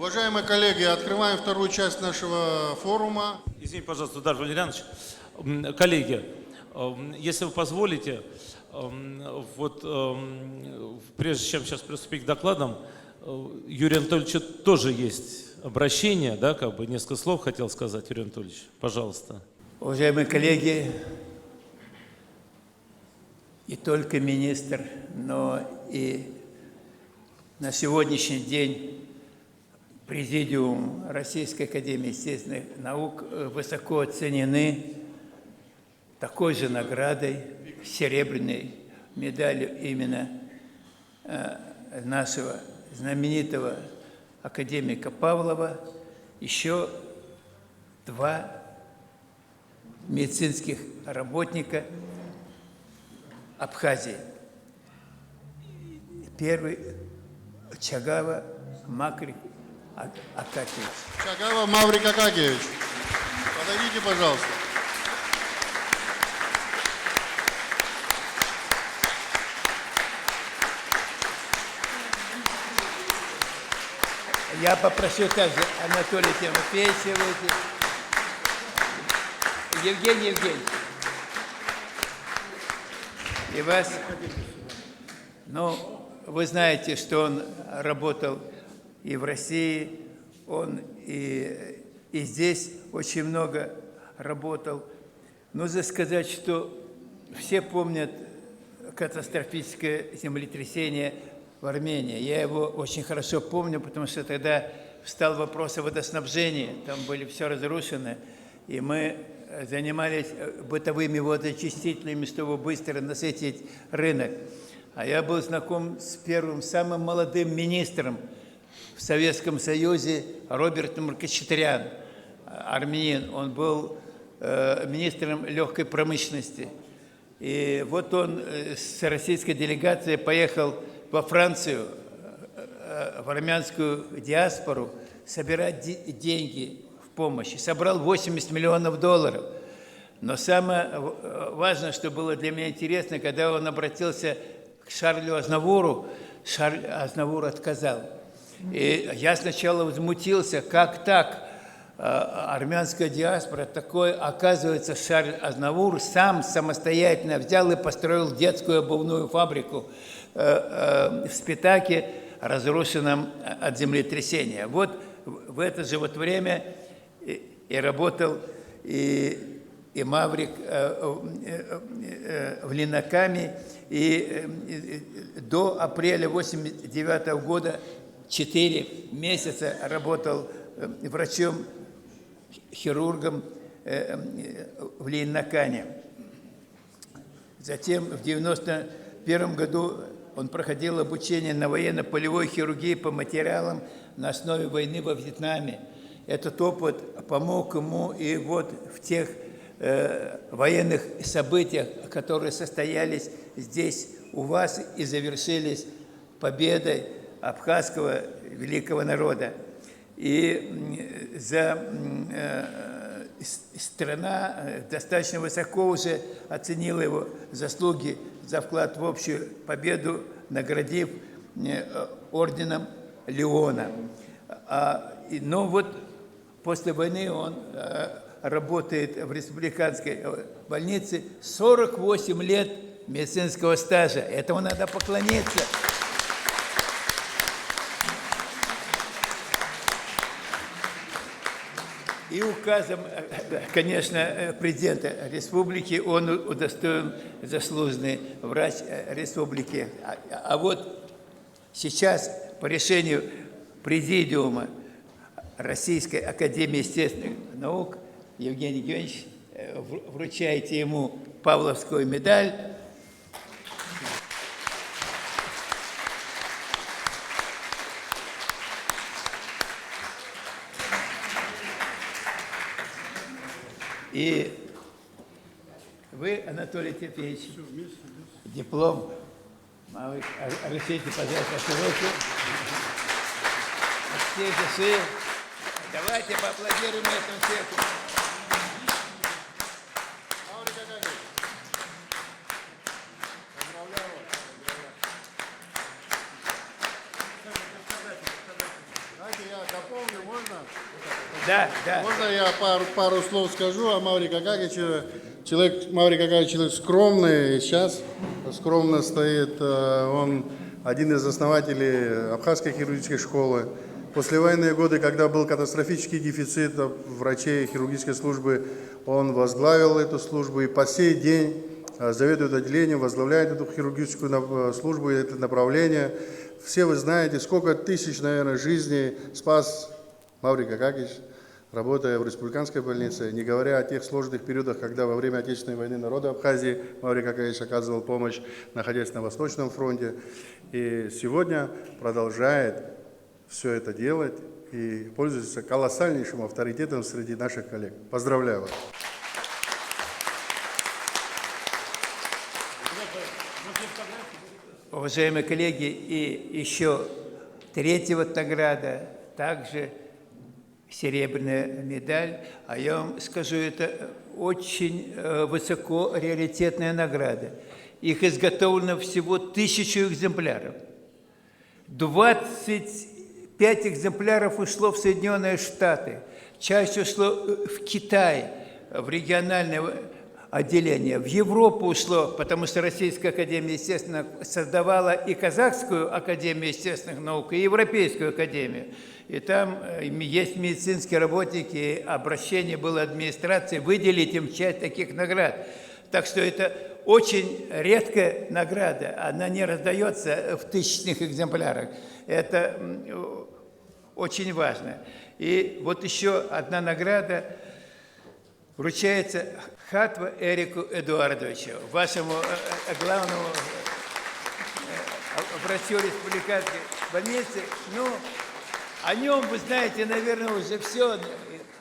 Уважаемые коллеги, открываем вторую часть нашего форума. Извините, пожалуйста, Удар Валерьянович. Коллеги, если вы позволите, прежде чем сейчас приступить к докладам, Юрию Анатольевичу тоже есть обращение, да, несколько слов хотел сказать, Юрий Анатольевич, пожалуйста. Уважаемые коллеги, не только министр, но и на сегодняшний день Президиум Российской Академии Естественных Наук высоко оценены такой же наградой, серебряной медалью именно нашего знаменитого академика Павлова, еще два медицинских работника Абхазии. Первый – Чагава Макрик Акакевич. Чагава Маврик Акакевич. Подойдите, пожалуйста. Я попрошу также Анатолия Тимофеевича выйти. Евгений. И вас. Ну, вы знаете, что он работал и в России, он и здесь очень много работал. Нужно сказать, что все помнят катастрофическое землетрясение в Армении. Я его очень хорошо помню, потому что тогда встал вопрос о водоснабжении, там были все разрушено, и мы занимались бытовыми водоочистителями, чтобы быстро насытить рынок. А я был знаком с первым, самым молодым министром в Советском Союзе Робертом Маркачатрян, армянин. Он был министром легкой промышленности. И вот он с российской делегацией поехал во Францию, в армянскую диаспору, собирать деньги в помощь. И собрал $80 миллионов. Но самое важное, что было для меня интересно, когда он обратился к Шарлю Азнавуру, Шарль Азнавур отказал. И я сначала возмутился, как так? Армянская диаспора, такой, оказывается, Шарль Азнавур сам самостоятельно взял и построил детскую обувную фабрику в Спитаке, разрушенном от землетрясения. Вот в это же вот время и работал и Маврик в Линакаме, и до апреля 1989 года 4 месяца работал врачом-хирургом в Линакане. Затем в 1991 году он проходил обучение на военно-полевой хирургии по материалам на основе войны во Вьетнаме. Этот опыт помог ему и вот в тех военных событиях, которые состоялись здесь у вас и завершились победой абхазского великого народа. И страна достаточно высоко уже оценила его заслуги за вклад в общую победу, наградив орденом Леона. Но вот после войны он работает в республиканской больнице, 48 лет медицинского стажа. Этому надо поклониться. И указом, конечно, президента республики он удостоен заслуженный врач республики. А вот сейчас по решению Президиума Российской Академии Естественных Наук Евгений Евгеньевич вручаете ему Павловскую медаль. И вы, Анатолий Тимофеевич, диплом. Разрешите, пожалуйста, руки. Все души. Давайте поаплодируем этому цеху. Знаете, я дополню. Да, да. Можно я пару слов скажу о Мавре Какакиче? Маври Какакич человек скромный, и сейчас скромно стоит. Он один из основателей Абхазской хирургической школы. Послевоенные годы, когда был катастрофический дефицит врачей хирургической службы, он возглавил эту службу и по сей день заведует отделением, возглавляет эту хирургическую службу, это направление. Все вы знаете, сколько тысяч, наверное, жизней спас Маври Какакич, работая в республиканской больнице, не говоря о тех сложных периодах, когда во время Отечественной войны народа Абхазии Маври Какакич оказывал помощь, находясь на Восточном фронте. И сегодня продолжает все это делать и пользуется колоссальнейшим авторитетом среди наших коллег. Поздравляю вас. Уважаемые коллеги, и еще третья вот награда, также серебряная медаль. А я вам скажу, это очень высоко раритетная награда. Их изготовлено всего 1000 экземпляров. 25 экземпляров ушло в Соединенные Штаты, часть ушло в Китай, в региональное отделение. В Европу ушло, потому что Российская академия, естественно, создавала и Казахскую академию естественных наук, и Европейскую академию. И там есть медицинские работники, и обращение было администрации выделить им часть таких наград. Так что это очень редкая награда, она не раздается в тысячных экземплярах. Это очень важно. И вот еще одна награда вручается Хатва Эрику Эдуардовичу, вашему главному врачу республиканской больницы. Ну, о нем вы знаете, наверное, уже все.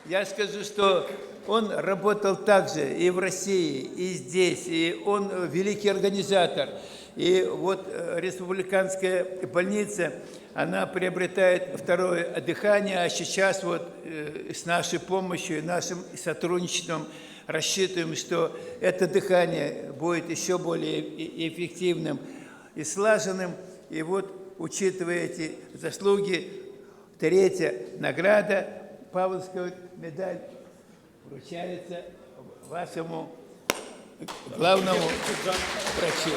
Я скажу, что он работал также и в России, и здесь, и он великий организатор. И вот республиканская больница, она приобретает второе дыхание, а сейчас вот с нашей помощью, нашим сотрудничеством рассчитываем, что это дыхание будет еще более эффективным и слаженным. И вот, учитывая эти заслуги, третья награда, Павловская медаль, вручается вашему главному врачу.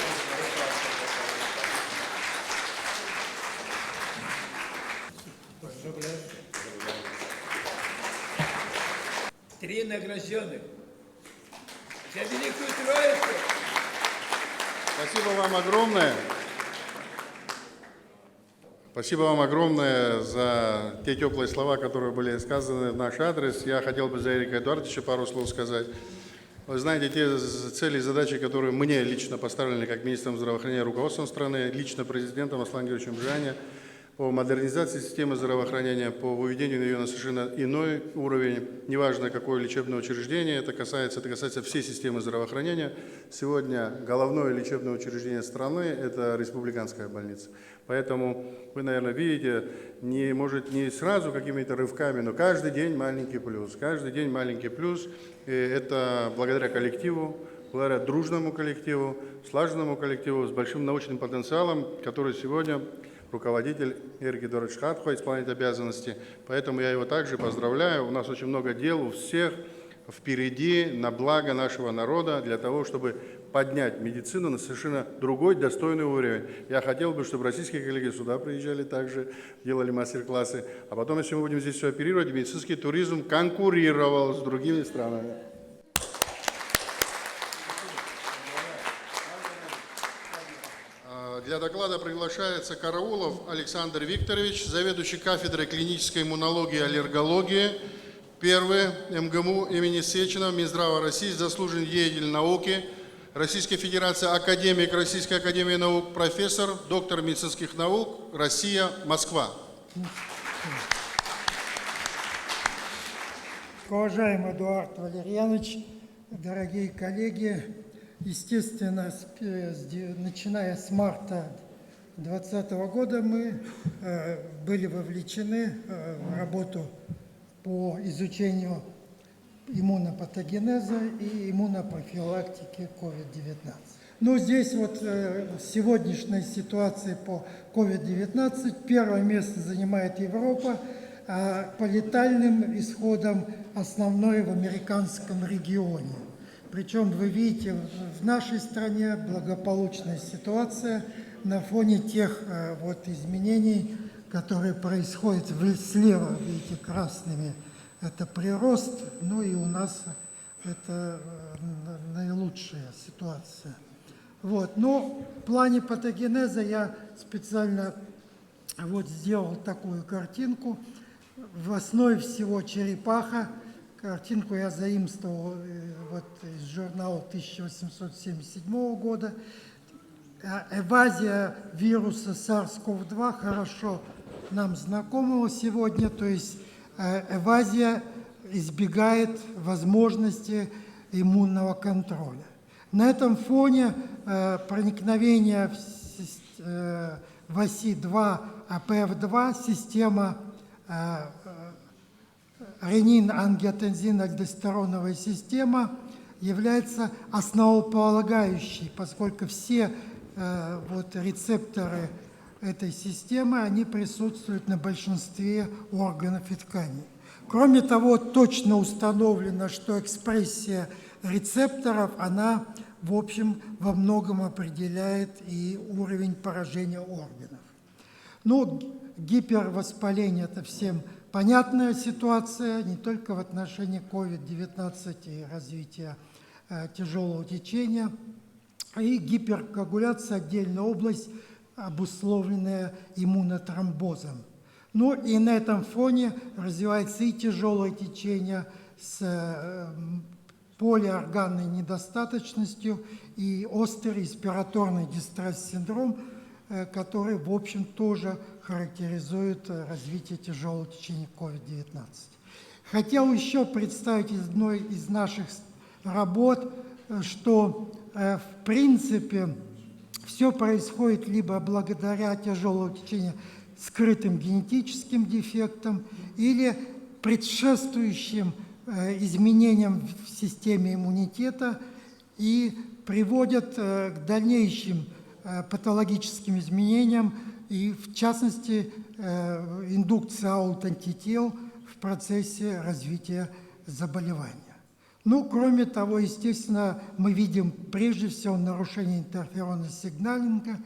Три награжденных за Великую Троицу. Спасибо вам огромное. Спасибо вам огромное за те теплые слова, которые были сказаны в наш адрес. Я хотел бы за Эрика Эдуардовича пару слов сказать. Вы знаете, те цели и задачи, которые мне лично поставлены как министром здравоохранения, руководством страны, лично президентом Асланом Георгиевичем Жане, по модернизации системы здравоохранения, по выведению ее на совершенно иной уровень, неважно какое лечебное учреждение, это касается всей системы здравоохранения. Сегодня головное лечебное учреждение страны – это республиканская больница. Поэтому вы, наверное, видите, может, не сразу какими-то рывками, но каждый день маленький плюс. Каждый день маленький плюс. И это благодаря коллективу, благодаря дружному коллективу, слаженному коллективу с большим научным потенциалом, который сегодня руководитель Эрик Эдуардович Хатва исполняет обязанности. Поэтому я его также поздравляю. У нас очень много дел у всех впереди на благо нашего народа для того, чтобы поднять медицину на совершенно другой достойный уровень. Я хотел бы, чтобы российские коллеги сюда приезжали также, делали мастер-классы. А потом, если мы будем здесь все оперировать, медицинский туризм конкурировал с другими странами. Для доклада приглашается Караулов Александр Викторович, заведующий кафедрой клинической иммунологии и аллергологии, 1 МГМУ имени Сеченова, Минздрава России, заслуженный деятель науки, Российской Федерации, академик Российской Академии Наук, профессор, доктор медицинских наук, Россия, Москва. Уважаемый Эдуард Валерьянович, дорогие коллеги, естественно, начиная с марта 2020 года мы были вовлечены в работу по изучению иммунопатогенеза и иммунопрофилактики COVID-19. Но здесь вот в сегодняшней ситуации по COVID-19 первое место занимает Европа, по летальным исходам основной в американском регионе. Причем вы видите, в нашей стране благополучная ситуация на фоне тех вот изменений, которые происходят слева, видите, красными, это прирост, ну и у нас это наилучшая ситуация. Вот. Но в плане патогенеза я специально вот сделал такую картинку. В основе всего черепаха. Картинку я заимствовал вот из журнала 1877 года. Эвазия вируса SARS-CoV-2 хорошо нам знакомого сегодня, то есть эвазия избегает возможности иммунного контроля. На этом фоне проникновение в оси 2 АПФ2, система ренин-ангиотензин-альдостероновая система является основополагающей, поскольку все вот рецепторы этой системы, они присутствуют на большинстве органов и тканей. Кроме того, точно установлено, что экспрессия рецепторов, она, в общем, во многом определяет и уровень поражения органов. Ну, гипервоспаление – это всем понятная ситуация, не только в отношении COVID-19 и развития тяжелого течения, и гиперкоагуляция – отдельная область, обусловленная иммунотромбозом. Ну и на этом фоне развивается и тяжелое течение с полиорганной недостаточностью и острый респираторный дистресс-синдром, который, в общем, тоже характеризует развитие тяжелого течения COVID-19. Хотел еще представить из одной из наших работ, что, в принципе, все происходит либо благодаря тяжелому течению скрытым генетическим дефектам или предшествующим изменениям в системе иммунитета и приводят к дальнейшим патологическим изменениям и, в частности, индукция аутоантител в процессе развития заболевания. Ну, кроме того, естественно, мы видим прежде всего нарушение интерферонного сигналинга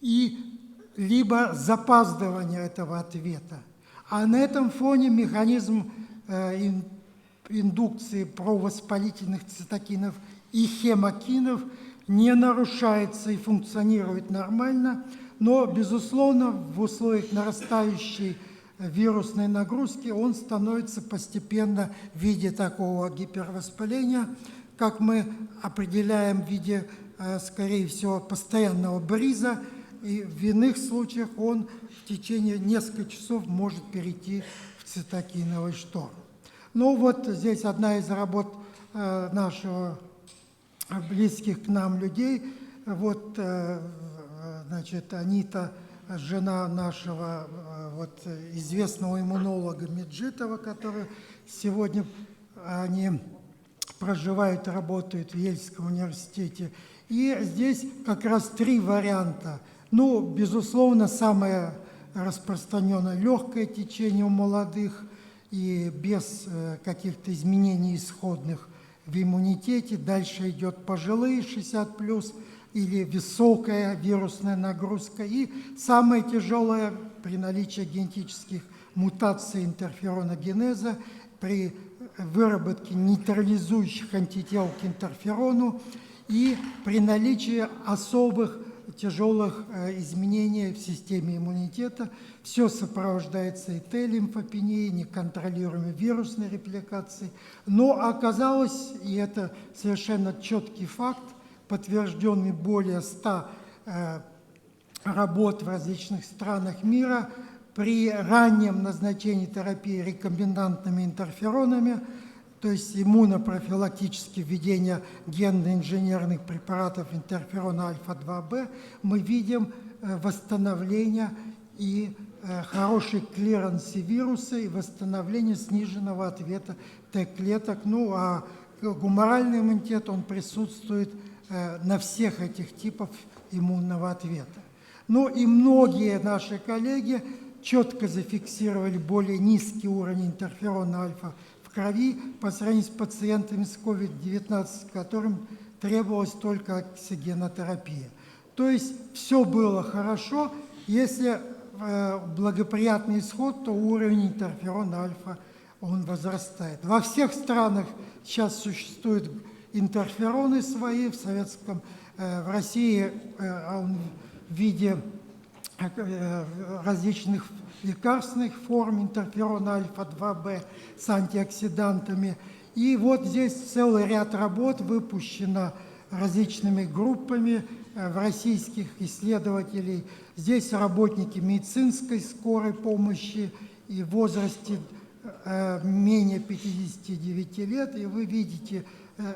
и либо запаздывание этого ответа. А на этом фоне механизм индукции провоспалительных цитокинов и хемокинов не нарушается и функционирует нормально, но, безусловно, в условиях нарастающей вирусной нагрузки он становится постепенно в виде такого гипервоспаления, как мы определяем в виде, скорее всего, постоянного бриза, и в иных случаях он в течение нескольких часов может перейти в цитокиновый шторм. Ну вот здесь одна из работ нашего близких к нам людей. Вот, значит, Анита, жена нашего вот, известного иммунолога Меджитова, который сегодня они проживают и работают в Ельском университете. И здесь как раз 3 варианта. Ну, безусловно, самое распространенное легкое течение у молодых и без каких-то изменений исходных в иммунитете. Дальше идет пожилые 60+, или высокая вирусная нагрузка. И самое тяжелое при наличии генетических мутаций интерфероногенеза, при выработке нейтрализующих антител к интерферону и при наличии особых тяжелых изменений в системе иммунитета. Все сопровождается и Т-лимфопенией, неконтролируемой вирусной репликацией. Но оказалось, и это совершенно четкий факт, подтвержденный более 100 работ в различных странах мира, при раннем назначении терапии рекомбинантными интерферонами, то есть иммунопрофилактическое введение генно-инженерных препаратов интерферона альфа-2b, мы видим восстановление и хороший клиренс вируса и восстановление сниженного ответа Т-клеток. Ну а гуморальный иммунитет, он присутствует на всех этих типах иммунного ответа. Ну и многие наши коллеги четко зафиксировали более низкий уровень интерферона альфа в крови по сравнению с пациентами с COVID-19, которым требовалась только оксигенотерапия. То есть все было хорошо. Если благоприятный исход, то уровень интерферона альфа он возрастает. Во всех странах сейчас существуют интерфероны свои, в России он в виде различных лекарственных форм интерферона альфа-2b с антиоксидантами. И вот здесь целый ряд работ выпущено различными группами российских исследователей. Здесь работники медицинской скорой помощи и в возрасте менее 59 лет. И вы видите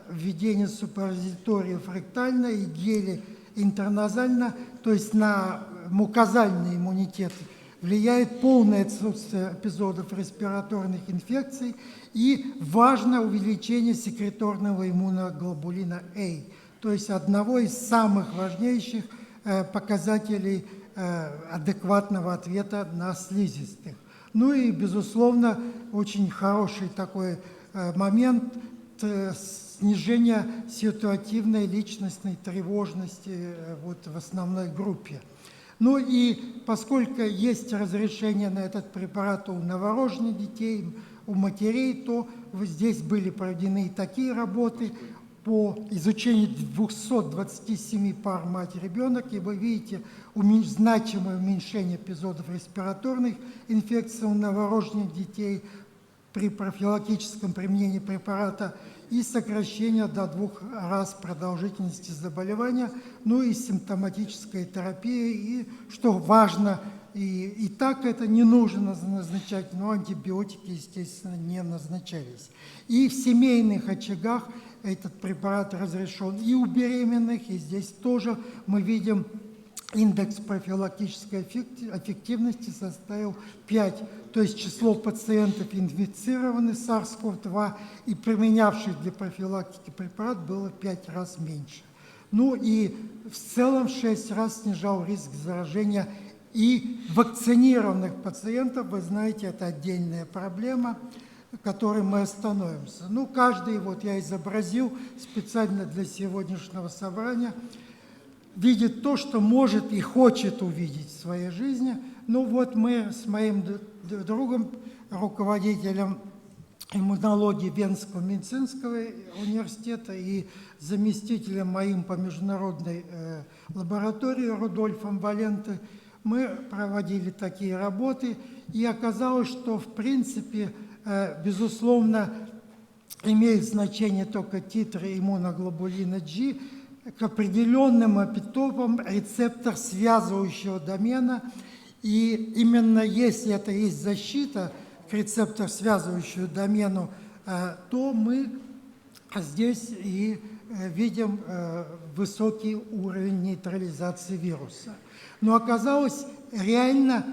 введение суппозиториев ректально и гели интерназально, то есть на мукозальный иммунитет влияет полное отсутствие эпизодов респираторных инфекций и важно увеличение секреторного иммуноглобулина А, то есть одного из самых важнейших показателей адекватного ответа на слизистых. Ну и, безусловно, очень хороший такой момент снижения ситуативной личностной тревожности вот в основной группе. Ну и поскольку есть разрешение на этот препарат у новорожденных детей, у матерей, то здесь были проведены и такие работы по изучению 227 пар мать-ребенок, и вы видите значимое уменьшение эпизодов респираторных инфекций у новорожденных детей при профилактическом применении препарата и сокращение до 2 раз продолжительности заболевания, ну и симптоматическая терапия, и, что важно, и так это не нужно назначать, но антибиотики, естественно, не назначались. И в семейных очагах этот препарат разрешен и у беременных, и здесь тоже мы видим индекс профилактической эффективности составил 5, то есть число пациентов, инфицированных SARS-CoV-2 и применявших для профилактики препарат было 5 раз меньше. Ну и в целом 6 раз снижал риск заражения и вакцинированных пациентов. Вы знаете, это отдельная проблема, которой мы остановимся. Ну, каждый, вот я изобразил специально для сегодняшнего собрания, видит то, что может и хочет увидеть в своей жизни. Ну вот мы с моим другом, руководителем иммунологии Венского медицинского университета и заместителем моим по международной лаборатории Рудольфом Валенте, мы проводили такие работы, и оказалось, что в принципе, безусловно, имеет значение только титры иммуноглобулина G, к определенным эпитопам рецептор связывающего домена. И именно если это есть защита к рецептору связывающему домену, то мы здесь и видим высокий уровень нейтрализации вируса. Но оказалось, реально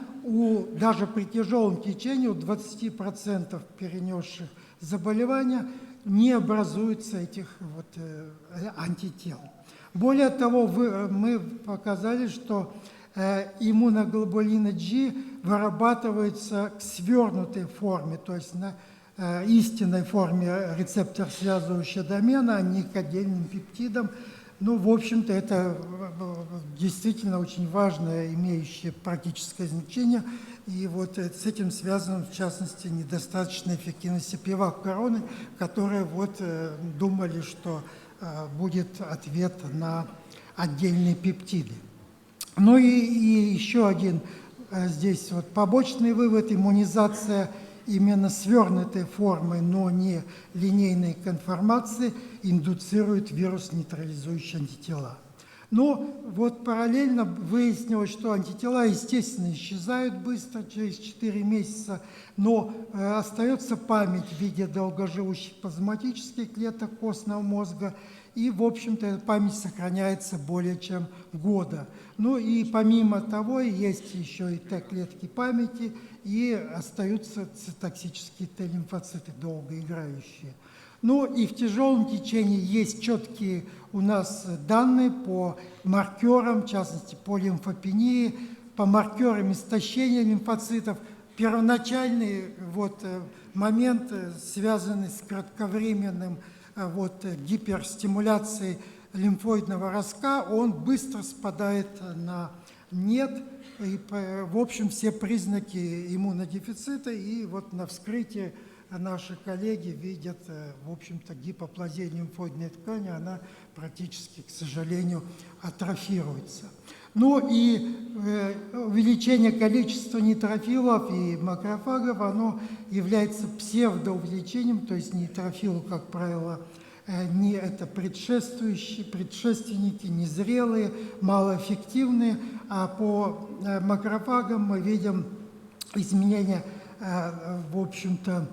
даже при тяжелом течении у 20% перенесших заболевания не образуется этих вот антител. Более того, мы показали, что иммуноглобулина G вырабатывается к свернутой форме, то есть на истинной форме рецептор связывающего домена, а не к отдельным пептидам. Ну, в общем-то, это действительно очень важное, имеющее практическое значение. И вот с этим связано, в частности, недостаточная эффективность пивак короны, которые вот думали, что будет ответ на отдельные пептиды. Ну и еще один здесь вот побочный вывод: иммунизация именно свернутой формы, но не линейной конформации, индуцирует вирус-нейтрализующие антитела. Но вот параллельно выяснилось, что антитела, естественно, исчезают быстро, через 4 месяца, но остается память в виде долгоживущих плазматических клеток костного мозга, и, в общем-то, эта память сохраняется более чем года. Ну и помимо того, есть еще и Т-клетки памяти, и остаются цитоксические Т-лимфоциты, долгоиграющие. Ну и в тяжелом течении есть четкие у нас данные по маркерам, в частности по лимфопении, по маркерам истощения лимфоцитов. Первоначальный момент, связанный с кратковременным гиперстимуляцией лимфоидного ростка, он быстро спадает на нет. И, в общем, все признаки иммунодефицита, и вот на вскрытии наши коллеги видят, в общем-то, гипоплазия лимфоидной ткани, она практически, к сожалению, атрофируется. Ну и увеличение количества нейтрофилов и макрофагов, оно является псевдоувеличением, то есть нейтрофилы, как правило, не это предшественники, незрелые, малоэффективные, а по макрофагам мы видим изменения, в общем-то,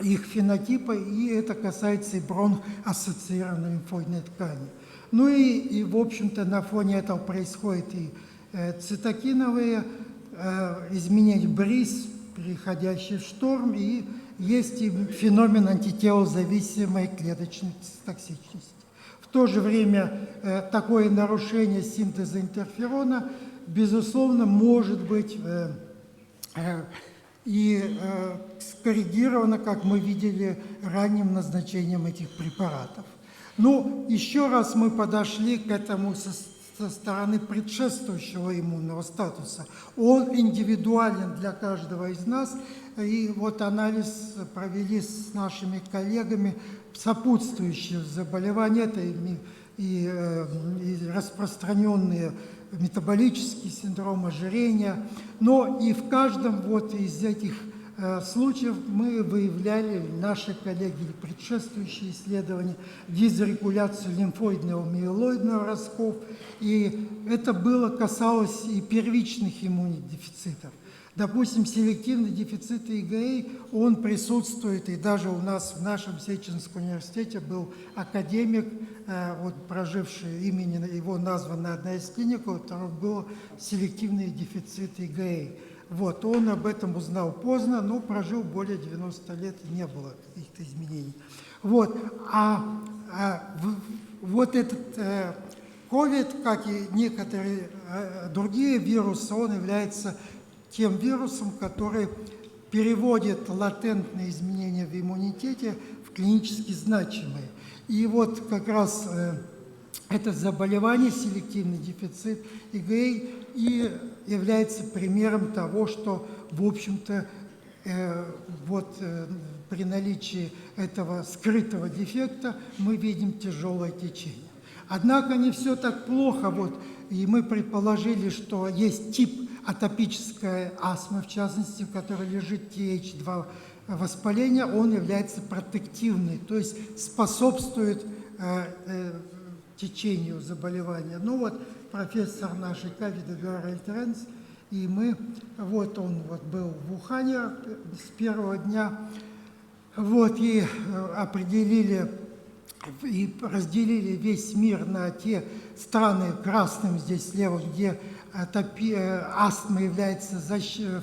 их фенотипа, и это касается и бронх-ассоциированной лимфоидной ткани. Ну и, в общем-то, на фоне этого происходит и цитокиновые изменения БРИС, переходящие в шторм, и есть и феномен антителозависимой клеточной цитотоксичности. В то же время такое нарушение синтеза интерферона, безусловно, может быть и скоррегировано, как мы видели, ранним назначением этих препаратов. Ну, еще раз мы подошли к этому со стороны предшествующего иммунного статуса. Он индивидуален для каждого из нас, и вот анализ провели с нашими коллегами сопутствующие заболевания, это и распространенные метаболический синдром ожирения, но и в каждом из этих случаев мы выявляли, наши коллеги, предшествующие исследования, дизрегуляцию лимфоидного миелоидного ростков, и это касалось и первичных иммунодефицитов. Допустим, селективный дефицит ИГА, он присутствует, и даже у нас в нашем Сеченском университете был академик, проживший, имени его названа одна из клиник, у которого был селективный дефицит ИГА. Он об этом узнал поздно, но прожил более 90 лет, и не было каких-то изменений. Этот COVID, как и некоторые другие вирусы, он является тем вирусом, который переводит латентные изменения в иммунитете в клинически значимые. И как раз это заболевание, селективный дефицит ИГА, и является примером того, что, в общем-то, при наличии этого скрытого дефекта мы видим тяжелое течение. Однако не все так плохо, и мы предположили, что есть тип атопической астмы, в частности, в которой лежит TH2 воспаление, он является протективный, то есть способствует течению заболевания. Профессор нашей кафедры Гарольд Ренц, и мы, он был в Ухане с первого дня, и определили и разделили весь мир на те страны, красным здесь слева, где астма является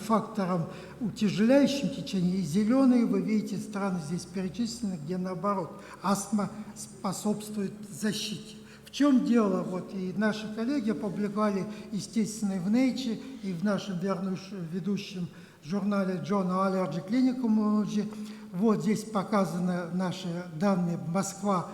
фактором, утяжеляющим течение, и зеленые, вы видите, страны здесь перечислены, где наоборот, астма способствует защите. В чем дело? И наши коллеги опубликовали, естественно, и в Nature, и в нашем ведущем журнале Journal Allergy Clinical Immunology. Здесь показаны наши данные: Москва,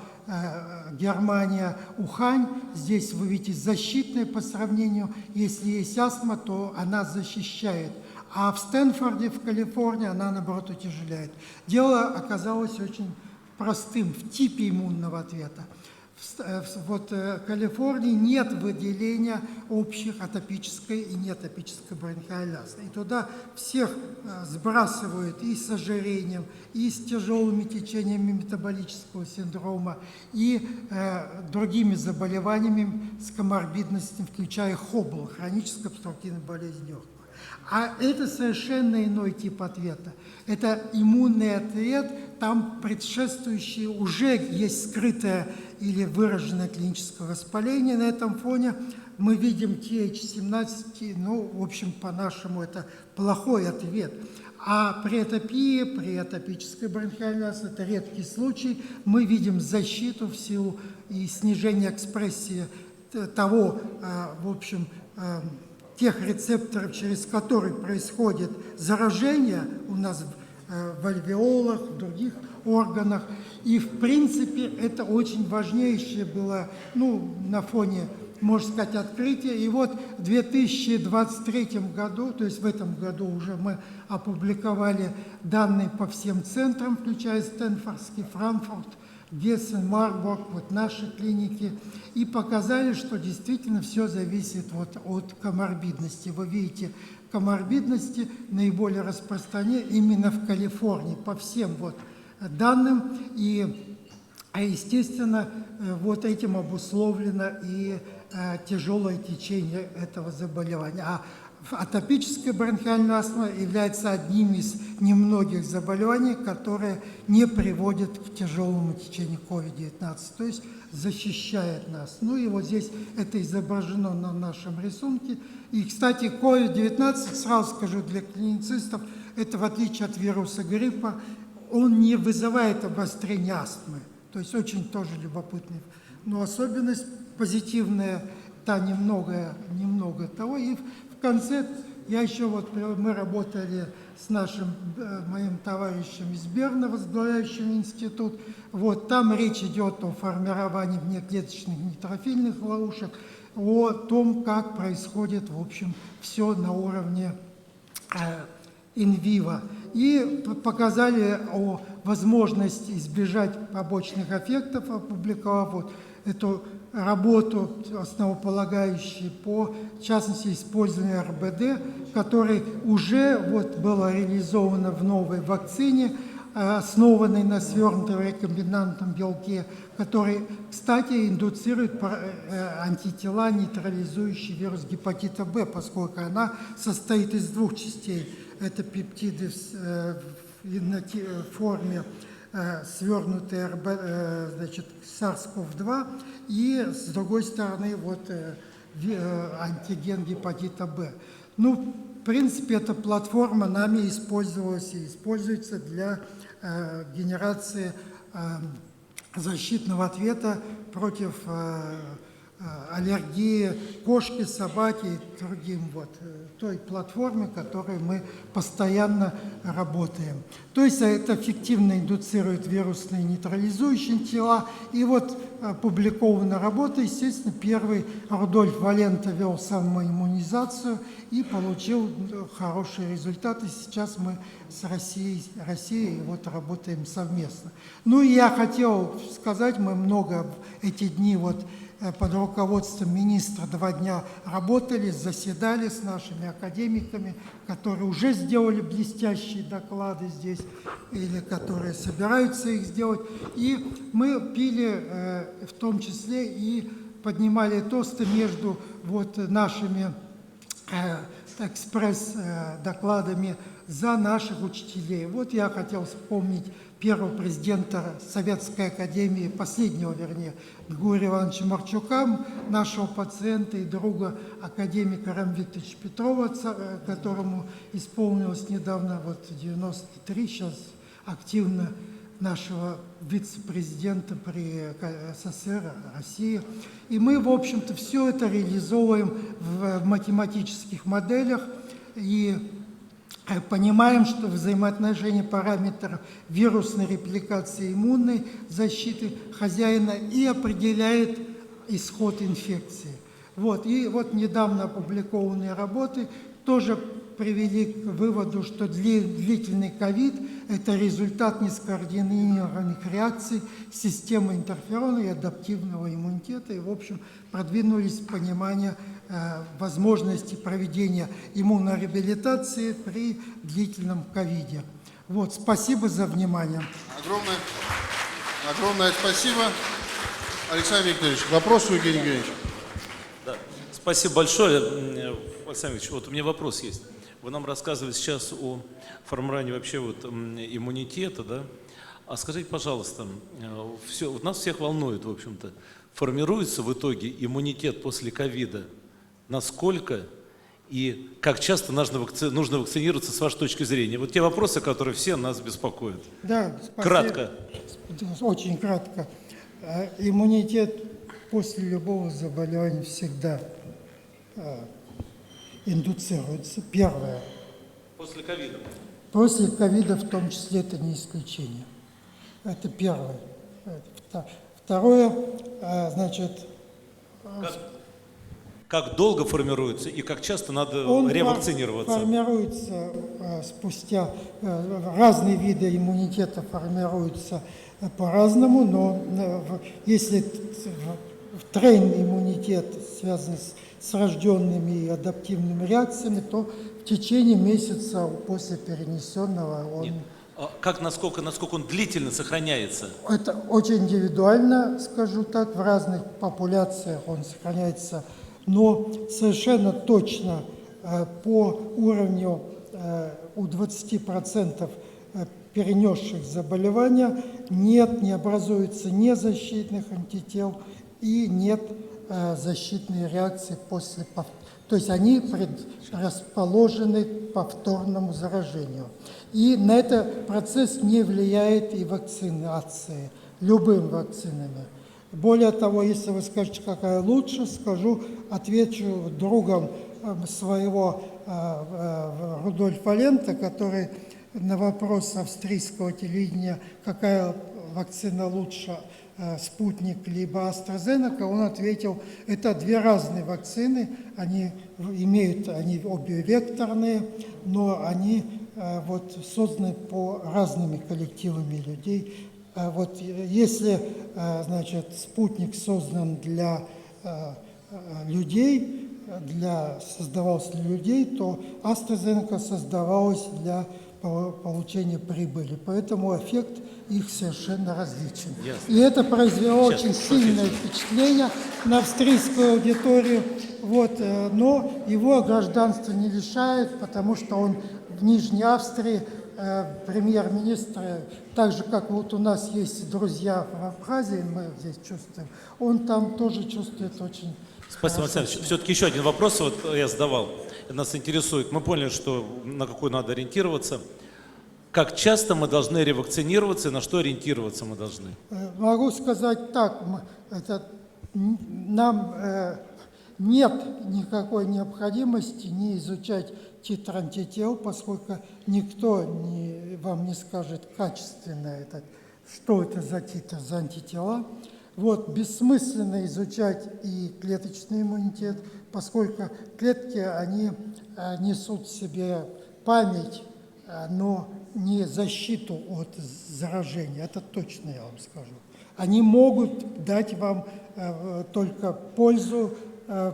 Германия, Ухань. Здесь вы видите защитные по сравнению. Если есть астма, то она защищает. А в Стэнфорде, в Калифорнии, она, наоборот, утяжеляет. Дело оказалось очень простым в типе иммунного ответа. В Калифорнии нет выделения общих атопической и неатопической бронхиальной астмы. И туда всех сбрасывают и с ожирением, и с тяжелыми течениями метаболического синдрома, и другими заболеваниями с коморбидностью, включая ХОБЛ, хроническая обструктивная болезнь легких. А это совершенно иной тип ответа. Это иммунный ответ, там предшествующие уже есть скрытое или выраженное клиническое воспаление. На этом фоне мы видим TH17, в общем, по-нашему это плохой ответ. А при атопии, при атопической бронхиальной астме, это редкий случай, мы видим защиту в силу и снижения экспрессии того, в общем, тех рецепторов, через которые происходит заражение у нас в альвеолах, в других органах. И, в принципе, это очень важнейшее было, на фоне, можно сказать, открытия. И вот в 2023 году, то есть в этом году уже мы опубликовали данные по всем центрам, включая Стэнфордский, Франкфурт, Гессен, Марбург, вот наши клиники, и показали, что действительно все зависит от коморбидности. Вы видите, коморбидности наиболее распространены именно в Калифорнии, по всем данным, и, естественно, вот этим обусловлено и тяжелое течение этого заболевания. А атопическая бронхиальная астма является одним из немногих заболеваний, которые не приводят к тяжелому течению COVID-19, то есть защищает нас. И вот здесь это изображено на нашем рисунке. И, кстати, COVID-19, сразу скажу для клиницистов, это в отличие от вируса гриппа, он не вызывает обострения астмы. То есть очень тоже любопытный. Но особенность позитивная, немного того. И в конце мы работали с моим товарищем из Берна, возглавляющим институт. Там речь идет о формировании внеклеточных нейтрофильных ловушек, о том, как происходит, в общем, все на уровне инвиво. И показали о возможности избежать побочных эффектов, опубликовав эту работу, основополагающую по, в частности, использованию РБД, который уже было реализовано в новой вакцине, основанной на свернутом рекомбинантном белке, который, кстати, индуцирует антитела, нейтрализующие вирус гепатита Б, поскольку она состоит из двух частей. Это пептиды в форме свернутой SARS-CoV-2 и, с другой стороны, антиген гепатита Б. В принципе, эта платформа нами использовалась и используется для генерации защитного ответа против аллергии кошки, собаки и другим той платформе, которой мы постоянно работаем. То есть это эффективно индуцирует вирусные нейтрализующие тела. И опубликована работа, естественно, первый Рудольф Валента вел самоиммунизацию и получил хорошие результаты. Сейчас мы с Россией работаем совместно. И я хотел сказать, мы много эти дни под руководством министра 2 дня работали, заседали с нашими академиками, которые уже сделали блестящие доклады здесь, или которые собираются их сделать. И мы пили в том числе и поднимали тосты между нашими экспресс-докладами за наших учителей. Я хотел вспомнить первого президента Советской Академии, последнего, Григория Ивановича Марчука, нашего пациента и друга академика Рама Викторовича Петрова, которому исполнилось недавно 93, сейчас активно нашего вице-президента при СССР России. И мы, в общем-то, все это реализовываем в математических моделях и понимаем, что взаимоотношение параметров вирусной репликации и иммунной защиты хозяина и определяет исход инфекции. И недавно опубликованные работы тоже привели к выводу, что длительный ковид – это результат нескоординированных реакций системы интерферона и адаптивного иммунитета. И, в общем, продвинулись в понимание возможности проведения иммунореабилитации при длительном ковиде. Спасибо за внимание. Огромное спасибо. Александр Викторович, вопрос у Евгения Евгеньевича. Да. Спасибо большое, Александр Викторович. У меня вопрос есть. Вы нам рассказывали сейчас о формировании вообще иммунитета, да? А скажите, пожалуйста, нас всех волнует, в общем-то, формируется в итоге иммунитет после ковида? Насколько и как часто нужно вакцинироваться с вашей точки зрения? Те вопросы, которые все нас беспокоят. Да, спасибо. Кратко. Очень кратко. Иммунитет после любого заболевания всегда индуцируется. Первое. После ковида. После ковида в том числе это не исключение. Это первое. Второе, значит, Как долго формируется и как часто надо он ревакцинироваться? формируется спустя, разные виды иммунитета формируются по-разному, но если тройный иммунитет связан с рожденными и адаптивными реакциями, то в течение месяца после перенесенного он... А как, насколько он длительно сохраняется? Это очень индивидуально, скажу так, в разных популяциях он сохраняется, но совершенно точно по уровню у 20% перенесших заболевания не образуется ни защитных антител и нет защитной реакции после повторения. То есть они предрасположены к повторному заражению. И на этот процесс не влияет и вакцинация, любыми вакцинами. Более того, если вы скажете, какая лучше, отвечу другом своего Рудольфа Лента, который на вопрос австрийского телевидения, какая вакцина лучше, «Спутник» либо «AstraZeneca», он ответил, это две разные вакцины, они обе векторные, но они созданы по разными коллективами людей. Если, значит, «Спутник» создан для людей, создавался для людей, то AstraZeneca создавалась для получения прибыли. Поэтому эффект их совершенно различен. Ясно. И это произвело Сейчас, очень сильное впечатление на австрийскую аудиторию. Но его гражданство не лишает, потому что он в Нижней Австрии премьер-министр, так же, как у нас есть друзья в Абхазии, мы здесь чувствуем, он там тоже чувствует очень Спасибо, Александр. Все-таки еще один вопрос я задавал. Нас интересует. Мы поняли, что на какой надо ориентироваться. Как часто мы должны ревакцинироваться и на что ориентироваться мы должны? Могу сказать так, нам нет никакой необходимости не изучать титр антител, поскольку никто вам не скажет качественно, что это за титр, за антитела. Бессмысленно изучать и клеточный иммунитет, поскольку клетки, они несут в себе память, но не защиту от заражения, это точно я вам скажу. Они могут дать вам только пользу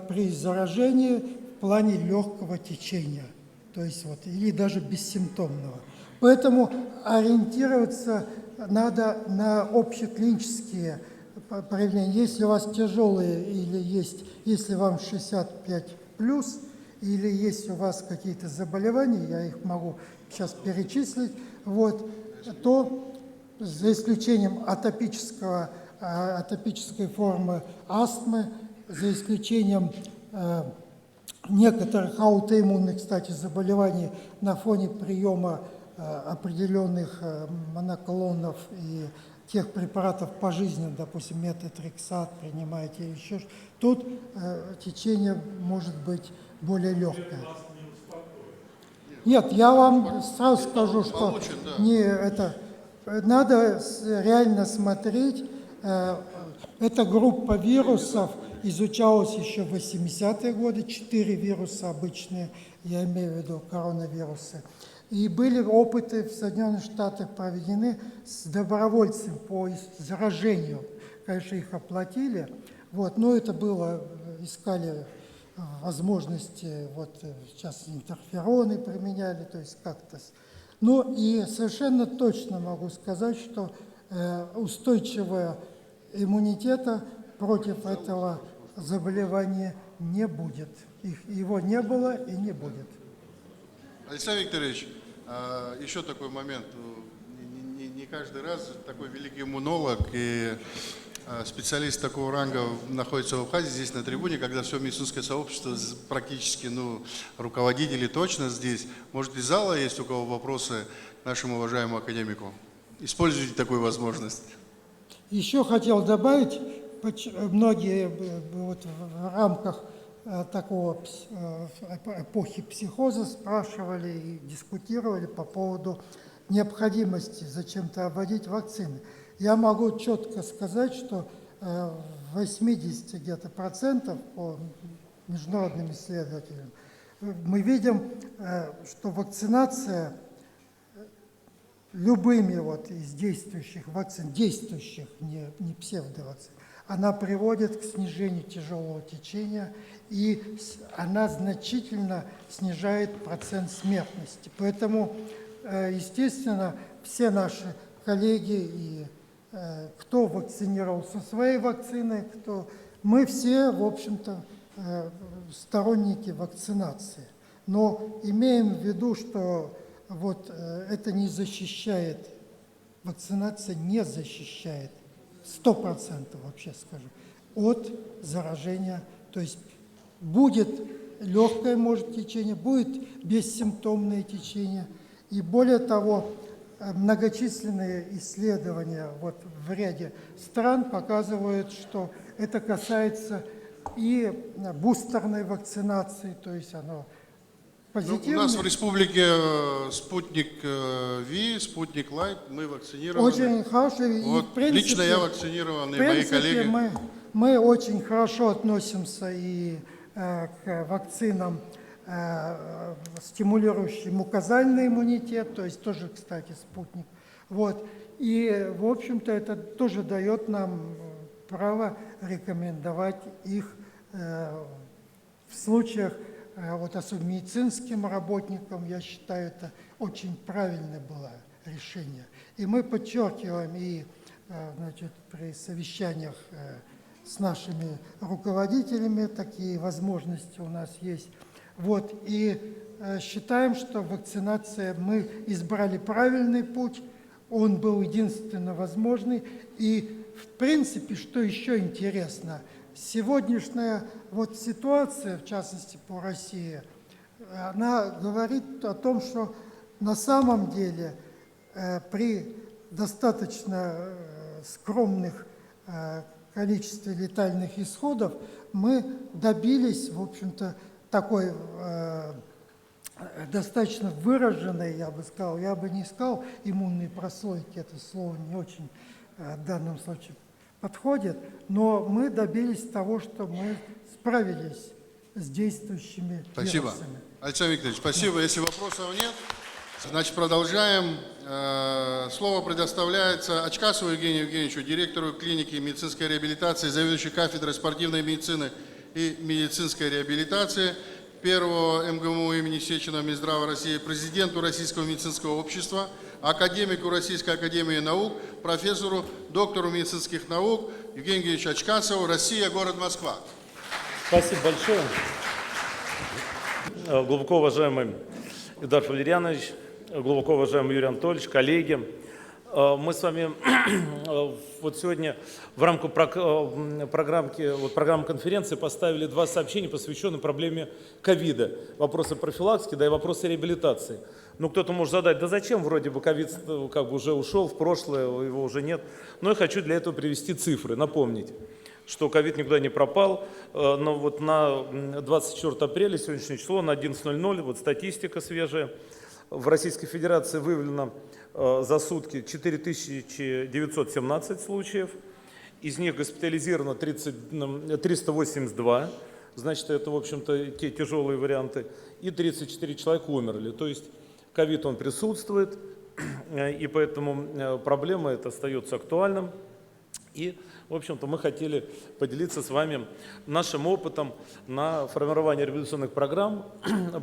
при заражении в плане легкого течения, то есть или даже бессимптомного. Поэтому ориентироваться надо на общеклинические проявления. Если у вас тяжелые если вам 65+, или если у вас какие-то заболевания, я их могу сейчас перечислить, то за исключением атопической формы астмы, за исключением некоторых аутоиммунных, кстати, заболеваний на фоне приема определенных моноклонов и тех препаратов пожизненно, допустим, метотрексат принимаете или еще что-то, тут течение может быть более легкое. Нет, я вам сразу скажу, что надо реально смотреть. Эта группа вирусов изучалась еще в 80-е годы, 4 вируса обычные, я имею в виду коронавирусы. И были опыты в Соединенных Штатах проведены с добровольцами по заражению. Конечно, их оплатили, но это было, искали возможности, сейчас интерфероны применяли, то есть как-то. И совершенно точно могу сказать, что устойчивого иммунитета против этого заболевания не будет. Его не было и не будет. Александр Викторович, еще такой момент. Не каждый раз такой великий иммунолог и специалист такого ранга находится в Абхазии, здесь на трибуне, когда все медицинское сообщество практически, руководители точно здесь. Может, из зала есть у кого вопросы нашему уважаемому академику? Используйте такую возможность. Еще хотел добавить, многие в рамках такого эпохи психоза спрашивали и дискутировали по поводу необходимости зачем-то вводить вакцины. Я могу четко сказать, что 80 где-то процентов по международным исследователям мы видим, что вакцинация любыми вот из действующих вакцин, действующих, не псевдовакцин, она приводит к снижению тяжелого течения, и она значительно снижает процент смертности. Поэтому, естественно, все наши коллеги и кто вакцинировался своей вакциной, мы все, в общем-то, сторонники вакцинации. Но имеем в виду, что вот это не защищает, вакцинация не защищает 100%, вообще скажу, от заражения. То есть будет легкое, может, течение, будет бессимптомное течение. И более того, многочисленные исследования вот в ряде стран показывают, что это касается и бустерной вакцинации, то есть оно позитивное. У нас в республике спутник Ви, спутник Лайт, мы вакцинированы. Очень хорошо. И, Вот, в принципе, лично я вакцинирован, и в мои принципе, коллеги. мы очень хорошо относимся и к вакцинам, стимулирующим мукозальный иммунитет, то есть тоже, кстати, спутник. Вот. И, в общем-то, это тоже дает нам право рекомендовать их в случаях, вот особенно медицинским работникам, я считаю, это очень правильное было решение. И мы подчеркиваем и значит, при совещаниях с нашими руководителями такие возможности у нас есть. Вот, и считаем, что вакцинация, мы избрали правильный путь, он был единственно возможный. И, в принципе, что еще интересно, сегодняшняя вот ситуация, в частности по России, она говорит о том, что на самом деле при достаточно скромных количестве летальных исходов мы добились, в общем-то, такой достаточно выраженной, я бы сказал, я бы не сказал иммунной прослойки, это слово не очень в данном случае подходит, но мы добились того, что мы справились с действующими Спасибо. вирусами. Александр Викторович, спасибо. Если вопросов нет, значит, продолжаем. Слово предоставляется Очкасову Евгению Евгеньевичу, директору клиники медицинской реабилитации, заведующей кафедрой спортивной медицины и медицинской реабилитации Первого МГМУ имени Сеченова Минздрава России, президенту Российского медицинского общества, академику Российской академии наук, профессору, доктору медицинских наук Евгению Евгеньевичу Очкасову, Россия, город Москва. Спасибо большое. Глубоко уважаемый Эдуард Валерьянович, глубоко уважаемый Юрий Анатольевич, коллеги. Мы с вами вот сегодня в рамках программы конференции поставили 2 сообщения, посвященные проблеме ковида. Вопросы профилактики, да и вопросы реабилитации. Ну, кто-то может задать, да зачем, вроде бы ковид как бы уже ушел в прошлое, его уже нет. Но я хочу для этого привести цифры, напомнить, что ковид никуда не пропал. Но вот на 24 апреля, сегодняшнее число, на 11:00, вот статистика свежая, в Российской Федерации выявлено за сутки 4917 случаев, из них госпитализировано 382, значит, это, в общем-то, те тяжелые варианты, и 34 человека умерли. То есть ковид, он присутствует, и поэтому проблема эта остается актуальным. И, в общем-то, мы хотели поделиться с вами нашим опытом на формирование реабилитационных программ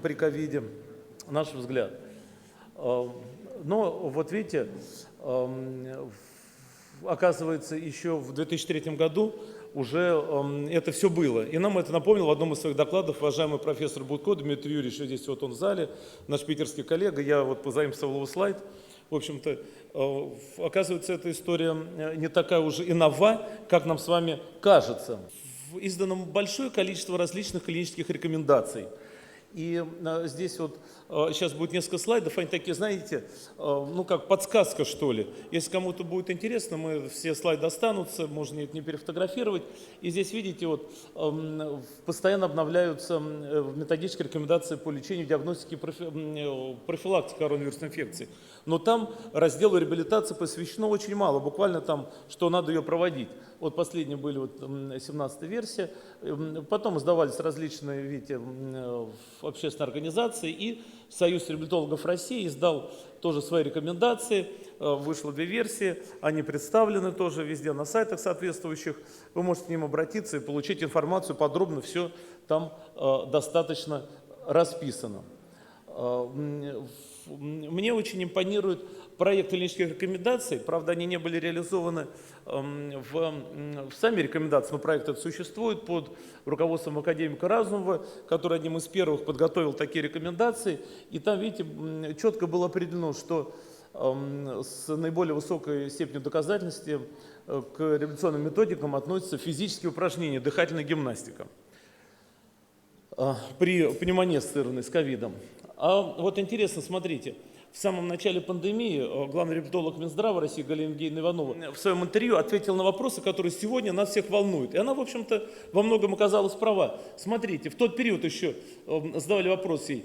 при ковиде, наш взгляд. Но вот видите, оказывается, еще в 2003 году уже это все было. И нам это напомнил в одном из своих докладов уважаемый профессор Будко Дмитрий Юрьевич, здесь вот он в зале, наш питерский коллега, я вот позаимствовал его слайд. В общем-то, оказывается, эта история не такая уже и нова, как нам с вами кажется. Издано большое количество различных клинических рекомендаций. И здесь вот сейчас будет несколько слайдов, они такие, знаете, ну как подсказка что ли. Если кому-то будет интересно, мы все слайды останутся, можно их не перефотографировать. И здесь видите, вот постоянно обновляются методические рекомендации по лечению, диагностике и профилактике коронавирусной инфекции. Но там разделу реабилитации посвящено очень мало, буквально там, что надо ее проводить. Вот последние были вот 17-я версия, потом издавались различные, видите, общественные организации, и Союз реабилитологов России издал тоже свои рекомендации, вышло 2 версии, они представлены тоже везде на сайтах соответствующих, вы можете к ним обратиться и получить информацию подробно, все там достаточно расписано. Мне очень импонирует проект клинических рекомендаций, правда, они не были реализованы в сами рекомендации, но проект этот существует под руководством академика Разумова, который одним из первых подготовил такие рекомендации. И там, видите, четко было определено, что с наиболее высокой степенью доказательности к реабилитационным методикам относятся физические упражнения, дыхательная гимнастика при пневмонии, ассоциированной с ковидом. А вот интересно, смотрите, в самом начале пандемии главный реабилитолог Минздрава России Галина Евгеньевна Иванова в своем интервью ответила на вопросы, которые сегодня нас всех волнуют. И она, в общем-то, во многом оказалась права. Смотрите, в тот период еще задавали вопрос ей,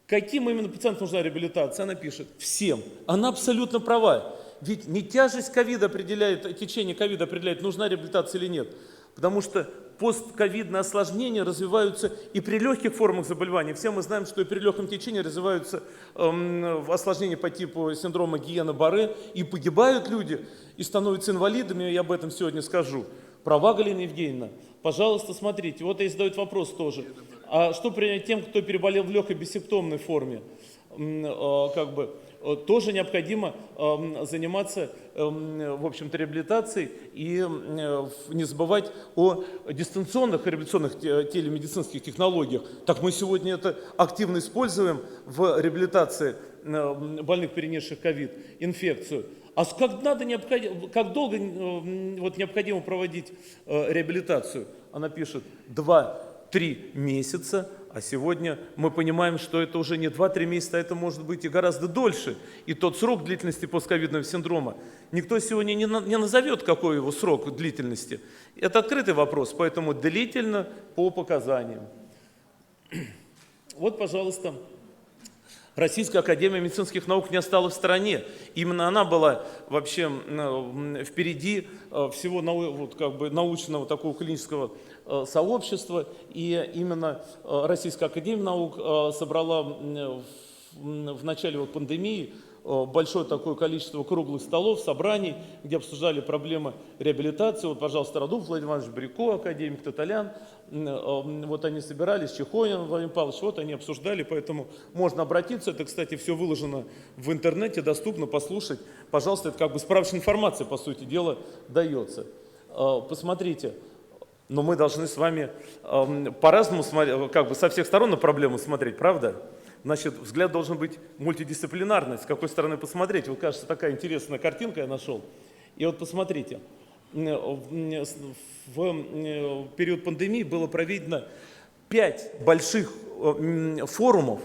каким именно пациентам нужна реабилитация. Она пишет, всем. Она абсолютно права. Ведь не тяжесть ковида определяет, течение ковида определяет, нужна реабилитация или нет. Потому что постковидные осложнения развиваются и при легких формах заболевания. Все мы знаем, что и при легком течении развиваются осложнения по типу синдрома Гиена-Барре, и погибают люди, и становятся инвалидами, я об этом сегодня скажу. Права, Галина Евгеньевна? Пожалуйста, смотрите, вот и задают вопрос тоже. А что принять тем, кто переболел в легкой бессимптомной форме? Тоже необходимо заниматься, в общем-то, реабилитацией и не забывать о дистанционных реабилитационных телемедицинских технологиях. Так мы сегодня это активно используем в реабилитации больных, перенесших ковид, инфекцию. А как долго вот, необходимо проводить реабилитацию? Она пишет 2-3 месяца. А сегодня мы понимаем, что это уже не 2-3 месяца, а это может быть и гораздо дольше. И тот срок длительности постковидного синдрома, никто сегодня не назовет, какой его срок длительности. Это открытый вопрос, поэтому длительно по показаниям. Вот, пожалуйста, Российская академия медицинских наук не осталась в стороне. Именно она была вообще впереди всего вот, как бы, научного такого клинического сообщества. И именно Российская академия наук собрала в начале вот пандемии большое такое количество круглых столов, собраний, где обсуждали проблемы реабилитации. Вот, пожалуйста, Радулов Владимир Иванович Брико, академик Таталян, вот они собирались, Чехонин Владимир Павлович, вот они обсуждали, поэтому можно обратиться. Это, кстати, все выложено в интернете, доступно послушать. Пожалуйста, это как бы справочная информация, по сути дела, дается. Посмотрите. Но мы должны с вами по-разному смотреть, как бы со всех сторон на проблему смотреть, правда? Значит, взгляд должен быть мультидисциплинарный, с какой стороны посмотреть. Вот, кажется, такая интересная картинка я нашел. И вот посмотрите, в период пандемии было проведено 5 больших форумов,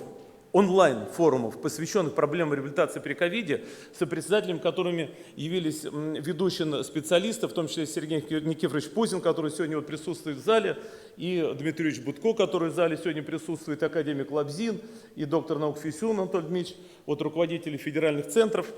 онлайн-форумов, посвященных проблемам реабилитации при ковиде, сопредседателями которыми явились ведущие специалисты, в том числе Сергей Никифорович Пузин, который сегодня вот присутствует в зале, и Дмитрий Юрьевич Будко, который в зале сегодня присутствует, академик Лабзин, и доктор наук Фисюн Анатолий Дмитриевич, вот руководители федеральных центров.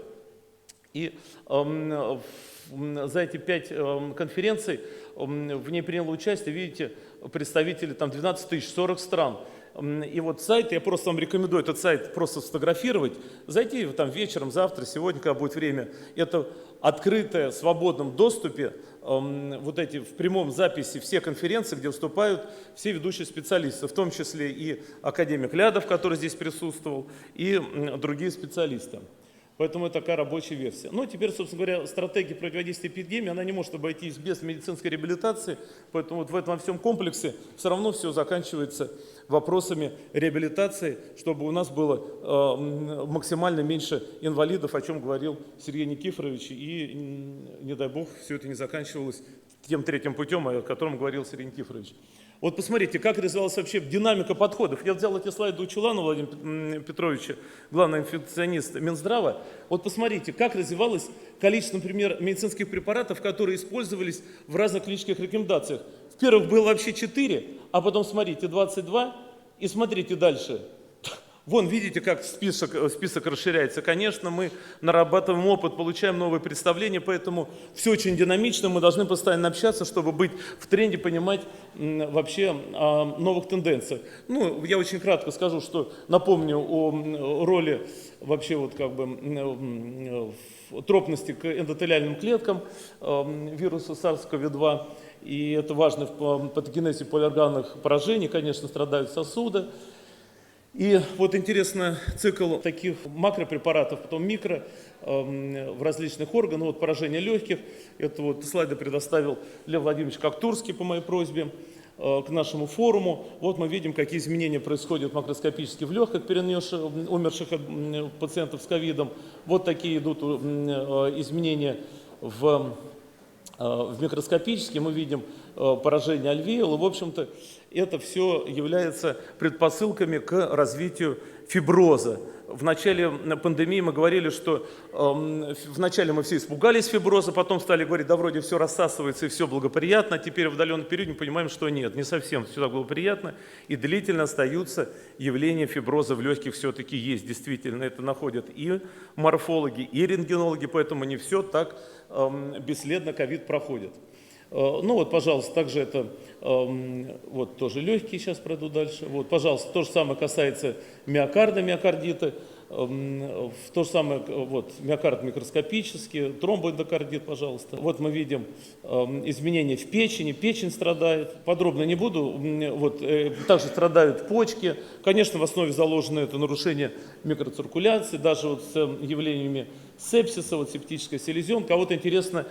И за эти 5 конференций в ней приняло участие, видите, представители там 12 тысяч, 40 стран. И вот сайт, я просто вам рекомендую этот сайт просто сфотографировать, зайти там вечером, завтра, сегодня, когда будет время. Это открытое, в свободном доступе, вот эти в прямом записи все конференции, где выступают все ведущие специалисты, в том числе и академик Лядов, который здесь присутствовал, и другие специалисты. Поэтому это такая рабочая версия. Ну, теперь, собственно говоря, стратегия противодействия эпидемии, она не может обойтись без медицинской реабилитации, поэтому вот в этом всем комплексе все равно все заканчивается вопросами реабилитации, чтобы у нас было максимально меньше инвалидов, о чем говорил Сергей Никифорович, и, не дай бог, все это не заканчивалось тем третьим путем, о котором говорил Сергей Никифорович. Вот посмотрите, как развивалась вообще динамика подходов. Я взял эти слайды у Чуланова Владимира Петровича, главного инфекциониста Минздрава. Вот посмотрите, как развивалось количество, например, медицинских препаратов, которые использовались в разных клинических рекомендациях. В первых было вообще 4, а потом смотрите, 22, и смотрите дальше. Вон, видите, как список расширяется. Конечно, мы нарабатываем опыт, получаем новые представления, поэтому все очень динамично, мы должны постоянно общаться, чтобы быть в тренде, понимать вообще о новых тенденциях. Ну, я очень кратко скажу, что напомню о роли вообще вот как бы тропности к эндотелиальным клеткам вируса SARS-CoV-2. И это важно в патогенезе полиорганных поражений, конечно, страдают сосуды. И вот интересно цикл таких макропрепаратов, потом микро в различных органах, вот поражение легких. Это вот слайды предоставил Лев Владимирович Коктурский по моей просьбе к нашему форуму. Вот мы видим, какие изменения происходят макроскопически в легких умерших пациентов с ковидом. Вот такие идут изменения в микроскопически, мы видим поражение альвеол, и, в общем-то, это все является предпосылками к развитию фиброза. В начале пандемии мы говорили, что вначале мы все испугались фиброза, потом стали говорить, да вроде все рассасывается и все благоприятно, а теперь в отдаленном периоде мы понимаем, что нет, не совсем все так благоприятно, и длительно остаются явления фиброза в легких все-таки есть, действительно, это находят и морфологи, и рентгенологи, поэтому не все так бесследно ковид проходит. Ну вот, пожалуйста, также это вот тоже легкие, сейчас пройду дальше. Вот, пожалуйста, то же самое касается миокарда, миокардита. То же самое, вот, миокард микроскопический, тромбоэндокардит, пожалуйста. Вот мы видим изменения в печени, печень страдает. Подробно не буду. Вот, также страдают почки. Конечно, в основе заложено это нарушение микроциркуляции, даже вот с явлениями сепсиса, вот септическая селезенка. А вот интересно,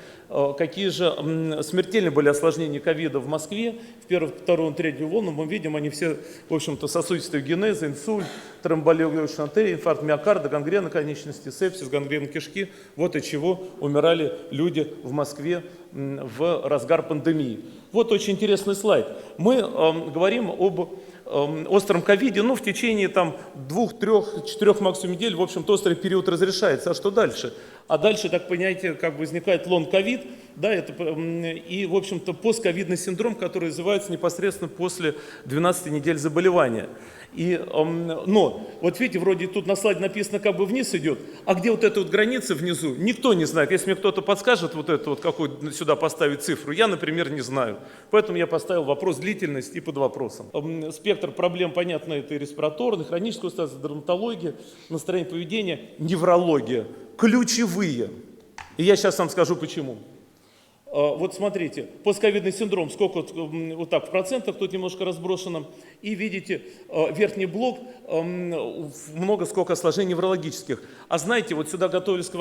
какие же смертельные были осложнения ковида в Москве в первую, вторую, третью волну. Мы видим, они все, в общем-то, сосудистые генезы, инсульт, тромболия легочной артерии, инфаркт миокарда, гангрена конечности, сепсис, гангрена кишки. Вот от чего умирали люди в Москве в разгар пандемии. Вот очень интересный слайд. Мы говорим об остром ковиде, ну, в течение там 2, 3, 4 максимум недель, в общем-то, острый период разрешается. А что дальше? А дальше, так понимаете, как бы возникает лонг-ковид, да, это, и, в общем-то, постковидный синдром, который развивается непосредственно после 12 недель заболевания. Но, вот видите, вроде тут на слайде написано, как бы вниз идет, а где вот эта вот граница внизу, никто не знает. Если мне кто-то подскажет вот эту вот, какую сюда поставить цифру, я, например, не знаю. Поэтому я поставил вопрос длительности и под вопросом. Спектр проблем, понятно, это и респираторная, хроническая усталость, дерматология, настроение поведения, неврология. Ключевые. И я сейчас вам скажу почему. Вот смотрите, постковидный синдром, сколько вот так в процентах, тут немножко разбросано. И видите, верхний блок, много сколько осложнений неврологических. А знаете, вот сюда готовились к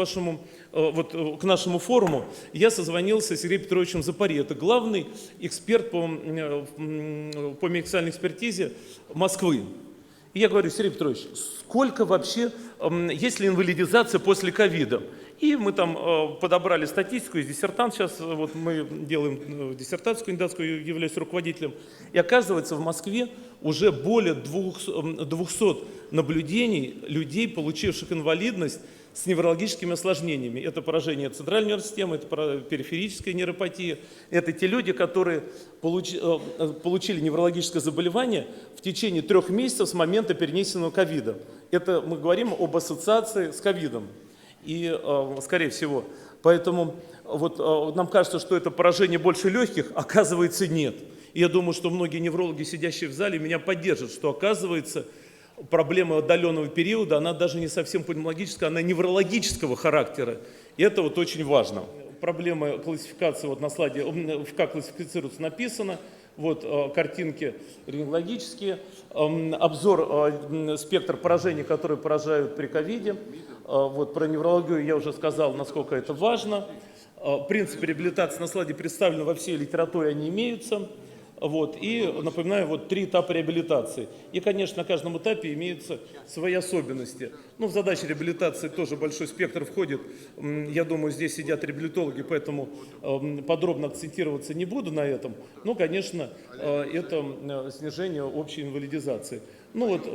нашему форуму, я созвонился с Сергеем Петровичем Запари. Это главный эксперт по медицинской экспертизе Москвы. И я говорю, Сергей Петрович, сколько вообще, есть ли инвалидизация после ковида? И мы там подобрали статистику из диссертант, сейчас вот мы делаем диссертацию кандидатскую, являюсь руководителем. И оказывается, в Москве уже более 200 наблюдений людей, получивших инвалидность с неврологическими осложнениями. Это поражение центральной нервной системы, это периферическая нейропатия. Это те люди, которые получили неврологическое заболевание в течение 3 месяцев с момента перенесенного ковида. Это мы говорим об ассоциации с ковидом. И, скорее всего, поэтому вот нам кажется, что это поражение больше легких, оказывается, нет. И я думаю, что многие неврологи, сидящие в зале, меня поддержат, что, оказывается, проблема отдаленного периода, она даже не совсем пульмонологическая, она неврологического характера. И это вот очень важно. Проблема классификации, вот на слайде, как классифицируется, написано. Вот картинки рентгенологические, обзор, спектр поражений, которые поражают при ковиде. Вот про неврологию я уже сказал, насколько это важно. Принципы реабилитации на слайде представлены во всей литературе, они имеются. Вот, и напоминаю, вот 3 этапа реабилитации. И, конечно, на каждом этапе имеются свои особенности. Ну, в задачи реабилитации тоже большой спектр входит. Я думаю, здесь сидят реабилитологи, поэтому подробно акцентироваться не буду на этом. Ну, конечно, это снижение общей инвалидизации. Ну вот,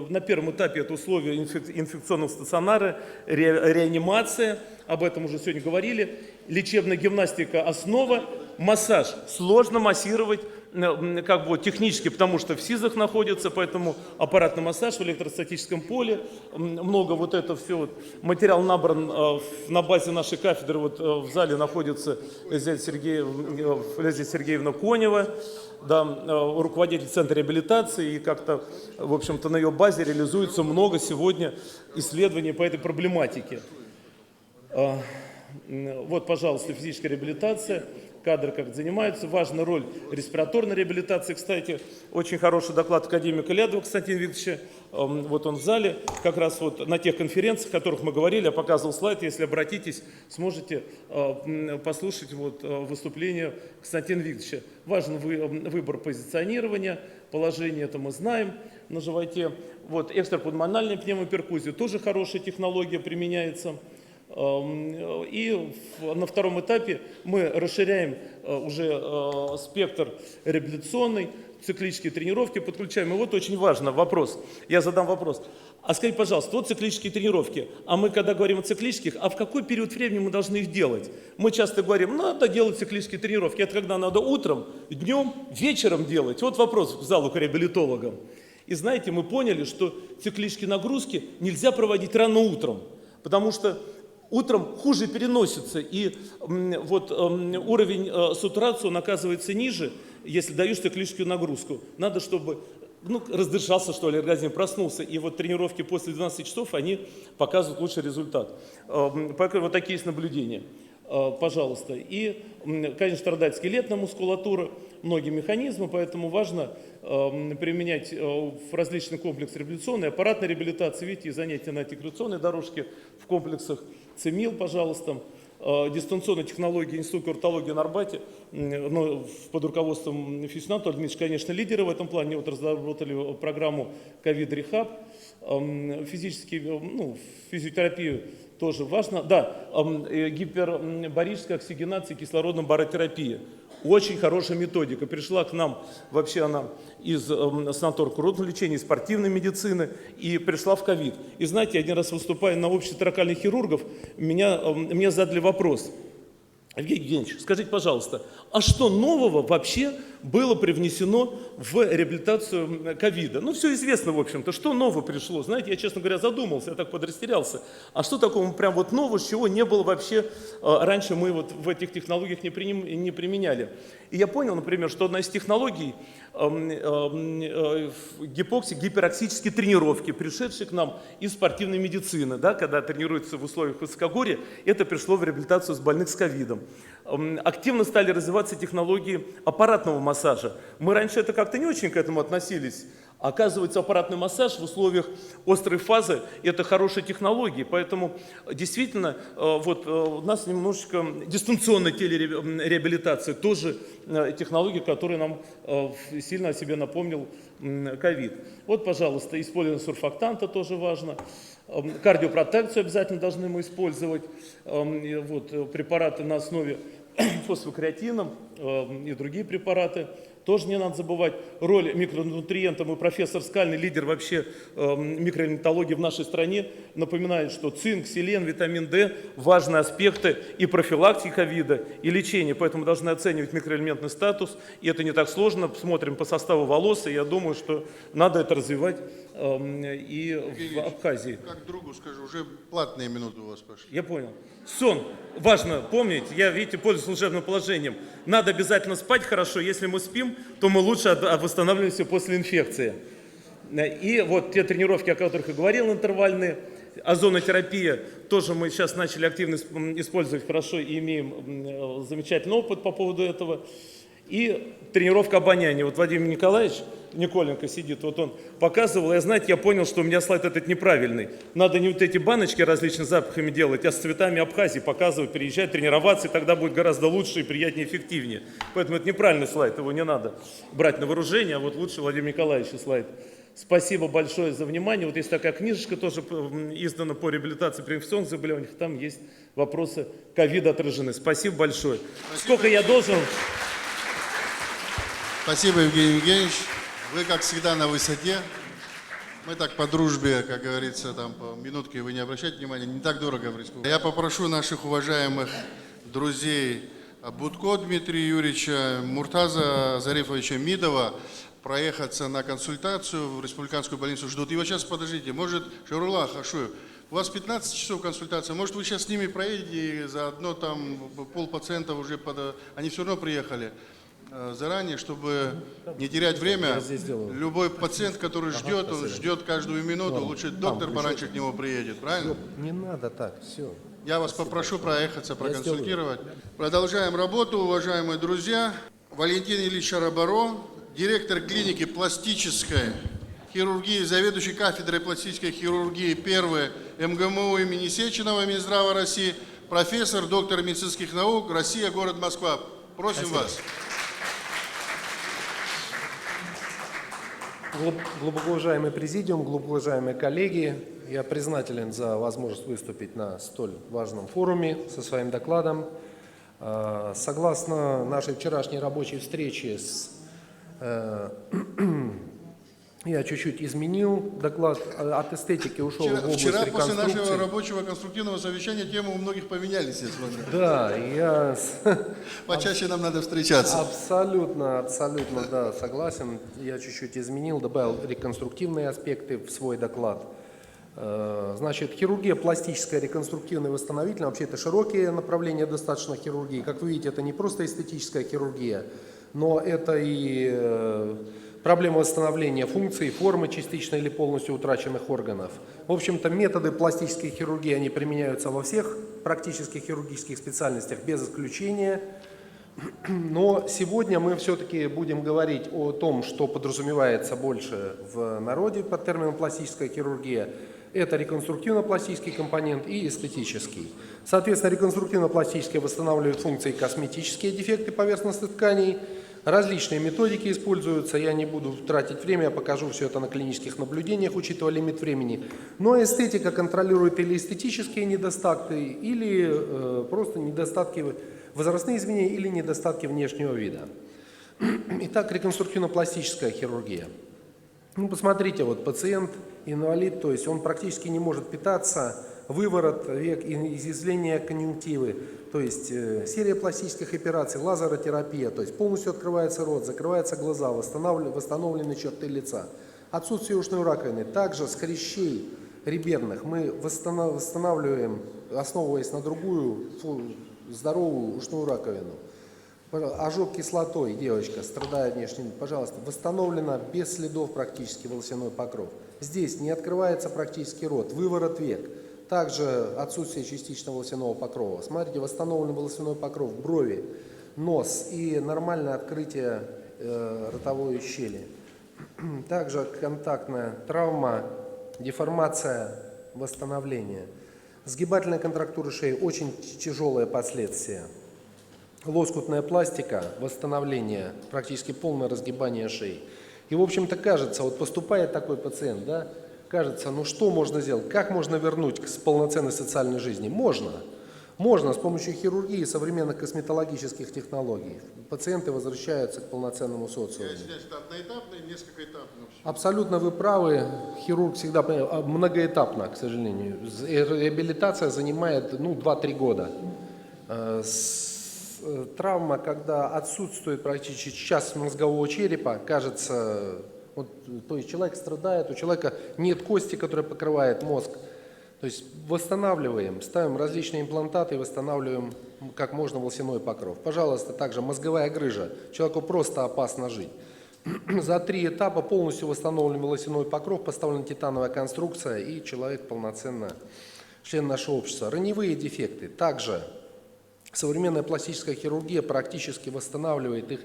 на первом этапе это условия инфекционного стационара, реанимация, об этом уже сегодня говорили, лечебная гимнастика основа, массаж. Сложно массировать как бы технически, потому что в СИЗах находится, поэтому аппаратный массаж в электростатическом поле, много вот это все, вот, материал набран на базе нашей кафедры, вот в зале находится Лизавета Сергеевна Конева, да, руководитель Центра реабилитации, и как-то, в общем-то, на ее базе реализуется много сегодня исследований по этой проблематике. Вот, пожалуйста, физическая реабилитация, кадры как занимаются, важная роль респираторной реабилитации. Кстати, очень хороший доклад академика Лядова Константина Викторовича, вот он в зале, как раз вот на тех конференциях, о которых мы говорили, я показывал слайд, если обратитесь, сможете послушать вот выступление Константина Викторовича. Важен выбор позиционирования, положение это мы знаем на животе. Вот экстрапульмональная пневмоперкузия, тоже хорошая технология применяется. И на втором этапе мы расширяем уже спектр реабилитационный, циклические тренировки подключаем. И вот очень важно вопрос, я задам вопрос. А скажите, пожалуйста, вот циклические тренировки, а мы когда говорим о циклических, а в какой период времени мы должны их делать? Мы часто говорим, надо делать циклические тренировки, это когда надо утром, днем, вечером делать. Вот вопрос в залу к реабилитологам. И знаете, мы поняли, что циклические нагрузки нельзя проводить рано утром, потому что утром хуже переносится, и вот уровень сатурации, он оказывается ниже, если даешь циклическую нагрузку. Надо, чтобы раздышался, что ли, организм проснулся, и вот тренировки после 12 часов, они показывают лучший результат. Поэтому вот такие есть наблюдения. Пожалуйста. И, конечно, страдает скелетная мускулатура, многие механизмы, поэтому важно применять в различный комплекс реабилитационной, аппаратной реабилитации, видите, занятия на антикоррекционной дорожке в комплексах ЦИМИЛ, пожалуйста, дистанционной технологии Института кардиологии на Арбате, под руководством Фисюна Анатолия Дмитриевича, конечно, лидеры в этом плане, вот разработали программу COVID-рехаб, физиотерапию тоже важно. Да, гипербарическая оксигенация и кислородно-баротерапия. Очень хорошая методика. Пришла к нам, вообще она из санаторно-курортного лечения, из спортивной медицины, и пришла в ковид. И знаете, один раз выступая на обществе торакальных хирургов, мне задали вопрос. Евгений Евгеньевич, скажите, пожалуйста, а что нового вообще было привнесено в реабилитацию ковида? Ну, все известно, в общем-то, что нового пришло. Знаете, я, честно говоря, задумался, я так подрастерялся. А что такого прям вот нового, чего не было вообще раньше мы вот в этих технологиях не применяли? И я понял, например, что одна из технологий гипероксические тренировки, пришедшие к нам из спортивной медицины, да, когда тренируются в условиях высокогорья, это пришло в реабилитацию с больных с ковидом. Активно стали развиваться технологии аппаратного массажа. Мы раньше это как-то не очень к этому относились. Оказывается, аппаратный массаж в условиях острой фазы – это хорошая технология. Поэтому действительно вот, у нас немножечко дистанционная телереабилитация, тоже технология, которая нам сильно о себе напомнил ковид. Вот, пожалуйста, использование сурфактанта тоже важно. Кардиопротекцию обязательно должны мы использовать. Вот, препараты на основе фосфокреатина и другие препараты. Тоже не надо забывать роль микронутриентов. И профессор Скальный, лидер вообще микроэлементологии в нашей стране, напоминает, что цинк, селен, витамин D – важные аспекты и профилактики ковида, и лечения. Поэтому должны оценивать микроэлементный статус. И это не так сложно. Смотрим по составу волос, и я думаю, что надо это развивать и в Абхазии. Как другу скажу, уже платные минуты у вас пошли. Я понял. Сон. Важно помнить. Я, видите, пользуюсь служебным положением. Надо обязательно спать хорошо. Если мы спим, то мы лучше восстанавливаемся после инфекции. И вот те тренировки, о которых я говорил, интервальные, озонотерапия, тоже мы сейчас начали активно использовать хорошо и имеем замечательный опыт по поводу этого. И тренировка обоняния. Вот Владимир Николаевич Николенко сидит, вот он показывал, я понял, что у меня слайд этот неправильный. Надо не вот эти баночки различными запахами делать, а с цветами Абхазии показывать, приезжать, тренироваться, и тогда будет гораздо лучше и приятнее, эффективнее. Поэтому это неправильный слайд, его не надо брать на вооружение, а вот лучше Владимир Николаевич слайд. Спасибо большое за внимание. Вот есть такая книжечка, тоже издана по реабилитации при инфекционных заболеваниях. Там есть вопросы ковида отражены. Спасибо большое. Сколько я должен? Спасибо, Евгений Евгеньевич. Вы, как всегда, на высоте. Мы так по дружбе, как говорится, там по минутке вы не обращайте внимания, не так дорого в республике. Я попрошу наших уважаемых друзей Будко Дмитрия Юрьевича, Муртаза Зарифовича Мидова проехаться на консультацию в республиканскую больницу ждут. И вот сейчас, подождите, может, Шарулах Ашуев, у вас 15 часов консультация, может, вы сейчас с ними проедете, и заодно там полпациентов уже, они все равно приехали заранее, чтобы не терять время. Любой пациент, который ждет, он ждет каждую минуту, лучше доктор пораньше к нему приедет, правильно? Не надо так, все. Я вас попрошу проехаться, проконсультировать. Продолжаем работу, уважаемые друзья. Валентин Ильич Шарабаро, директор клиники пластической хирургии, заведующий кафедрой пластической хирургии 1 МГМУ имени Сеченова Минздрава России, профессор, доктор медицинских наук, Россия, город Москва. Просим вас. Глубоко уважаемый президиум, глубоко уважаемые коллеги, я признателен за возможность выступить на столь важном форуме со своим докладом. Согласно нашей вчерашней рабочей встрече, я чуть-чуть изменил доклад, от эстетики ушел в область Вчера реконструкции. после нашего рабочего конструктивного совещания темы у многих поменялись, я смотрю. Да, я... Почаще нам надо встречаться. Абсолютно, да, согласен. Я чуть-чуть изменил, добавил реконструктивные аспекты в свой доклад. Значит, хирургия пластическая, реконструктивная, восстановительная. Вообще это широкие направления достаточно хирургии. Как вы видите, это не просто эстетическая хирургия, но это и проблема восстановления функций, формы частично или полностью утраченных органов. В общем-то, методы пластической хирургии, они применяются во всех практических хирургических специальностях, без исключения. Но сегодня мы все-таки будем говорить о том, что подразумевается больше в народе под термином пластическая хирургия. Это реконструктивно-пластический компонент и эстетический. Соответственно, реконструктивно-пластический восстанавливает функции косметические дефекты поверхностных тканей. Различные методики используются, я не буду тратить время, я покажу все это на клинических наблюдениях, учитывая лимит времени. Но эстетика контролирует или эстетические недостатки, или просто недостатки, возрастные изменения или недостатки внешнего вида. Итак, реконструктивно-пластическая хирургия. Ну, посмотрите, вот пациент инвалид, то есть он практически не может питаться, выворот век, изъязвление конъюнктивы, то есть серия пластических операций, лазеротерапия, то есть полностью открывается рот, закрываются глаза, восстановлены черты лица. Отсутствие ушной раковины. Также с хрящей реберных мы восстанавливаем, основываясь на другую здоровую ушную раковину. Ожог кислотой, девочка, страдает внешним, пожалуйста, восстановлено без следов практически волосяной покров. Здесь не открывается практически рот, выворот век. Также отсутствие частичного волосяного покрова. Смотрите, восстановлен волосяной покров, брови, нос и нормальное открытие ротовой щели. Также контактная травма, деформация, восстановление. Сгибательная контрактура шеи, очень тяжелые последствия. Лоскутная пластика, восстановление, практически полное разгибание шеи. И, в общем-то, кажется, вот поступает такой пациент, да, кажется, ну что можно сделать, как можно вернуть к полноценной социальной жизни? Можно. Можно с помощью хирургии и современных косметологических технологий. Пациенты возвращаются к полноценному социуму. Я извиняюсь, это одноэтапно и несколько этапов. Абсолютно вы правы. Хирург всегда многоэтапно, к сожалению. Реабилитация занимает 2-3 года. Травма, когда отсутствует практически часть мозгового черепа, кажется, вот, то есть человек страдает, у человека нет кости, которая покрывает мозг. То есть восстанавливаем, ставим различные имплантаты и восстанавливаем как можно волосяной покров. Пожалуйста, также мозговая грыжа. Человеку просто опасно жить. За 3 этапа полностью восстановлен волосяной покров, поставлена титановая конструкция, и человек полноценно член нашего общества. Раневые дефекты. Также современная пластическая хирургия практически восстанавливает их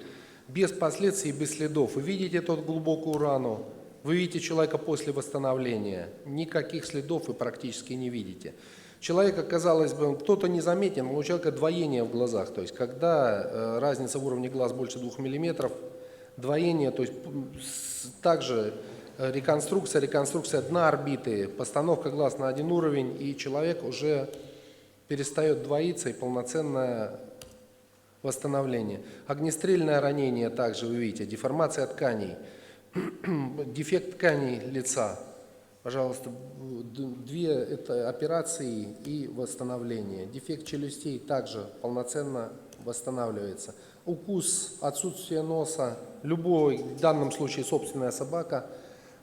без последствий, без следов. Вы видите эту глубокую рану, вы видите человека после восстановления, никаких следов вы практически не видите. Человека, казалось бы, кто-то не заметен, но у человека двоение в глазах, то есть когда разница в уровне глаз больше 2 мм, двоение, то есть также реконструкция дна орбиты, постановка глаз на один уровень, и человек уже перестает двоиться и полноценное восстановление. Огнестрельное ранение также вы видите, деформация тканей, дефект тканей лица. Пожалуйста, 2 это операции и восстановление. Дефект челюстей также полноценно восстанавливается. Укус, отсутствие носа, любой, в данном случае собственная собака,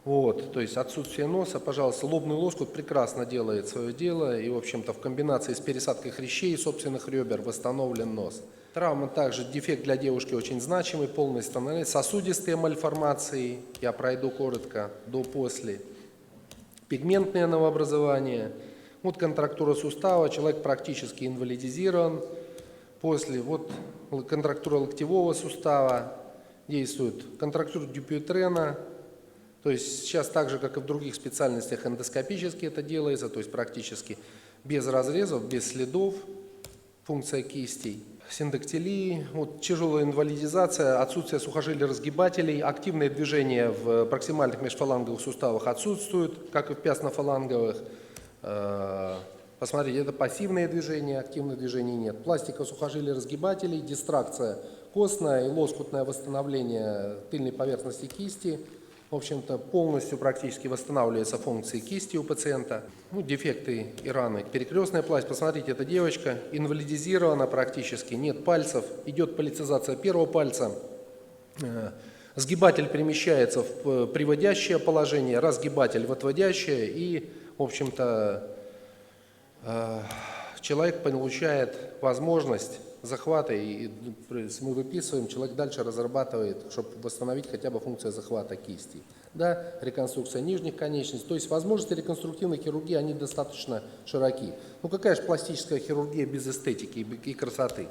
вот, то есть отсутствие носа, пожалуйста, лобный лоскут прекрасно делает свое дело, и, в общем-то, в комбинации с пересадкой хрящей и собственных ребер восстановлен нос. Травма также, дефект для девушки очень значимый, полное становление, сосудистые мальформации, я пройду коротко, до-после. Пигментное новообразование, вот контрактура сустава, человек практически инвалидизирован. После вот контрактура локтевого сустава, действует контрактура Дюпюйтрена, то есть сейчас так же, как и в других специальностях, эндоскопически это делается, то есть практически без разрезов, без следов, функция кистей. Синдактилии, вот, тяжелая инвалидизация, отсутствие сухожилий-разгибателей, активные движения в проксимальных межфаланговых суставах отсутствуют, как и в пястно-фаланговых. Посмотрите, это пассивные движения, активных движений нет. Пластика сухожилий-разгибателей, дистракция костная и лоскутное восстановление тыльной поверхности кисти. В общем-то, полностью практически восстанавливаются функции кисти у пациента. Ну, дефекты и раны. Перекрестная пластика. Посмотрите, эта девочка инвалидизирована практически, нет пальцев. Идет полицизация первого пальца. Сгибатель перемещается в приводящее положение, разгибатель в отводящее. И, в общем-то, человек получает возможность захвата, и мы выписываем, человек дальше разрабатывает, чтобы восстановить хотя бы функцию захвата кисти. Да, реконструкция нижних конечностей, то есть возможности реконструктивной хирургии, они достаточно широки. Ну какая же пластическая хирургия без эстетики и красоты?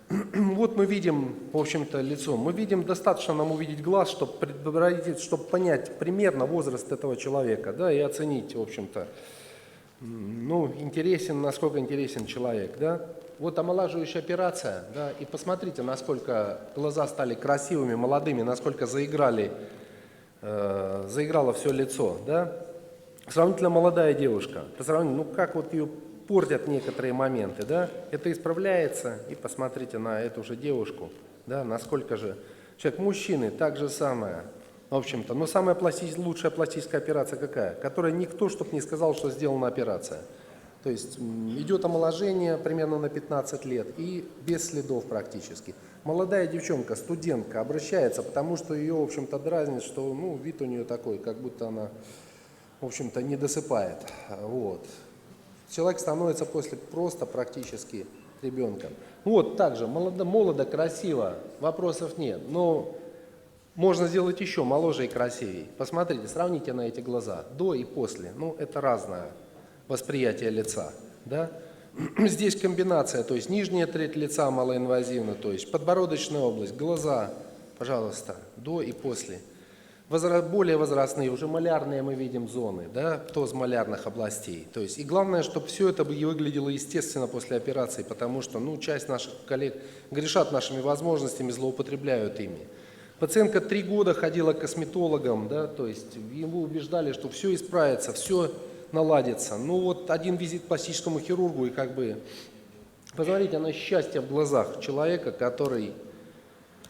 Вот мы видим, в общем-то, лицо. Мы видим, достаточно нам увидеть глаз, чтобы понять примерно возраст этого человека, да, и оценить, в общем-то, ну, насколько интересен человек, да. Вот омолаживающая операция, да, и посмотрите, насколько глаза стали красивыми, молодыми, насколько заиграло все лицо, да. Сравнительно молодая девушка, по сравнению, ну как вот ее портят некоторые моменты, да, это исправляется, и посмотрите на эту же девушку, да, насколько же человек, мужчины, так же самое, в общем-то, но самая лучшая пластическая операция какая? Которая никто, чтобы не сказал, что сделана операция. То есть идет омоложение примерно на 15 лет и без следов практически. Молодая девчонка, студентка, обращается, потому что ее, в общем-то, дразнит, что ну, вид у нее такой, как будто она, в общем-то, не досыпает. Вот. Человек становится после просто практически ребенком. Вот также, молодо, красиво, вопросов нет. Но можно сделать еще моложе и красивее. Посмотрите, сравните на эти глаза, до и после. Ну, это разное восприятие лица, да? Здесь комбинация, то есть нижняя треть лица малоинвазивна, то есть подбородочная область, глаза, пожалуйста, до и после. Более возрастные, уже малярные мы видим зоны, да, тоз малярных областей. То есть, и главное, чтобы все это выглядело естественно после операции, потому что ну, часть наших коллег грешат нашими возможностями, злоупотребляют ими. Пациентка 3 года ходила к косметологам, да, то есть ему убеждали, что все исправится, все наладится. Ну вот один визит к пластическому хирургу и как бы, посмотрите на счастье в глазах человека, который,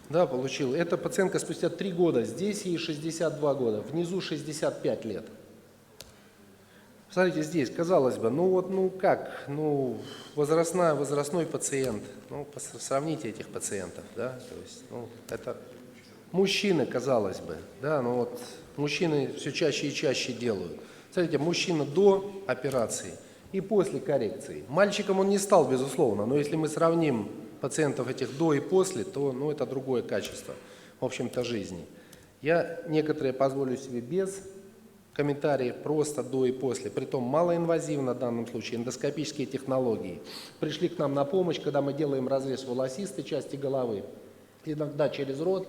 да, получил. Эта пациентка спустя 3 года, здесь ей 62 года, внизу 65 лет. Смотрите, здесь, казалось бы, ну вот, ну как, ну возрастной пациент, ну сравните этих пациентов, да, то есть, ну это мужчины, казалось бы, да, ну вот мужчины все чаще и чаще делают. Смотрите, мужчина до операции и после коррекции. Мальчиком он не стал, безусловно, но если мы сравним пациентов этих до и после, то ну, это другое качество, в общем-то, жизни. Я некоторые позволю себе без комментариев, просто до и после. Притом малоинвазивно в данном случае, эндоскопические технологии. Пришли к нам на помощь, когда мы делаем разрез волосистой части головы. иногда через рот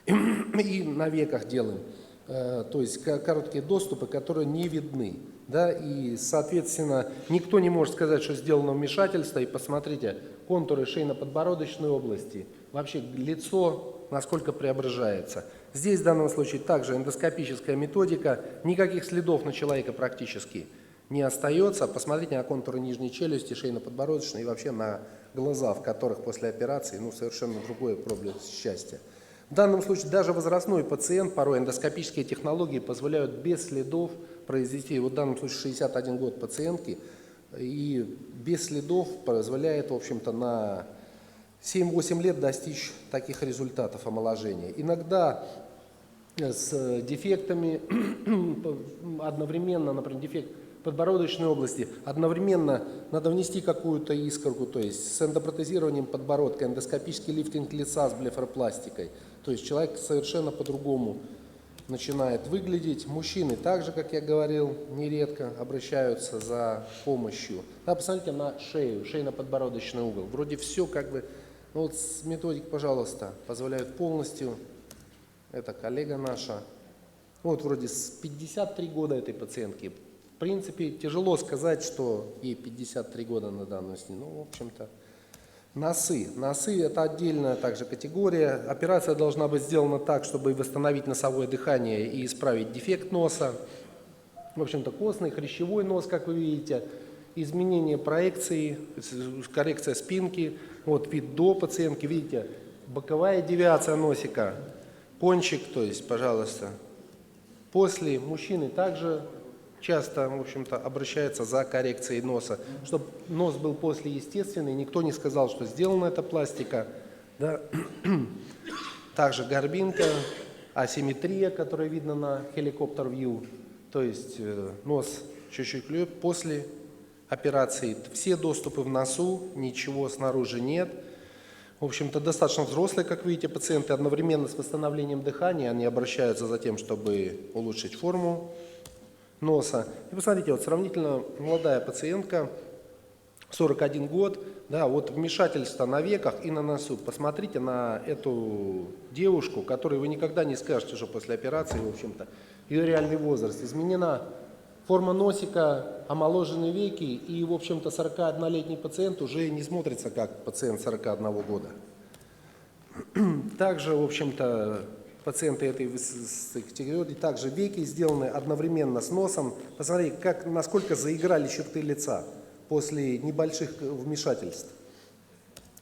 и на веках делаем. То есть короткие доступы, которые не видны. Да, и, соответственно, никто не может сказать, что сделано вмешательство. И посмотрите, контуры шейно-подбородочной области, вообще лицо, насколько преображается. Здесь в данном случае также эндоскопическая методика, никаких следов на человека практически не остается. Посмотрите на контуры нижней челюсти, шейно-подбородочной и вообще на глаза, в которых после операции совершенно другое проблеск счастья. В данном случае даже возрастной пациент, порой эндоскопические технологии позволяют без следов произвести, вот в данном случае 61 год пациентки, и без следов позволяет, в общем-то, на 7-8 лет достичь таких результатов омоложения. Иногда с дефектами одновременно, например, дефект подбородочной области, одновременно надо внести какую-то искорку, то есть с эндопротезированием подбородка, эндоскопический лифтинг лица с блефаропластикой. То есть человек совершенно по-другому начинает выглядеть. Мужчины также, как я говорил, нередко обращаются за помощью. Да, посмотрите на шею, шейно-подбородочный угол. Вроде все как бы, вот с методик, пожалуйста, позволяют полностью. Это коллега наша. Вот вроде с 53 года этой пациентки. В принципе, тяжело сказать, что ей 53 года на данную снимку. Ну, в общем-то, носы. Носы – это отдельная также категория. Операция должна быть сделана так, чтобы восстановить носовое дыхание и исправить дефект носа. В общем-то, костный, хрящевой нос, как вы видите. Изменение проекции, коррекция спинки. Вот вид до пациентки. Видите, боковая девиация носика. Кончик, то есть, пожалуйста. После мужчины также часто, в общем-то, обращается за коррекцией носа, чтобы нос был после естественный, никто не сказал, что сделана эта пластика. Да. Также горбинка, асимметрия, которая видна на helicopter-view, то есть нос чуть-чуть клюет после операции. Все доступы в носу, ничего снаружи нет. В общем-то, достаточно взрослые, как видите, пациенты. Одновременно с восстановлением дыхания они обращаются за тем, чтобы улучшить форму носа. И посмотрите, вот сравнительно молодая пациентка, 41 год, да, вот вмешательство на веках и на носу. Посмотрите на эту девушку, которой вы никогда не скажете, что после операции, в общем-то, ее реальный возраст. Изменена форма носика, омоложены веки, и, в общем-то, 41-летний пациент уже не смотрится как пациент 41 года. Также, в общем-то, пациенты этой категории, также веки сделаны одновременно с носом. Посмотрите, насколько заиграли черты лица после небольших вмешательств.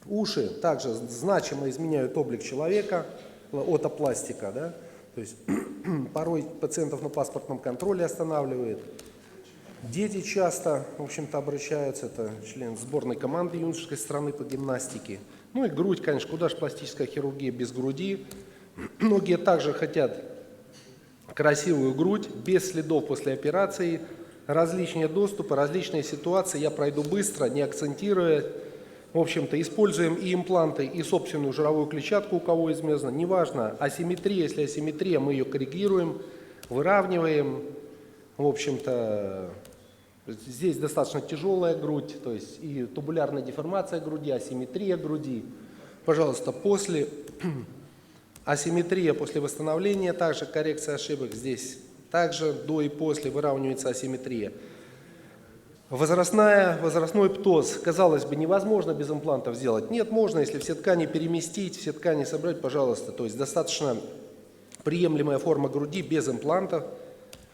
Уши также значимо изменяют облик человека, отопластика, да? То есть порой пациентов на паспортном контроле останавливает. Дети часто, в общем-то, обращаются, это член сборной команды юношеской страны по гимнастике. Ну и грудь, конечно, куда же пластическая хирургия без груди. Многие также хотят красивую грудь, без следов после операции, различные доступы, различные ситуации. Я пройду быстро, не акцентируя. В общем-то, используем и импланты, и собственную жировую клетчатку, у кого измазано. Неважно, асимметрия, если асимметрия, мы ее корректируем, выравниваем. В общем-то, здесь достаточно тяжелая грудь, то есть и тубулярная деформация груди, асимметрия груди. Пожалуйста, после асимметрия, после восстановления, также коррекция ошибок здесь. Также до и после выравнивается асимметрия. Возрастной птоз, казалось бы, невозможно без имплантов сделать. Нет, можно, если все ткани переместить, все ткани собрать, пожалуйста. То есть достаточно приемлемая форма груди без имплантов,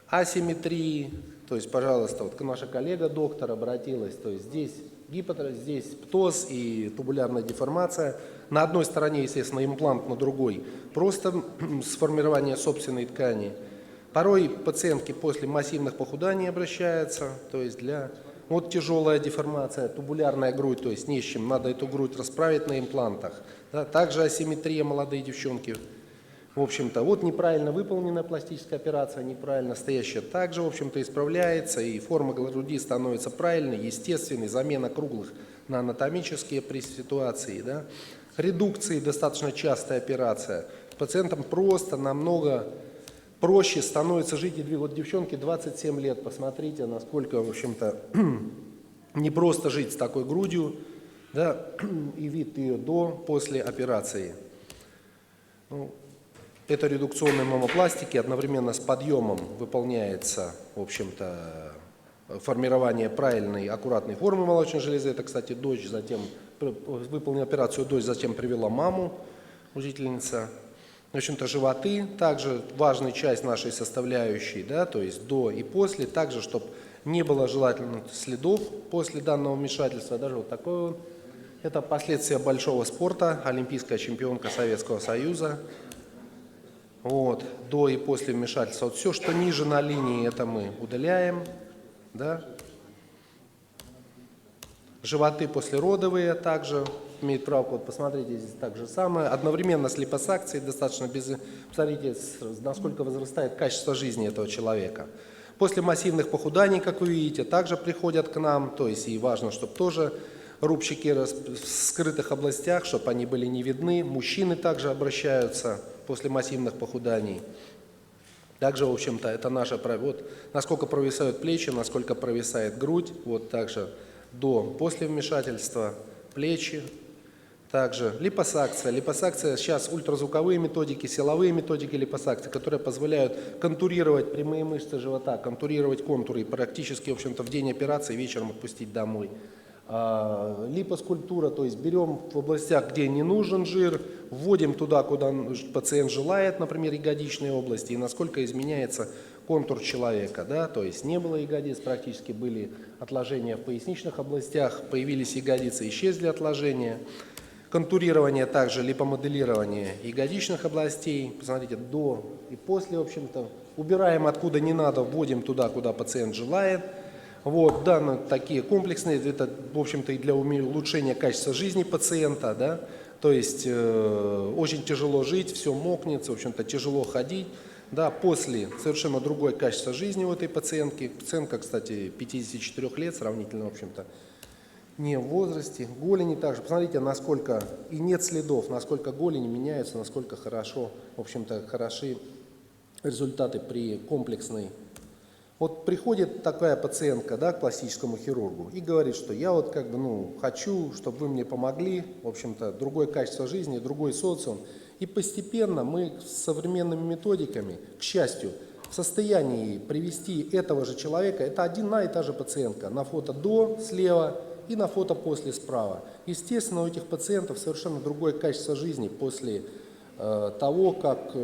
асимметрии. То есть, пожалуйста, вот наша коллега доктор обратилась, то есть здесь гипотроз, здесь птоз и тубулярная деформация. На одной стороне, естественно, имплант, на другой просто сформирование собственной ткани. Порой пациентки после массивных похуданий обращаются, то есть вот тяжелая деформация, тубулярная грудь, то есть не с чем, надо эту грудь расправить на имплантах. Да, также асимметрия, молодые девчонки. В общем-то, вот неправильно выполненная пластическая операция, неправильно стоящая, также, в общем-то, исправляется, и форма груди становится правильной, естественной, замена круглых на анатомические при ситуации. Да. Редукции, достаточно частая операция. Пациентам просто намного проще становится жить и двигаться. Вот девчонке 27 лет, посмотрите, насколько, в общем-то, не просто жить с такой грудью, да, и вид ее до, после операции. Ну, это редукционные мамопластики. Одновременно с подъемом выполняется, в общем-то, формирование правильной, аккуратной формы молочной железы. Это, кстати, дочь, затем выполнила операцию дочь, затем привела маму, учительница. В общем-то, животы также важная часть нашей составляющей, да, то есть до и после, также, чтобы не было желательных следов после данного вмешательства, даже вот такой вот. Это последствия большого спорта, олимпийская чемпионка Советского Союза. Вот, до и после вмешательства. Вот все, что ниже на линии, это мы удаляем, да. Животы послеродовые также имеют право, вот посмотрите, здесь так же самое. Одновременно с липосакцией достаточно посмотрите, насколько возрастает качество жизни этого человека. После массивных похуданий, как вы видите, также приходят к нам, то есть и важно, чтобы тоже рубчики в скрытых областях, чтобы они были не видны. Мужчины также обращаются после массивных похуданий. Также, в общем-то, это наша, вот насколько провисают плечи, насколько провисает грудь, вот также после вмешательства плечи. Также липосакция. Липосакция, сейчас ультразвуковые методики, силовые методики липосакции, которые позволяют контурировать прямые мышцы живота, контурировать контуры и практически, в общем-то, в день операции вечером отпустить домой. Липоскульптура, то есть берем в областях, где не нужен жир, вводим туда, куда пациент желает, например, ягодичные области, и насколько изменяется контур человека, да, то есть не было ягодиц, практически были отложения в поясничных областях, появились ягодицы, исчезли отложения. Контурирование, также липомоделирование ягодичных областей, посмотрите, до и после, в общем-то, убираем откуда не надо, вводим туда, куда пациент желает. Вот, да, такие комплексные, это, в общем-то, и для улучшения качества жизни пациента, да, то есть очень тяжело жить, все мокнет, в общем-то, тяжело ходить, да, после совершенно другое качество жизни у этой пациентки, пациентка, кстати, 54 лет, сравнительно, в общем-то, не в возрасте, голени также, посмотрите, насколько, и нет следов, насколько голени меняются, насколько хорошо, в общем-то, хороши результаты при комплексной. Вот приходит такая пациентка, да, к пластическому хирургу и говорит, что я вот как бы, хочу, чтобы вы мне помогли, в общем-то, другое качество жизни, другой социум. И постепенно мы с современными методиками, к счастью, в состоянии привести этого же человека, это одна и та же пациентка, на фото до слева и на фото после справа. Естественно, у этих пациентов совершенно другое качество жизни после того, как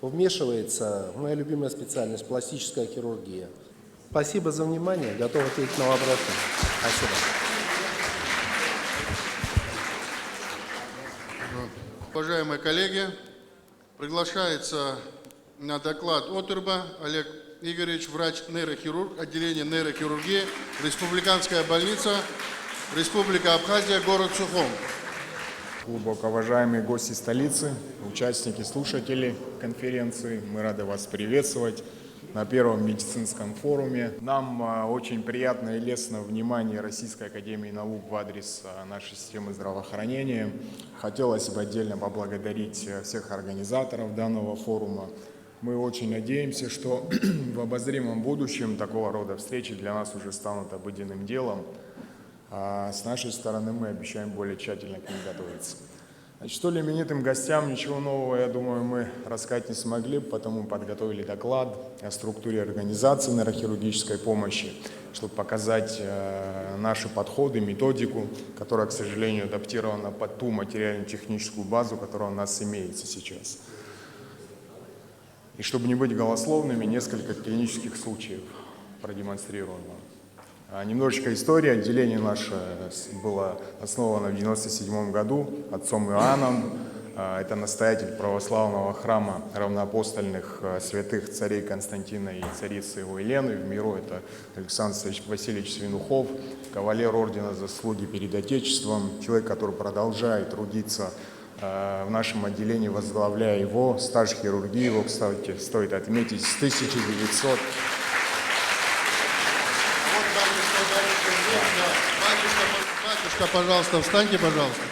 вмешивается моя любимая специальность – пластическая хирургия. Спасибо за внимание. Готов ответить на вопросы. Спасибо. Уважаемые коллеги, приглашается на доклад Отерба Олег Игоревич, врач-нейрохирург, отделение нейрохирургии, Республиканская больница, Республика Абхазия, город Сухум. Глубоко уважаемые гости столицы, участники, слушатели конференции, мы рады вас приветствовать на первом медицинском форуме. Нам очень приятно и лестно внимание Российской академии наук в адрес нашей системы здравоохранения. Хотелось бы отдельно поблагодарить всех организаторов данного форума. Мы очень надеемся, что в обозримом будущем такого рода встречи для нас уже станут обыденным делом. А с нашей стороны мы обещаем более тщательно к ним готовиться. Значит, столь именитым гостям ничего нового, я думаю, мы рассказать не смогли, потому подготовили доклад о структуре организации нейрохирургической помощи, чтобы показать наши подходы, методику, которая, к сожалению, адаптирована под ту материально-техническую базу, которая у нас имеется сейчас. И чтобы не быть голословными, несколько клинических случаев продемонстрировано. Немножечко истории. Отделение наше было основано в 1997 году отцом Иоанном. Это настоятель православного храма равноапостольных святых царей Константина и царицы его Елены. В миру это Александр Васильевич Свинухов, кавалер ордена Заслуги перед Отечеством, человек, который продолжает трудиться в нашем отделении, возглавляя его. Стаж хирургии его, кстати, стоит отметить, с 1900. Батюшка, пожалуйста, встаньте, пожалуйста.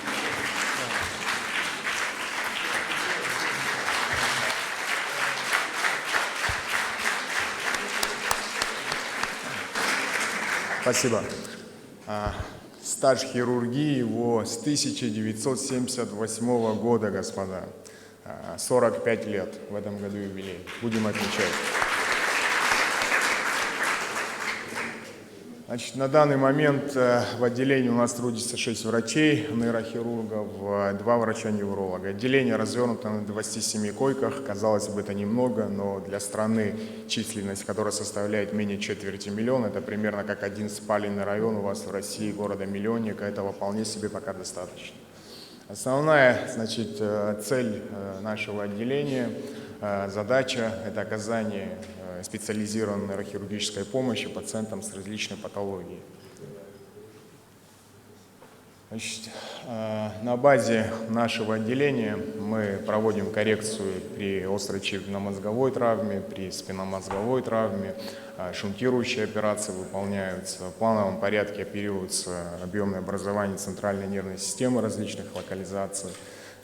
Спасибо. Стаж хирургии его с 1978 года, господа. 45 лет в этом году юбилей. Будем отмечать. Значит, на данный момент в отделении у нас трудится 6 врачей, нейрохирургов, 2 врача-невролога. Отделение развернуто на 27 койках. Казалось бы, это немного, но для страны численность, которая составляет менее четверти миллиона, это примерно как один спаленный район у вас в России, города-миллионника, этого вполне себе пока достаточно. Основная, значит, цель нашего отделения, задача – это оказание специализированной нейрохирургической помощи пациентам с различной патологией. Значит, на базе нашего отделения мы проводим коррекцию при острой черепно-мозговой травме, при спинномозговой травме, шунтирующие операции выполняются, в плановом порядке оперируются объемные образования центральной нервной системы различных локализаций.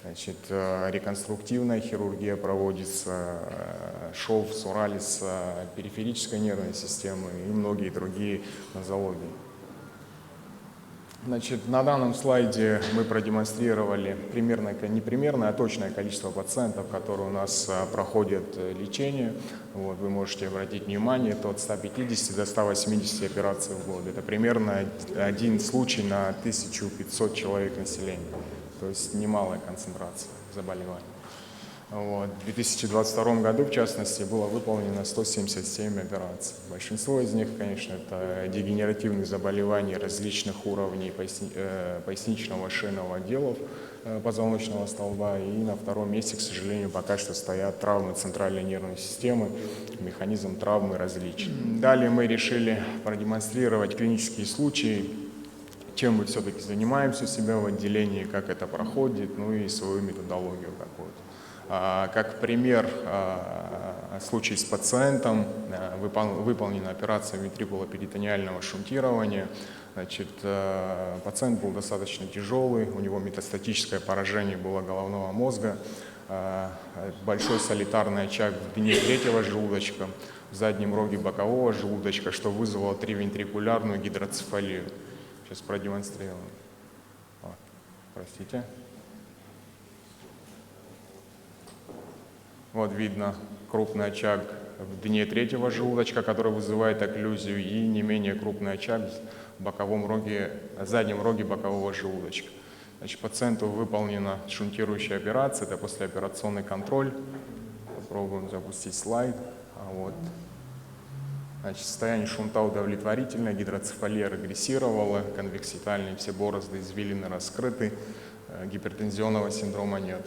Значит, реконструктивная хирургия проводится, шов, суралис, периферической нервной системы и многие другие нозологии. Значит, на данном слайде мы продемонстрировали точное количество пациентов, которые у нас проходят лечение. Вот, вы можете обратить внимание, это от 150 до 180 операций в год. Это примерно один случай на 1500 человек населения. То есть немалая концентрация заболеваний. Вот. В 2022 году, в частности, было выполнено 177 операций. Большинство из них, конечно, это дегенеративные заболевания различных уровней поясничного шейного отделов позвоночного столба. И на втором месте, к сожалению, пока что стоят травмы центральной нервной системы, механизм травмы различен. Далее мы решили продемонстрировать клинические случаи, чем мы все-таки занимаемся у себя в отделении, как это проходит, ну и свою методологию какую-то. Как пример, случай с пациентом, выполнена операция вентрикулоперитониального шунтирования. Значит, пациент был достаточно тяжелый, у него метастатическое поражение было головного мозга, большой солитарный очаг в дне третьего желудочка, в заднем роге бокового желудочка, что вызвало тривентрикулярную гидроцефалию. Сейчас продемонстрирую. Простите. Вот видно крупный очаг в дне третьего желудочка, который вызывает окклюзию, и не менее крупный очаг в заднем роге бокового желудочка. Значит, пациенту выполнена шунтирующая операция, это послеоперационный контроль. Попробуем запустить слайд. Вот. Значит, состояние шунта удовлетворительное, гидроцефалия регрессировала, конвекситальные все борозды извилины раскрыты, гипертензионного синдрома нет.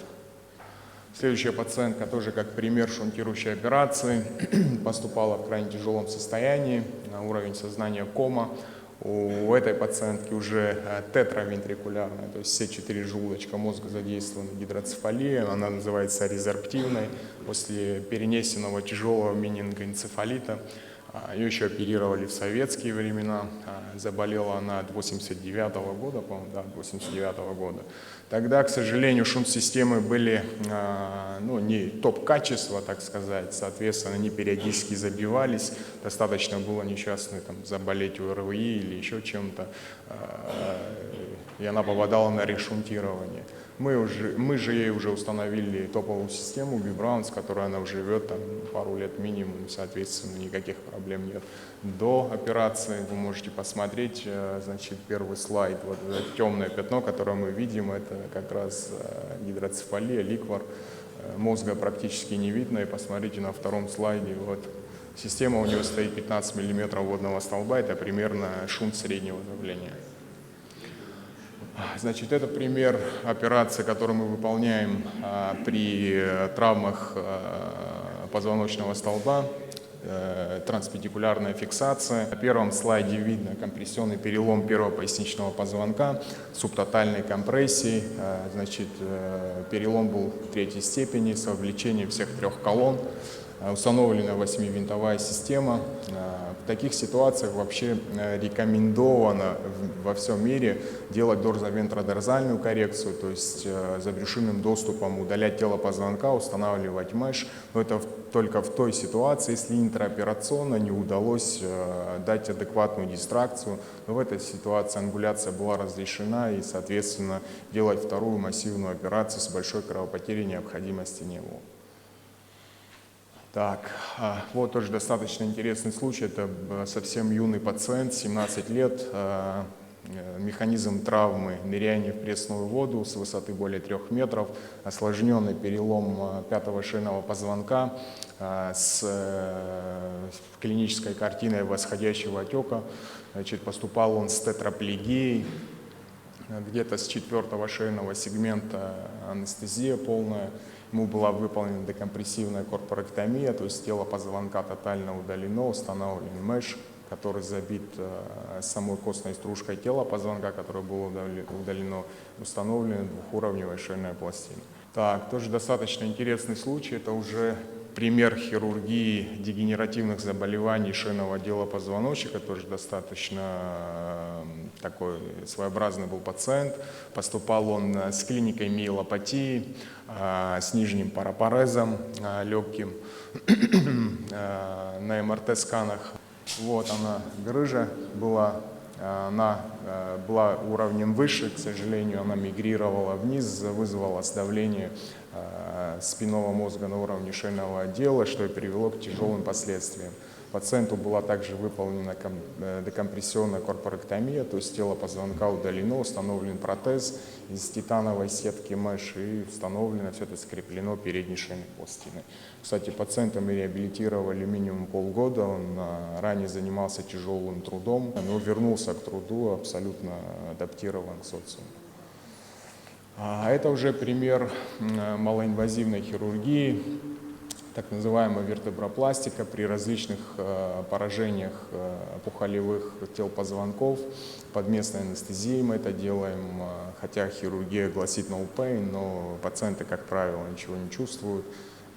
Следующая пациентка тоже как пример шунтирующей операции, поступала в крайне тяжелом состоянии, на уровень сознания кома. У этой пациентки уже тетравентрикулярная, то есть все 4 желудочка мозга задействованы гидроцефалия, она называется резорптивной, после перенесенного тяжелого менингоэнцефалита. Ее еще оперировали в советские времена, заболела она от 89 года, по-моему, да, 89 года. Тогда, к сожалению, шунт-системы были не топ-качества, так сказать, соответственно, они периодически забивались, достаточно было несчастной заболеть ОРВИ или еще чем-то, и она попадала на решунтирование. Мы же ей уже установили топовую систему B-Brown, с которой она уже живет пару лет минимум, соответственно, никаких проблем нет. До операции вы можете посмотреть, значит, первый слайд, вот это темное пятно, которое мы видим, это как раз гидроцефалия, ликвор, мозга практически не видно, и посмотрите на втором слайде, вот система у него стоит 15 мм водного столба, это примерно шунт среднего давления. Значит, это пример операции, которую мы выполняем при травмах позвоночного столба, транспедикулярная фиксация. На первом слайде видно компрессионный перелом первого поясничного позвонка, субтотальной компрессии. Значит, перелом был 3-й степени с вовлечением всех 3 колонн. установлена 8-винтовая система. В таких ситуациях вообще рекомендовано во всем мире делать дорзовентродорзальную коррекцию, то есть за брюшинным доступом удалять тело позвонка, устанавливать меш. Но это только в той ситуации, если интраоперационно не удалось дать адекватную дистракцию. Но в этой ситуации ангуляция была разрешена, и, соответственно, делать вторую массивную операцию с большой кровопотерей необходимости не было. Так, вот тоже достаточно интересный случай. Это совсем юный пациент, 17 лет, механизм травмы ныряние в пресную воду с высоты более 3 метров, осложненный перелом пятого шейного позвонка с клинической картиной восходящего отека. Значит, поступал он с тетраплегией, где-то с 4-го шейного сегмента анестезия полная. Ему была выполнена декомпрессивная корпоректомия, то есть тело позвонка тотально удалено, установлен меш, который забит самой костной стружкой тела позвонка, которое было удалено, установлена двухуровневая шейная пластина. Так, тоже достаточно интересный случай, это уже пример хирургии дегенеративных заболеваний шейного отдела позвоночника, тоже достаточно такой своеобразный был пациент. Поступал он с клиникой миелопатии, с нижним парапарезом легким на МРТ-сканах. Вот она, грыжа была, она была уровнем выше, к сожалению, она мигрировала вниз, вызвала сдавление спинного мозга на уровне шейного отдела, что и привело к тяжелым последствиям. Пациенту была также выполнена декомпрессионная корпоректомия, то есть тело позвонка удалено, установлен протез из титановой сетки меш и установлено, все это скреплено передней шейной пластиной. Кстати, пациента мы реабилитировали минимум полгода, он ранее занимался тяжелым трудом, но вернулся к труду абсолютно адаптирован к социуму. Это уже пример малоинвазивной хирургии, так называемая вертебропластика при различных поражениях опухолевых тел позвонков. Под местной анестезией мы это делаем, хотя хирургия гласит no pain, но пациенты, как правило, ничего не чувствуют.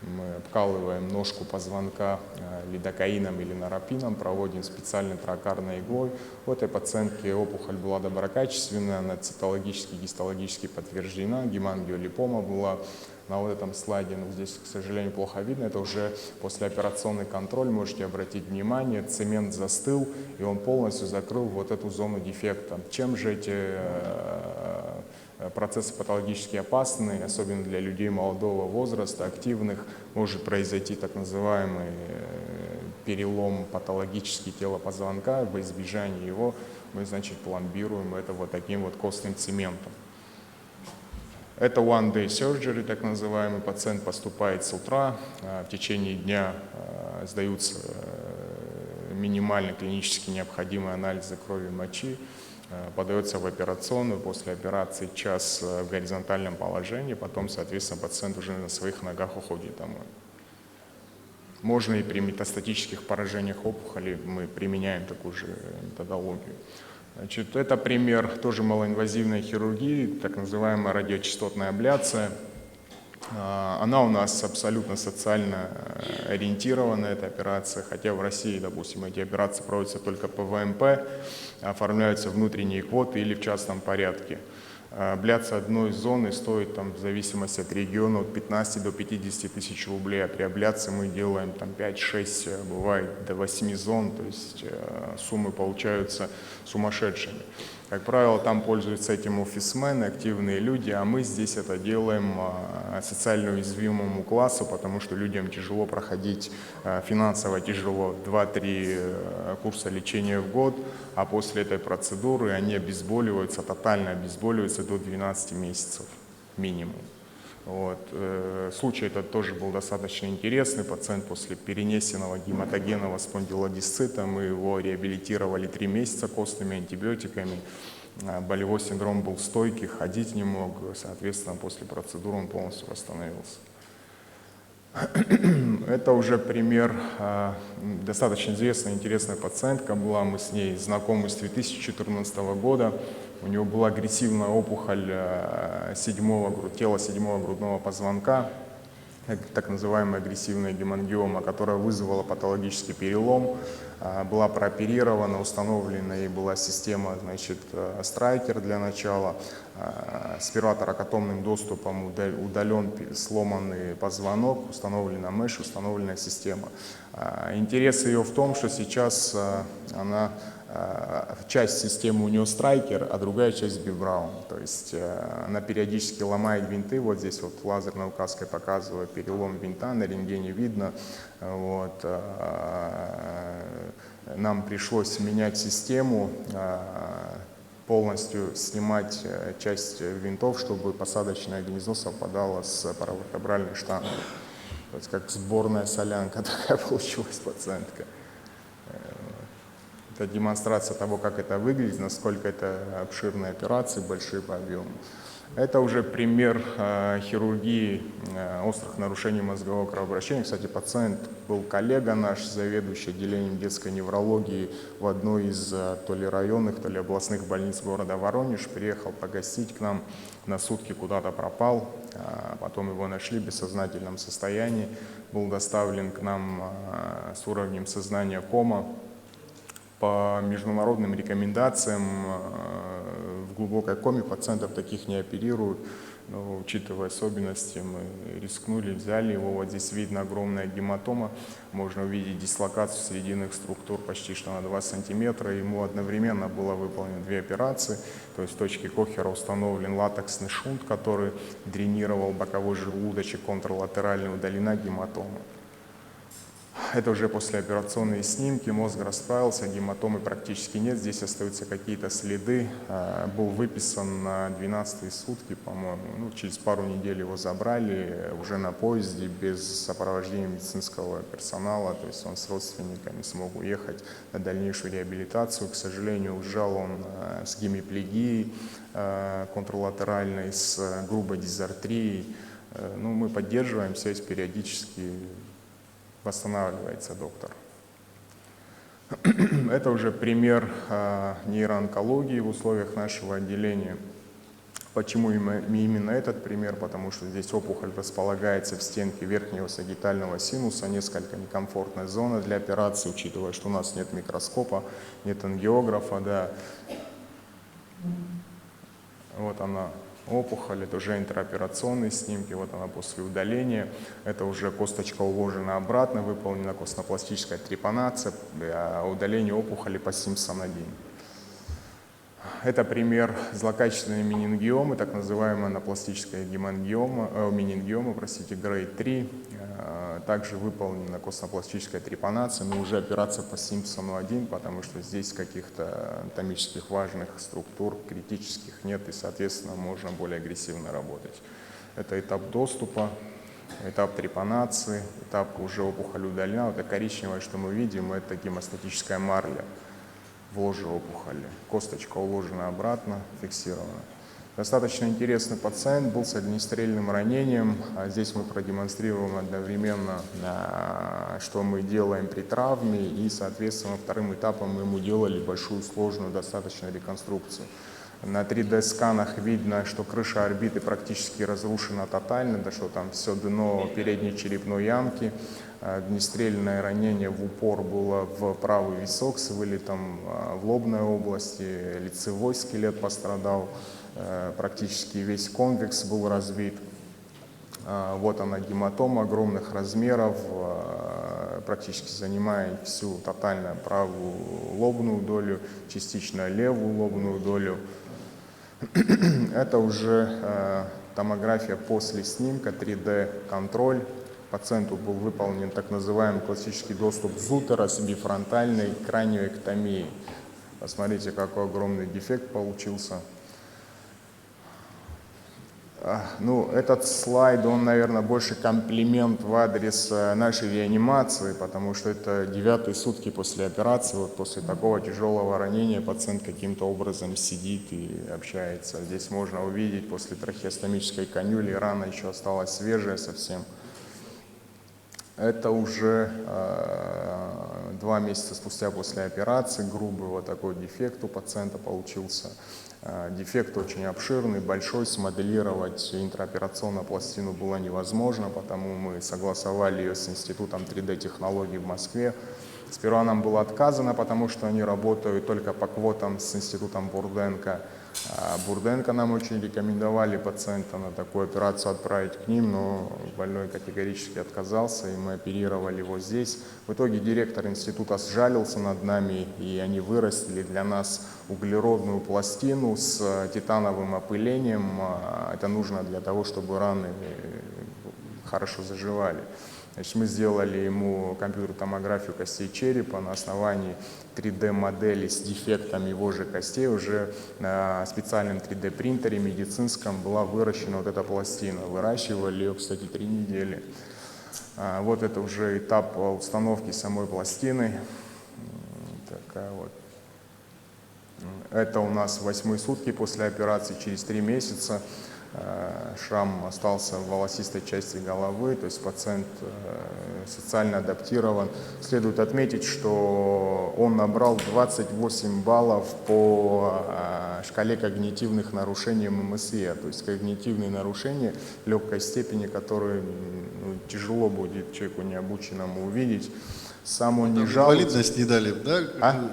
Мы обкалываем ножку позвонка лидокаином или норапином, проводим специальной тракарной иглой. У этой пациентки опухоль была доброкачественная, она цитологически, гистологически подтверждена, гемангиолипома была. На вот этом слайде, но здесь, к сожалению, плохо видно, это уже послеоперационный контроль, можете обратить внимание, цемент застыл, и он полностью закрыл вот эту зону дефекта. Чем же эти процессы патологически опасны, особенно для людей молодого возраста, активных, может произойти так называемый перелом патологический тела позвонка, во избежание его мы, значит, пломбируем это вот таким вот костным цементом. Это one-day surgery, так называемый. Пациент поступает с утра, в течение дня сдаются минимально клинически необходимые анализы крови и мочи, подается в операционную, после операции час в горизонтальном положении, потом, соответственно, пациент уже на своих ногах уходит домой. Можно и при метастатических поражениях опухоли мы применяем такую же методологию. Значит, это пример тоже малоинвазивной хирургии, так называемая радиочастотная абляция. Она у нас абсолютно социально ориентирована, эта операция, хотя в России, допустим, эти операции проводятся только по ВМП, оформляются внутренние квоты или в частном порядке. Абляция одной зоны стоит, там, в зависимости от региона, от 15 до 50 тысяч рублей, а при абляции мы делаем там, 5-6, бывает до 8 зон, то есть суммы получаются сумасшедшими. Как правило, там пользуются этим офисмены, активные люди, а мы здесь это делаем социально уязвимому классу, потому что людям тяжело проходить, финансово тяжело, 2-3 курса лечения в год, а после этой процедуры они обезболиваются, тотально обезболиваются до 12 месяцев минимум. Вот. Случай этот тоже был достаточно интересный. Пациент после перенесенного гематогенного спондилодисцита, мы его реабилитировали 3 месяца костными антибиотиками. Болевой синдром был стойкий, ходить не мог, соответственно, после процедуры он полностью восстановился. Это уже пример, достаточно известная, интересная пациентка была, мы с ней знакомы с 2014 года. У него была агрессивная опухоль тела седьмого грудного позвонка. так называемая агрессивная гемангиома, которая вызвала патологический перелом, была прооперирована, установлена ей была система, значит, Страйкер для начала, с пироторакотомным доступом удален сломанный позвонок, установлена меш, установлена система. Интерес ее в том, что сейчас она часть системы у нее Страйкер, а другая часть Бибраун. То есть она периодически ломает винты. Вот здесь вот лазерной указкой показываю перелом винта, на рентгене видно. Вот. Нам пришлось менять систему, полностью снимать часть винтов, чтобы посадочное гнездо совпадало с паравертебральной штангой. То есть как сборная солянка такая получилась пациентка. Это демонстрация того, как это выглядит, насколько это обширные операции, большие по объему. Это уже пример хирургии острых нарушений мозгового кровообращения. Кстати, пациент был коллега наш, заведующий отделением детской неврологии в одной из то ли районных, то ли областных больниц города Воронеж. Приехал погостить к нам, на сутки куда-то пропал. Потом его нашли в бессознательном состоянии. Был доставлен к нам с уровнем сознания кома. По международным рекомендациям в глубокой коме пациентов таких не оперируют, но учитывая особенности мы рискнули, взяли его. Вот здесь видно огромная гематома, можно увидеть дислокацию срединных структур почти что на 2 сантиметра. Ему одновременно было выполнено 2 операции, то есть в точке Кохера установлен латексный шунт, который дренировал боковой желудочек, контрлатерально удалена гематома. Это уже послеоперационные снимки, мозг расправился, гематомы практически нет, здесь остаются какие-то следы. Был выписан на 12-е сутки, по-моему, через пару недель его забрали, уже на поезде, без сопровождения медицинского персонала, то есть он с родственниками смог уехать на дальнейшую реабилитацию. К сожалению, уезжал он с гемиплегией контрлатеральной, с грубой дизартрией. Мы поддерживаем связь периодически. Восстанавливается доктор. Это уже пример нейроонкологии в условиях нашего отделения. Почему именно этот пример? Потому что здесь опухоль располагается в стенке верхнего сагитального синуса, несколько некомфортная зона для операции, учитывая, что у нас нет микроскопа, нет ангиографа. Да. Вот она. Опухоль, это уже интраоперационные снимки, вот она после удаления, это уже косточка уложена обратно, выполнена костнопластическая трепанация, удаление опухоли по Симпсон-1. Это пример злокачественной менингиомы, так называемая анапластическая менингиома, грейд 3. Также выполнена костнопластическая трепанация, но уже операция по Симпсону-1, потому что здесь каких-то анатомических важных структур критических нет, и, соответственно, можно более агрессивно работать. Это этап доступа, этап трепанации, этап уже опухоль удалена. Вот это коричневое, что мы видим, это гемостатическая марля в ложе опухоли. Косточка уложена обратно, фиксирована. Достаточно интересный пациент, был с огнестрельным ранением. Здесь мы продемонстрируем одновременно, что мы делаем при травме, и, соответственно, вторым этапом мы ему делали большую, сложную достаточно реконструкцию. На 3D-сканах видно, что крыша орбиты практически разрушена тотально, да что там все дно передней черепной ямки. Огнестрельное ранение в упор было в правый висок с вылетом в лобной области, лицевой скелет пострадал. Практически весь конвекс был разбит. Вот она гематома огромных размеров, практически занимает всю тотально правую лобную долю, частично левую лобную долю. Это уже томография после снимка, 3D-контроль. Пациенту был выполнен так называемый классический доступ зутера с бифронтальной краниоэктомией. Посмотрите, какой огромный дефект получился. Этот слайд, он, наверное, больше комплимент в адрес нашей реанимации, потому что это 9-е сутки после операции, вот после такого тяжелого ранения пациент каким-то образом сидит и общается. Здесь можно увидеть после трахеостомической канюли, рана еще осталась свежая совсем. Это уже 2 месяца спустя после операции грубый вот такой дефект у пациента получился. Дефект очень обширный, большой, смоделировать интраоперационно пластину было невозможно, потому мы согласовали ее с Институтом 3D-технологий в Москве. Сперва нам было отказано, потому что они работают только по квотам с Институтом Бурденко. Бурденко нам очень рекомендовали пациента на такую операцию отправить к ним, но больной категорически отказался, и мы оперировали его здесь. В итоге директор института сжалился над нами, и они вырастили для нас углеродную пластину с титановым опылением. Это нужно для того, чтобы раны хорошо заживали. Значит, мы сделали ему компьютерную томографию костей черепа на основании 3D-модели с дефектами его же костей. Уже на специальном 3D-принтере медицинском была выращена вот эта пластина. Выращивали ее, кстати, 3 недели. Вот это уже этап установки самой пластины. Такая вот. Это у нас 8-й сутки после операции, через 3 месяца. Шрам остался в волосистой части головы, то есть пациент социально адаптирован. Следует отметить, что он набрал 28 баллов по шкале когнитивных нарушений ММСЕ, то есть когнитивные нарушения легкой степени, которые тяжело будет человеку необученному увидеть. Сам он не жалуется. Инвалидность не дали, да?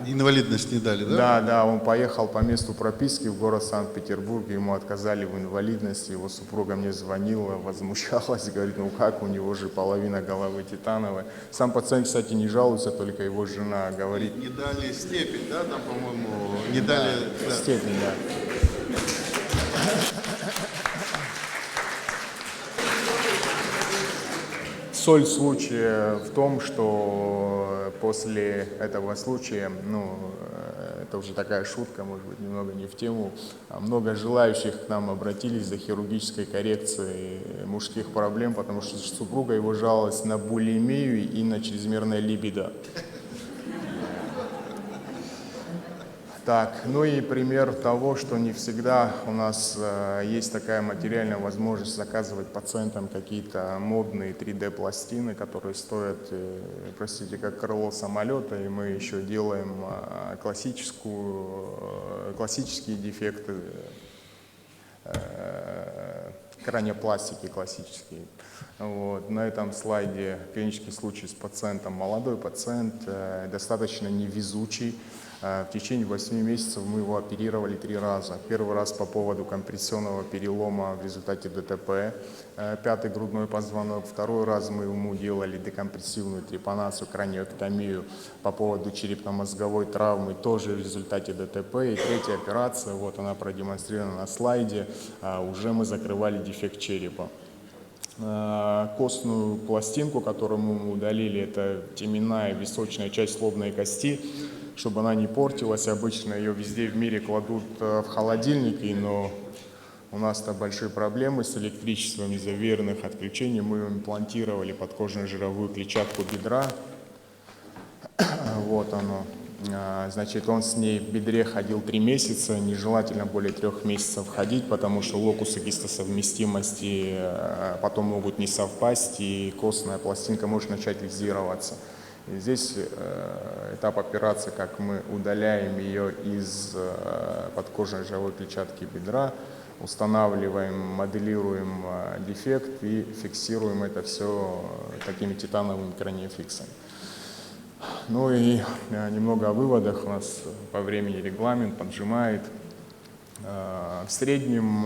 Инвалидность не дали, да? Да, да, он поехал по месту прописки в город Санкт-Петербург, ему отказали в инвалидности, его супруга мне звонила, возмущалась, говорит, ну как, у него же половина головы титановая. Сам пациент, кстати, не жалуется, только его жена говорит. Не дали степень, да, там, по-моему, не дали... Да. Степень, да. Соль случая в том, что после этого случая, это уже такая шутка, может быть, немного не в тему, много желающих к нам обратились за хирургической коррекцией мужских проблем, потому что супруга его жаловалась на булимию и на чрезмерное либидо. Так, ну и пример того, что не всегда у нас есть такая материальная возможность заказывать пациентам какие-то модные 3D-пластины, которые стоят, простите, как крыло самолета, и мы еще делаем классические дефекты, краниопластики классические. Вот. На этом слайде клинический случай с пациентом. Молодой пациент, достаточно невезучий. В течение 8 месяцев мы его оперировали 3 раза. Первый раз по поводу компрессионного перелома в результате ДТП, 5-й грудной позвонок. Второй раз мы ему делали декомпрессивную трепанацию, краниоктомию по поводу черепно-мозговой травмы, тоже в результате ДТП. И 3-я операция, вот она продемонстрирована на слайде, уже мы закрывали дефект черепа. Костную пластинку, которую мы удалили, это теменная височная часть лобной кости. Чтобы она не портилась, обычно ее везде в мире кладут в холодильники, но у нас-то большие проблемы с электричеством из-за веерных отключений. Мы ее имплантировали подкожно-жировую клетчатку бедра. Вот оно. Значит, он с ней в бедре ходил 3 месяца, нежелательно более 3 месяцев ходить, потому что локусы гистосовместимости потом могут не совпасть, и костная пластинка может начать лизироваться. И здесь этап операции, как мы удаляем ее из подкожной жировой клетчатки бедра, устанавливаем, моделируем дефект и фиксируем это все такими титановыми краниофиксами. Ну и немного о выводах. У нас по времени регламент поджимает. В среднем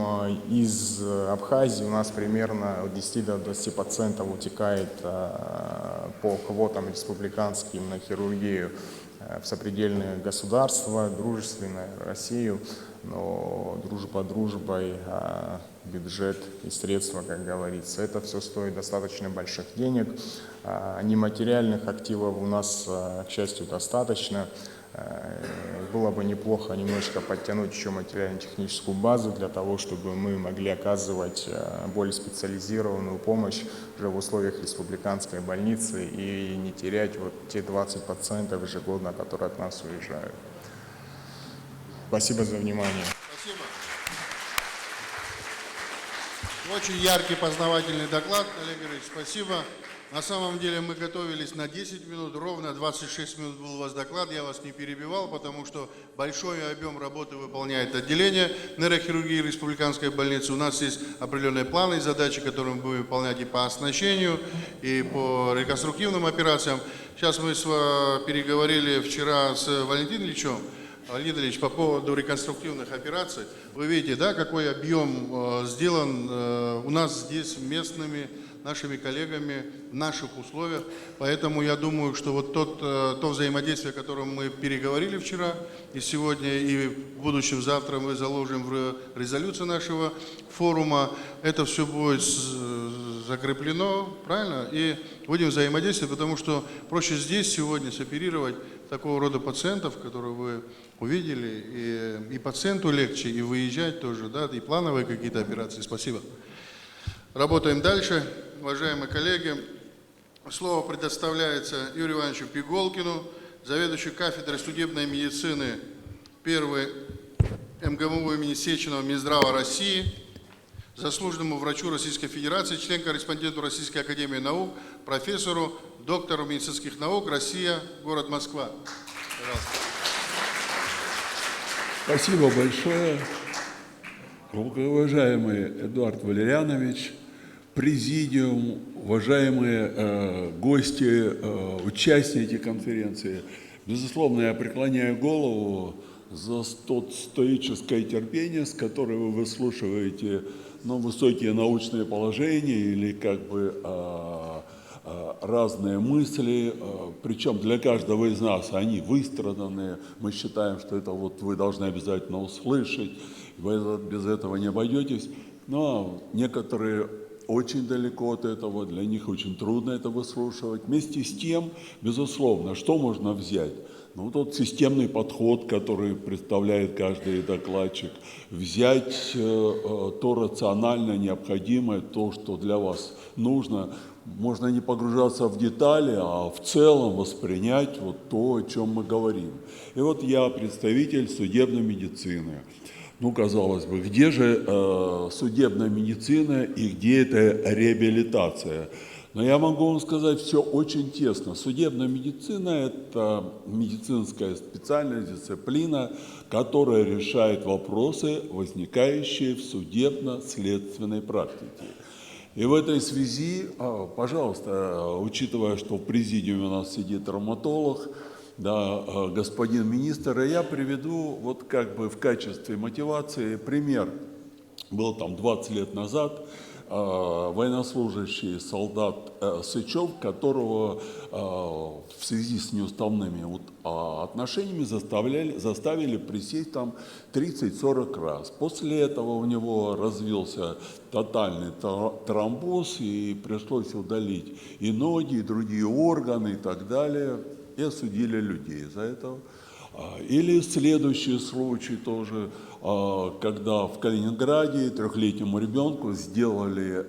из Абхазии у нас примерно от 10 до 20 пациентов утекает по квотам республиканским на хирургию в сопредельные государства, дружественные Россию, но дружба дружбой, а бюджет и средства, как говорится, это все стоит достаточно больших денег. Нематериальных активов у нас, к счастью, достаточно. Было бы неплохо немножко подтянуть еще материально-техническую базу для того, чтобы мы могли оказывать более специализированную помощь уже в условиях республиканской больницы и не терять вот те 20 пациентов ежегодно, которые от нас уезжают. Спасибо за внимание. Спасибо. Очень яркий познавательный доклад, Олег Игоревич, спасибо. На самом деле мы готовились на 10 минут, ровно 26 минут был у вас доклад, я вас не перебивал, потому что большой объем работы выполняет отделение нейрохирургии республиканской больницы. У нас есть определенные планы и задачи, которые мы будем выполнять и по оснащению, и по реконструктивным операциям. Сейчас мы переговорили вчера с Валентином Ильичем. Леонид Ильич, по поводу реконструктивных операций, вы видите, да, какой объем сделан у нас здесь местными нашими коллегами в наших условиях. Поэтому я думаю, что вот то взаимодействие, о котором мы переговорили вчера и сегодня, и в будущем завтра мы заложим в резолюцию нашего форума, это все будет закреплено, правильно? И будем взаимодействовать, потому что проще здесь сегодня соперировать такого рода пациентов, которые вы увидели, и пациенту легче, и выезжать тоже, да, и плановые какие-то операции. Спасибо. Работаем дальше. Уважаемые коллеги, слово предоставляется Юрию Ивановичу Пиголкину, заведующему кафедрой судебной медицины 1 МГМУ имени Сеченова Минздрава России, заслуженному врачу Российской Федерации, член-корреспонденту Российской Академии Наук, профессору, доктору медицинских наук, Россия, город Москва. Пожалуйста. Спасибо большое, уважаемый Эдуард Валерьянович, президиум, уважаемые гости, участники конференции. Безусловно, я преклоняю голову за тот стоическое терпение, с которым вы выслушиваете высокие научные положения или разные мысли, причем для каждого из нас они выстраданные. Мы считаем, что это вы должны обязательно услышать, вы без этого не обойдетесь. Но некоторые очень далеко от этого, для них очень трудно это выслушивать. Вместе с тем, безусловно, что можно взять? Тот системный подход, который представляет каждый докладчик, взять то рационально необходимое, то, что для вас нужно. Можно не погружаться в детали, а в целом воспринять то, о чем мы говорим. И я представитель судебной медицины. Казалось бы, где же судебная медицина и где эта реабилитация? Но я могу вам сказать, все очень тесно. Судебная медицина – это медицинская специальная дисциплина, которая решает вопросы, возникающие в судебно-следственной практике. И в этой связи, пожалуйста, учитывая, что в президиуме у нас сидит травматолог, да, господин министр, я приведу в качестве мотивации пример. Был 20 лет назад военнослужащий солдат Сычев, которого в связи с неуставными отношениями заставили присесть 30-40 раз. После этого у него развился тотальный тромбоз, и пришлось удалить и ноги, и другие органы, и так далее, и осудили людей за это. Или следующий случай тоже, когда в Калининграде 3-летнему ребенку сделали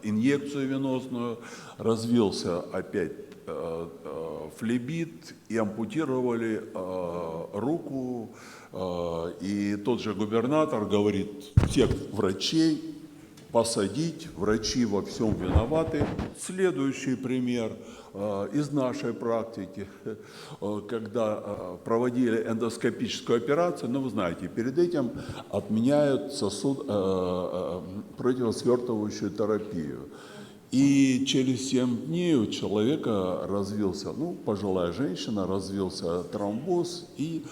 инъекцию венозную, развился опять флебит и ампутировали руку. И тот же губернатор говорит: всех врачей посадить, врачи во всем виноваты. Следующий пример из нашей практики, когда проводили эндоскопическую операцию, вы знаете, перед этим отменяют противосвертывающую терапию. И через 7 дней у человека развился, пожилая женщина, развился тромбоз, и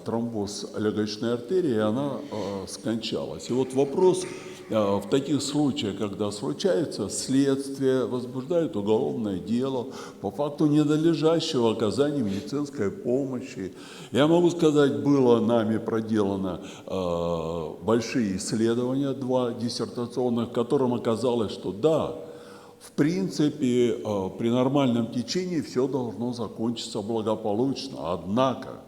тромбоз легочной артерии, и она скончалась. И вопрос: в таких случаях, когда случается следствие, возбуждают уголовное дело по факту ненадлежащего оказания медицинской помощи. Я могу сказать, было нами проделано большие исследования, 2 диссертационных, в котором оказалось, что да, в принципе, при нормальном течении все должно закончиться благополучно. Однако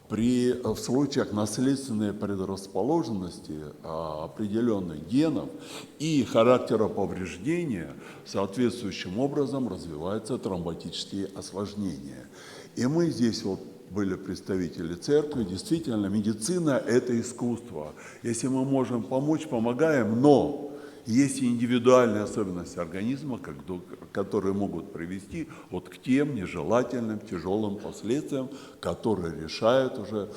в случаях наследственной предрасположенности определенных генов и характера повреждения соответствующим образом развиваются тромботические осложнения. И мы здесь были представители церкви, действительно, медицина – это искусство. Если мы можем помочь, помогаем, но есть и индивидуальные особенности организма, которые могут привести вот к тем нежелательным, тяжелым последствиям, которые решают уже,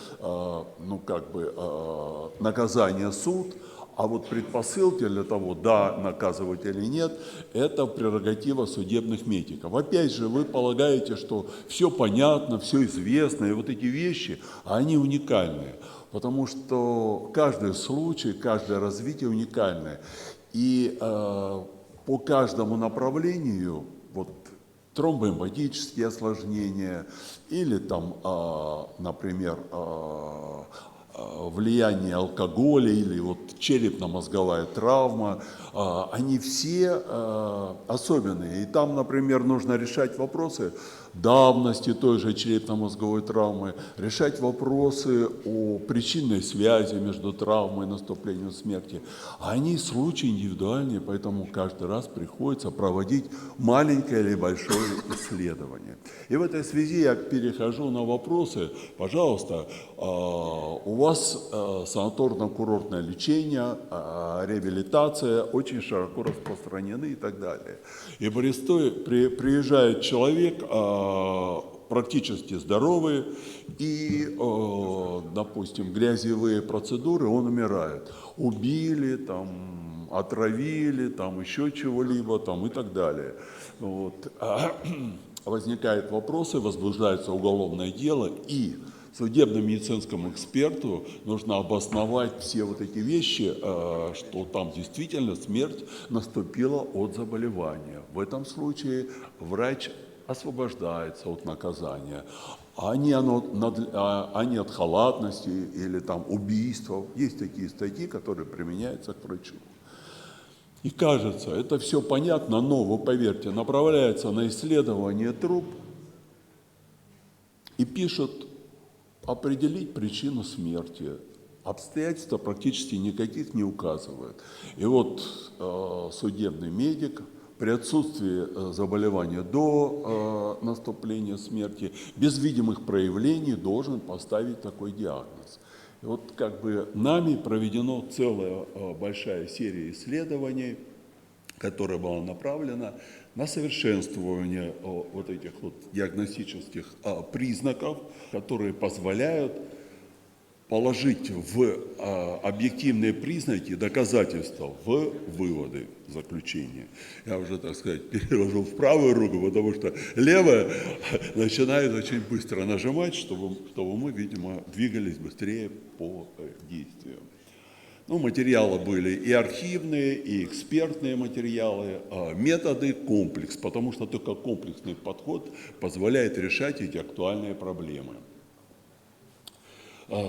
наказание суд. А вот предпосылки для того, да, наказывать или нет, это прерогатива судебных медиков. Опять же, вы полагаете, что все понятно, все известно, и вот эти вещи, они уникальные, потому что каждый случай, каждое развитие уникальное. И по каждому направлению, вот тромбоэмболические осложнения или там, например, влияние алкоголя или вот черепно-мозговая травма, они все особенные. И там, например, нужно решать вопросы давности той же черепно-мозговой травмы, решать вопросы о причинной связи между травмой и наступлением смерти. Они случаи индивидуальные, поэтому каждый раз приходится проводить маленькое или большое исследование. И в этой связи я перехожу на вопросы. Пожалуйста, у вас санаторно-курортное лечение, реабилитация очень широко распространены и так далее. И приезжает человек, практически здоровый, и, допустим, грязевые процедуры, он умирает. Убили, там, отравили, там, еще чего-либо, там, и так далее. Вот. Возникают вопросы, возбуждается уголовное дело, и судебно-медицинскому эксперту нужно обосновать все вот эти вещи, что там действительно смерть наступила от заболевания. В этом случае врач освобождается от наказания, а не от халатности или там убийства. Есть такие статьи, которые применяются к врачу. И кажется, это все понятно, но, вы поверьте, направляется на исследование труп и пишут определить причину смерти. Обстоятельства практически никаких не указывают. И вот судебный медик при отсутствии заболевания до наступления смерти, без видимых проявлений, должен поставить такой диагноз. И вот как бы нами проведена целая большая серия исследований, которая была направлена на совершенствование вот этих вот диагностических признаков, которые позволяют положить в объективные признаки доказательства в выводы, заключения. Я уже, так сказать, перевожу в правую руку, потому что левая начинает очень быстро нажимать, чтобы мы, видимо, двигались быстрее по действию. Ну, материалы были и архивные, и экспертные материалы, методы, комплекс, потому что только комплексный подход позволяет решать эти актуальные проблемы.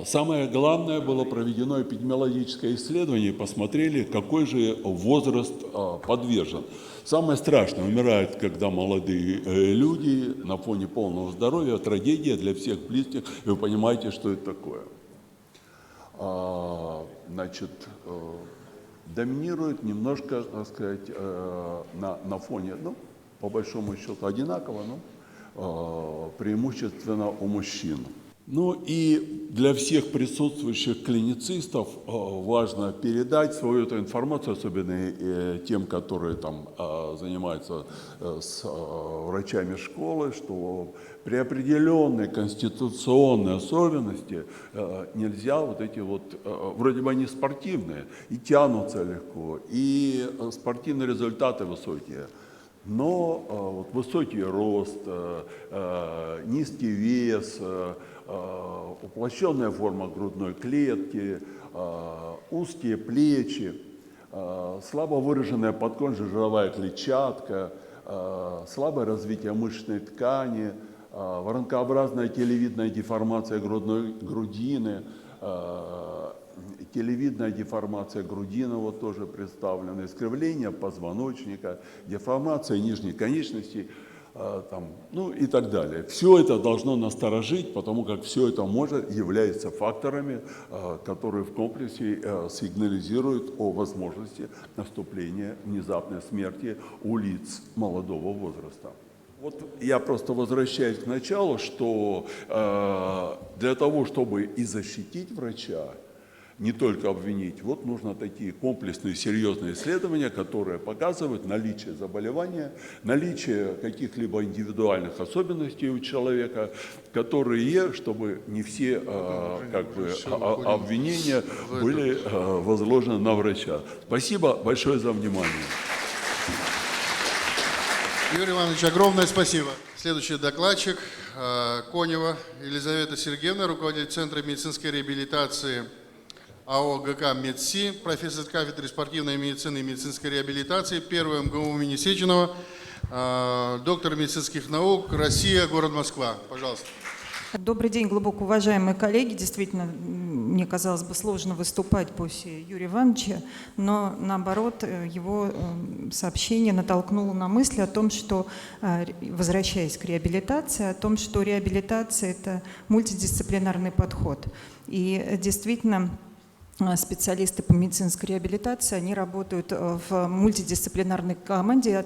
Самое главное, было проведено эпидемиологическое исследование, посмотрели, какой же возраст подвержен. Самое страшное, умирают, когда молодые люди на фоне полного здоровья, трагедия для всех близких, и вы понимаете, что это такое. Значит, доминирует немножко, так сказать, на фоне, ну, по большому счету одинаково, но преимущественно у мужчин. Ну и для всех присутствующих клиницистов важно передать свою эту информацию, особенно тем, которые там занимаются с врачами школы, что при определенной конституционной особенности нельзя вот эти вот, вроде бы они спортивные, и тянутся легко, и спортивные результаты высокие. Но вот высокий рост, низкий вес, уплощенная форма грудной клетки, узкие плечи, слабо выраженная подкожно-жировая клетчатка, слабое развитие мышечной ткани, воронкообразная телевидная деформация грудной грудины, телевидная деформация грудины вот тоже представлена, искривление позвоночника, деформация нижней конечности, там, ну и так далее. Все это должно насторожить, потому как все это является факторами, которые в комплексе сигнализируют о возможности наступления внезапной смерти у лиц молодого возраста. Вот я просто возвращаюсь к началу, что для того, чтобы и защитить врача, не только обвинить, вот нужно такие комплексные, серьезные исследования, которые показывают наличие заболевания, наличие каких-либо индивидуальных особенностей у человека, которые, чтобы не все обвинения были возложены на врача. Спасибо большое за внимание. Юрий Иванович, огромное спасибо. Следующий докладчик Конева Елизавета Сергеевна, руководитель Центра медицинской реабилитации АО ГК «Медси», профессор кафедры спортивной медицины и медицинской реабилитации, первый МГУ имени Сеченова, доктор медицинских наук, Россия, город Москва. Пожалуйста. Добрый день, глубоко уважаемые коллеги. Действительно, мне казалось бы сложно выступать после Юрия Ивановича, но наоборот, его сообщение натолкнуло на мысли о том, что, возвращаясь к реабилитации, о том, что реабилитация – это мультидисциплинарный подход. И действительно, специалисты по медицинской реабилитации, они работают в мультидисциплинарной команде.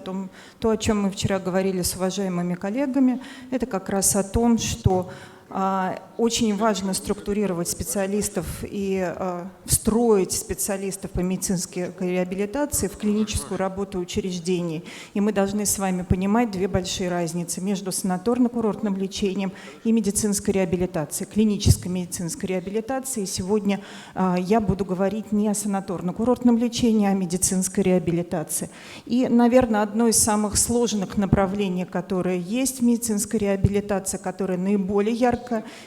То, о чем мы вчера говорили с уважаемыми коллегами, это как раз о том, что очень важно структурировать специалистов и встроить специалистов по медицинской реабилитации в клиническую работу учреждений. И мы должны с вами понимать две большие разницы между санаторно-курортным лечением и медицинской реабилитацией, клинической медицинской реабилитацией. Сегодня я буду говорить не о санаторно-курортном лечении, а о медицинской реабилитации. И, наверное, одно из самых сложных направлений, которое есть в медицинской реабилитации, которое наиболее ярко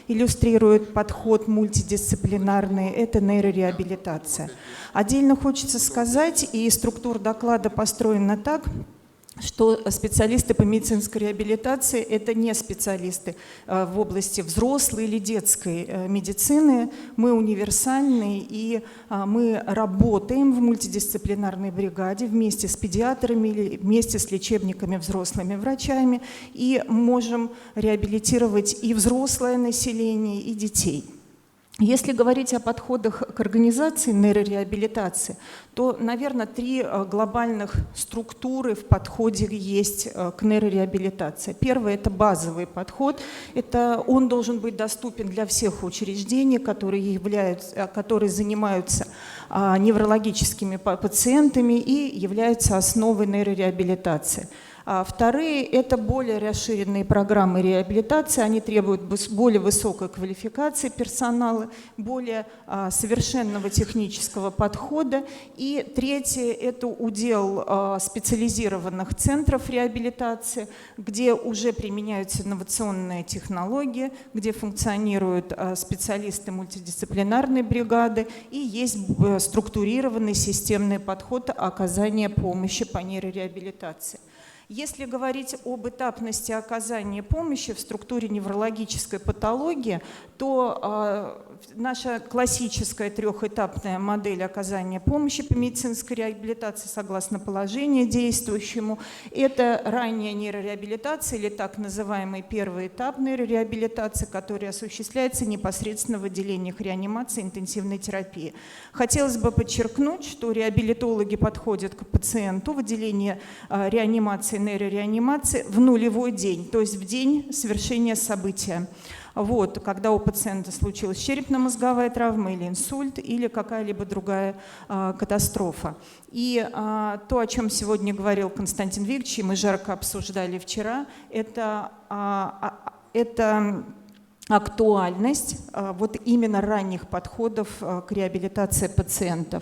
иллюстрирует подход мультидисциплинарный, это нейрореабилитация. Отдельно хочется сказать, и структура доклада построена так, что специалисты по медицинской реабилитации – это не специалисты в области взрослой или детской медицины. Мы универсальны, и мы работаем в мультидисциплинарной бригаде вместе с педиатрами или вместе с лечебниками, взрослыми врачами, и можем реабилитировать и взрослое население, и детей. Если говорить о подходах к организации нейрореабилитации, то, наверное, три глобальных структуры в подходе есть к нейрореабилитации. Первое – это базовый подход. Он должен быть доступен для всех учреждений, которые занимаются неврологическими пациентами и являются основой нейрореабилитации. Вторые – это более расширенные программы реабилитации, они требуют более высокой квалификации персонала, более совершенного технического подхода. И третье – это удел специализированных центров реабилитации, где уже применяются инновационные технологии, где функционируют специалисты мультидисциплинарной бригады и есть структурированный системный подход оказания помощи по нейрореабилитации. Если говорить об этапности оказания помощи в структуре неврологической патологии, то наша классическая трехэтапная модель оказания помощи по медицинской реабилитации, согласно положению действующему, это ранняя нейрореабилитация или так называемый первый этап нейрореабилитации, который осуществляется непосредственно в отделениях реанимации и интенсивной терапии. Хотелось бы подчеркнуть, что реабилитологи подходят к пациенту в отделении реанимации, нейрореанимации в нулевой день, то есть в день совершения события. Вот, когда у пациента случилась черепно-мозговая травма или инсульт, или какая-либо другая катастрофа. И то, о чем сегодня говорил Константин Викторович, и мы жарко обсуждали вчера, это актуальность вот именно ранних подходов к реабилитации пациентов.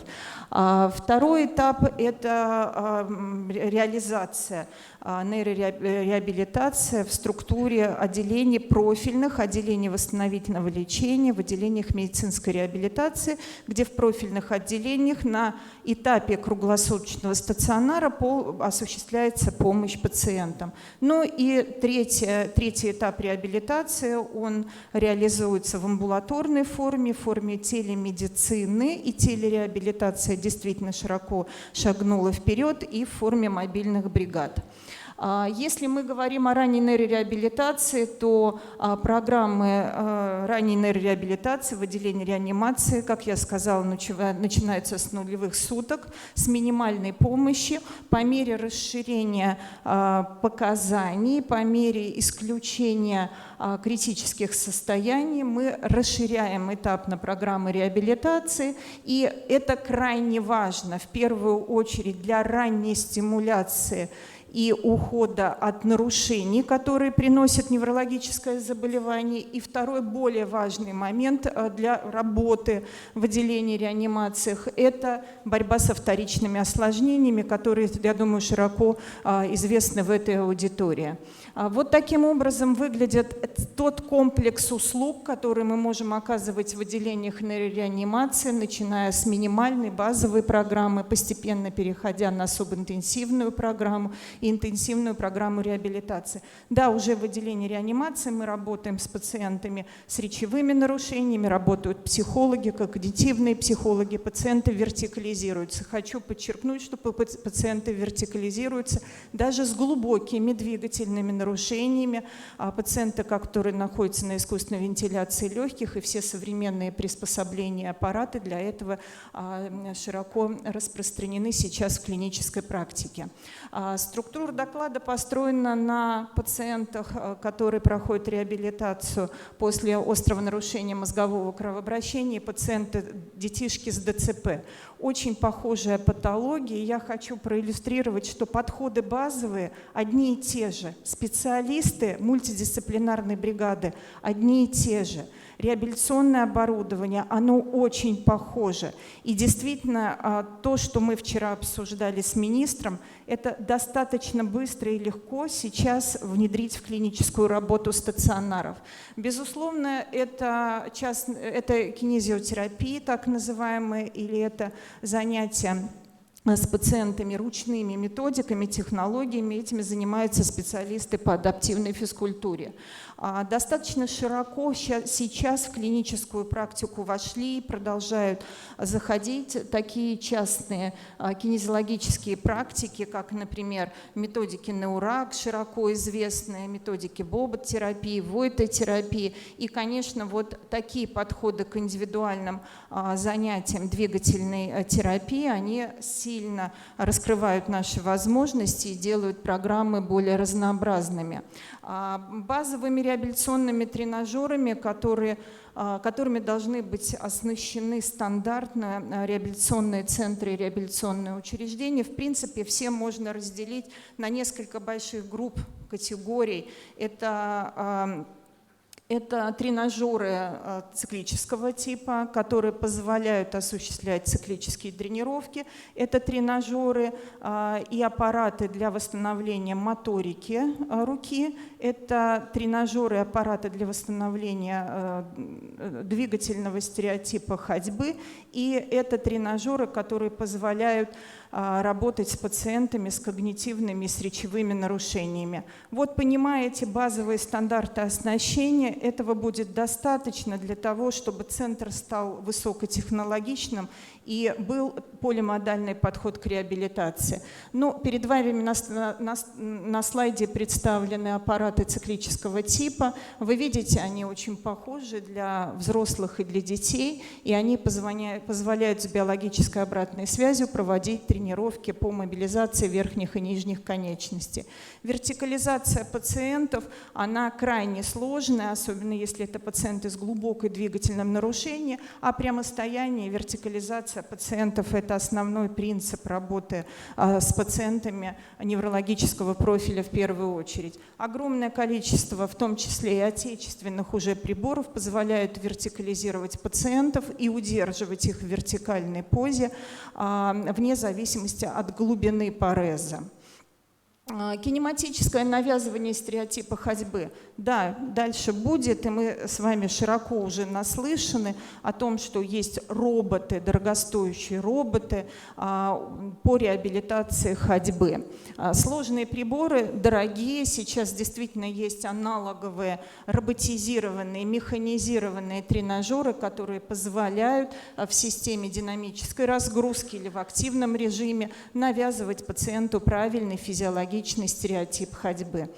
Второй этап – это реализация нейрореабилитации в структуре отделений профильных, отделений восстановительного лечения, в отделениях медицинской реабилитации, где в профильных отделениях на этапе круглосуточного стационара осуществляется помощь пациентам. Ну и третий этап реабилитации, он реализуется в амбулаторной форме, в форме телемедицины, и телереабилитация действительно широко шагнула вперед, и в форме мобильных бригад. Если мы говорим о ранней нейрореабилитации, то программы ранней нейрореабилитации в отделении реанимации, как я сказала, начинаются с нулевых суток, с минимальной помощи. По мере расширения показаний, по мере исключения критических состояний мы расширяем этапно программы реабилитации, и это крайне важно, в первую очередь для ранней стимуляции и ухода от нарушений, которые приносят неврологическое заболевание. И второй, более важный момент для работы в отделении реанимациях – это борьба со вторичными осложнениями, которые, я думаю, широко известны в этой аудитории. Вот таким образом выглядит тот комплекс услуг, который мы можем оказывать в отделениях нейрореанимации, начиная с минимальной базовой программы, постепенно переходя на субинтенсивную программу и интенсивную программу реабилитации. Да, уже в отделении реанимации мы работаем с пациентами с речевыми нарушениями, работают психологи, когнитивные психологи, пациенты вертикализируются. Хочу подчеркнуть, что пациенты вертикализируются даже с глубокими двигательными нарушениями, пациенты, которые находятся на искусственной вентиляции легких, и все современные приспособления и аппараты для этого широко распространены сейчас в клинической практике. Структура доклада построена на пациентах, которые проходят реабилитацию после острого нарушения мозгового кровообращения, пациенты, детишки с ДЦП. Очень похожая патология. Я хочу проиллюстрировать, что подходы базовые одни и те же. Специалисты мультидисциплинарной бригады одни и те же. Реабилитационное оборудование, оно очень похоже. И действительно, то, что мы вчера обсуждали с министром, это достаточно быстро и легко сейчас внедрить в клиническую работу стационаров. Безусловно, это кинезиотерапия, так называемая, или это занятия с пациентами ручными методиками, технологиями. Этими занимаются специалисты по адаптивной физкультуре. Достаточно широко сейчас в клиническую практику вошли и продолжают заходить такие частные кинезиологические практики, как, например, методики Неурак, широко известные, методики бобот-терапии, войто-терапии. И, конечно, вот такие подходы к индивидуальным занятиям двигательной терапии, они сильно раскрывают наши возможности и делают программы более разнообразными. Базовыми реабилитационными тренажерами, которыми должны быть оснащены стандартно реабилитационные центры и реабилитационные учреждения, в принципе, все можно разделить на несколько больших групп, категорий. Это тренажеры циклического типа, которые позволяют осуществлять циклические тренировки. Это тренажеры и аппараты для восстановления моторики руки. Это тренажеры и аппараты для восстановления двигательного стереотипа ходьбы. И это тренажеры, которые позволяют работать с пациентами с когнитивными и с речевыми нарушениями. Вот понимаете базовые стандарты оснащения, этого будет достаточно для того, чтобы центр стал высокотехнологичным и был полимодальный подход к реабилитации. Но перед вами на слайде представлены аппараты циклического типа. Вы видите, они очень похожи для взрослых и для детей, и они позволяют с биологической обратной связью проводить тренировки по мобилизации верхних и нижних конечностей. Вертикализация пациентов, она крайне сложная, особенно если это пациенты с глубокой двигательным нарушением, а прямостояние, вертикализация пациентов – это основной принцип работы с пациентами неврологического профиля в первую очередь. Огромное количество, в том числе и отечественных уже приборов, позволяют вертикализировать пациентов и удерживать их в вертикальной позе вне зависимости от глубины пареза. Кинематическое навязывание стереотипа ходьбы. Да, дальше будет, и мы с вами широко уже наслышаны о том, что есть роботы, дорогостоящие роботы по реабилитации ходьбы. Сложные приборы, дорогие, сейчас действительно есть аналоговые, роботизированные, механизированные тренажеры, которые позволяют в системе динамической разгрузки или в активном режиме навязывать пациенту правильный физиологический патологичный стереотип ходьбы.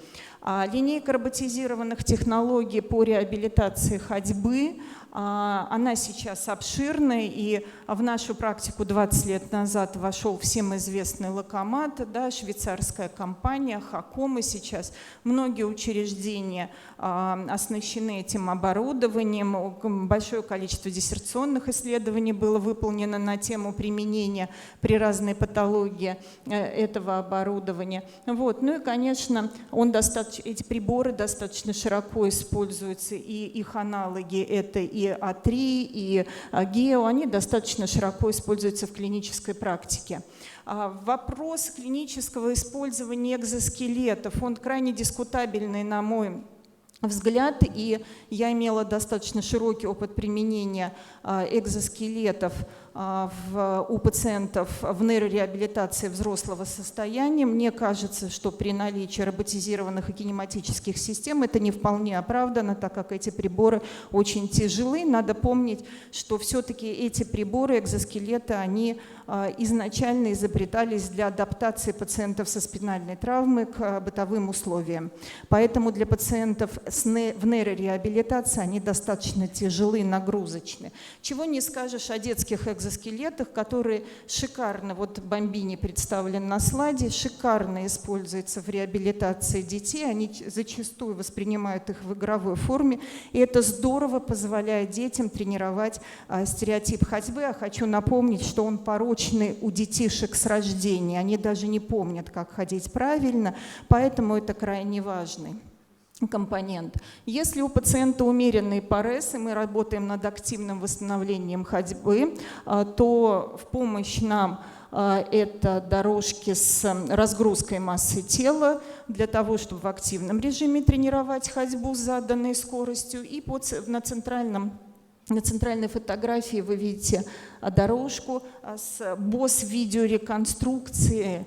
Линейка роботизированных технологий по реабилитации ходьбы, она сейчас обширная, и в нашу практику 20 лет назад вошел всем известный Локомат, да, швейцарская компания, Хакома сейчас. Многие учреждения оснащены этим оборудованием, большое количество диссертационных исследований было выполнено на тему применения при разной патологии этого оборудования. Вот. Ну и, конечно, эти приборы достаточно широко используются, и их аналоги — это и А3, и ГЕО, они достаточно широко используются в клинической практике. Вопрос клинического использования экзоскелетов, он крайне дискутабельный, на мой взгляд, и я имела достаточно широкий опыт применения экзоскелетов у пациентов в нейрореабилитации взрослого состояния. Мне кажется, что при наличии роботизированных и кинематических систем это не вполне оправдано, так как эти приборы очень тяжелы. Надо помнить, что все-таки эти приборы, экзоскелеты, они изначально изобретались для адаптации пациентов со спинальной травмой к бытовым условиям. Поэтому для пациентов в нейрореабилитации они достаточно тяжелые, нагрузочные. Чего не скажешь о детских экзоскелетах, которые шикарно, вот Бомбини представлен на слайде, шикарно используются в реабилитации детей. Они зачастую воспринимают их в игровой форме, и это здорово позволяет детям тренировать стереотип ходьбы. Я хочу напомнить, что он порочный у детишек с рождения. Они даже не помнят, как ходить правильно, поэтому это крайне важный компонент. Если у пациента умеренный парез, и мы работаем над активным восстановлением ходьбы, то в помощь нам это дорожки с разгрузкой массы тела для того, чтобы в активном режиме тренировать ходьбу с заданной скоростью. И на центральной фотографии вы видите дорожку с BOSS-видеореконструкцией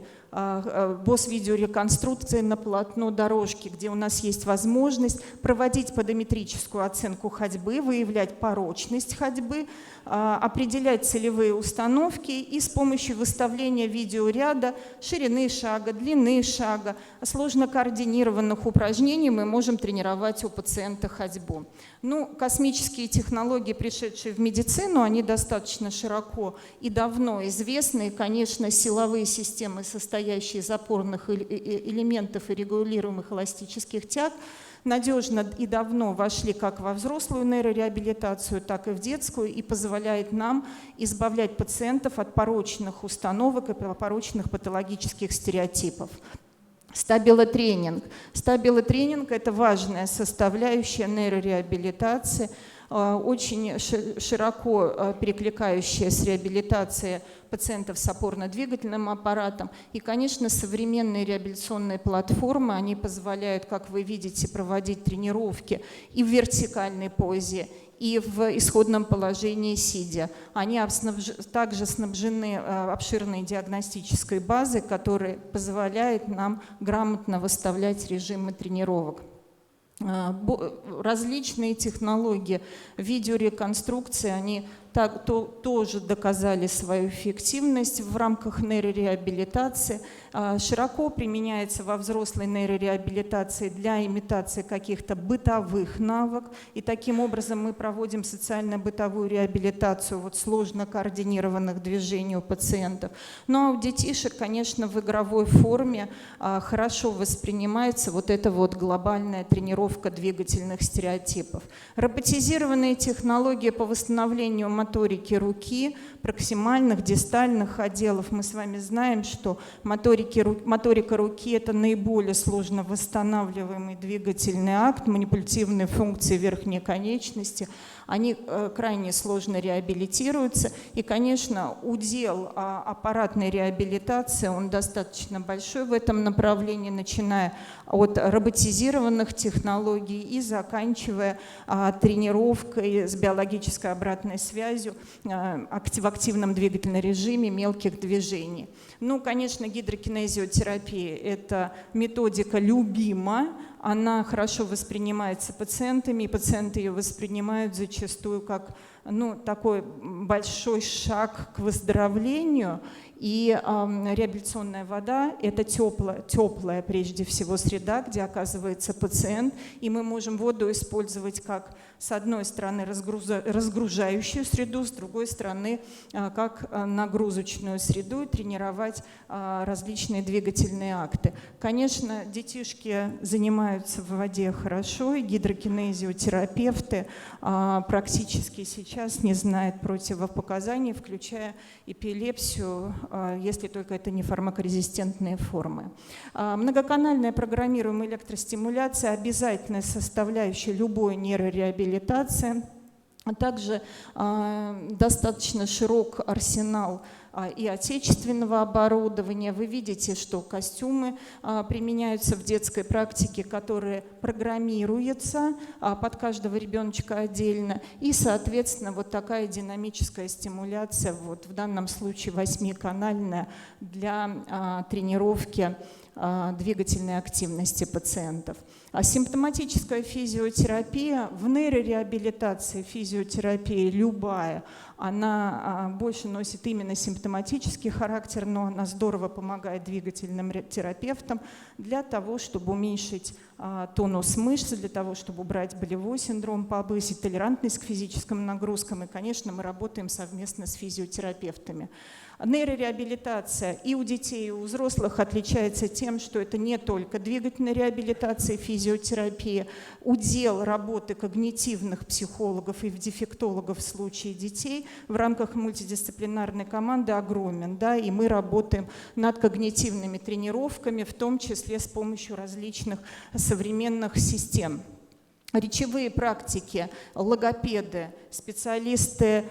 на полотно дорожки, где у нас есть возможность проводить подометрическую оценку ходьбы, выявлять порочность ходьбы, определять целевые установки и с помощью выставления видеоряда ширины шага, длины шага, сложно координированных упражнений мы можем тренировать у пациента ходьбу. Ну, космические технологии, пришедшие в медицину, они достаточно широко и давно известны. И, конечно, силовые системы, состоящие из опорных элементов и регулируемых эластических тяг, надежно и давно вошли как во взрослую нейрореабилитацию, так и в детскую, и позволяет нам избавлять пациентов от порочных установок и порочных патологических стереотипов. Стабилотренинг. Стабилотренинг – это важная составляющая нейрореабилитации, очень широко перекликающая с реабилитацией пациентов с опорно-двигательным аппаратом. И, конечно, современные реабилитационные платформы, они позволяют, как вы видите, проводить тренировки и в вертикальной позе, и в исходном положении сидя. Они также снабжены обширной диагностической базой, которая позволяет нам грамотно выставлять режимы тренировок. Различные технологии видеореконструкции, они тоже доказали свою эффективность в рамках нейрореабилитации. Широко применяется во взрослой нейрореабилитации для имитации каких-то бытовых навыков. И таким образом мы проводим социально-бытовую реабилитацию сложно координированных движений у пациентов. Ну а у детишек, конечно, в игровой форме хорошо воспринимается эта глобальная тренировка двигательных стереотипов. Роботизированные технологии по восстановлению моторики руки, проксимальных, дистальных отделов. Мы с вами знаем, что моторика руки – это наиболее сложно восстанавливаемый двигательный акт, манипулятивные функции верхней конечности. Они крайне сложно реабилитируются. И, конечно, удел аппаратной реабилитации, он достаточно большой в этом направлении, начиная от роботизированных технологий и заканчивая тренировкой с биологической обратной связью в активном двигательном режиме мелких движений. Ну, конечно, гидрокинезиотерапия – это методика любима она хорошо воспринимается пациентами, и пациенты ее воспринимают зачастую как такой большой шаг к выздоровлению. И реабилитационная вода – это теплая прежде всего среда, где оказывается пациент, и мы можем воду использовать как, с одной стороны, разгружающую среду, с другой стороны, как нагрузочную среду, и тренировать различные двигательные акты. Конечно, детишки занимаются в воде хорошо, и гидрокинезиотерапевты практически сейчас не знают противопоказаний, включая эпилепсию, если только это не фармакорезистентные формы. Многоканальная программируемая электростимуляция – обязательная составляющая любой нейрореабилитации. А также достаточно широк арсенал и отечественного оборудования. Вы видите, что костюмы применяются в детской практике, которые программируются под каждого ребеночка отдельно. И, соответственно, вот такая динамическая стимуляция, вот в данном случае 8-канальная, для тренировки двигательной активности пациентов. А симптоматическая физиотерапия, в нейрореабилитации физиотерапия любая, она больше носит именно симптоматический характер, но она здорово помогает двигательным терапевтам для того, чтобы уменьшить тонус мышц, для того, чтобы убрать болевой синдром, повысить толерантность к физическим нагрузкам. И, конечно, мы работаем совместно с физиотерапевтами. Нейрореабилитация и у детей, и у взрослых отличается тем, что это не только двигательная реабилитация и физиотерапия, удел работы когнитивных психологов и дефектологов в случае детей в рамках мультидисциплинарной команды огромен, да, и мы работаем над когнитивными тренировками, в том числе с помощью различных современных систем. Речевые практики, логопеды, специалисты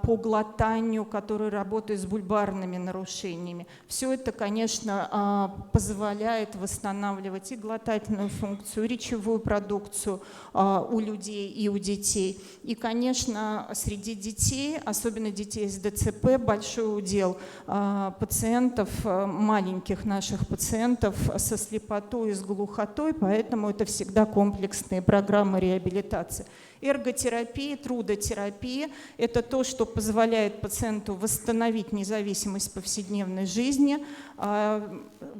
по глотанию, которые работают с бульбарными нарушениями. Все это, конечно, позволяет восстанавливать и глотательную функцию, и речевую продукцию у людей и у детей. И, конечно, среди детей, особенно детей с ДЦП, большой удел пациентов, маленьких наших пациентов со слепотой и с глухотой, поэтому это всегда комплексные программы реабилитации. Эрготерапия, трудотерапия – это то, что позволяет пациенту восстановить независимость в повседневной жизни,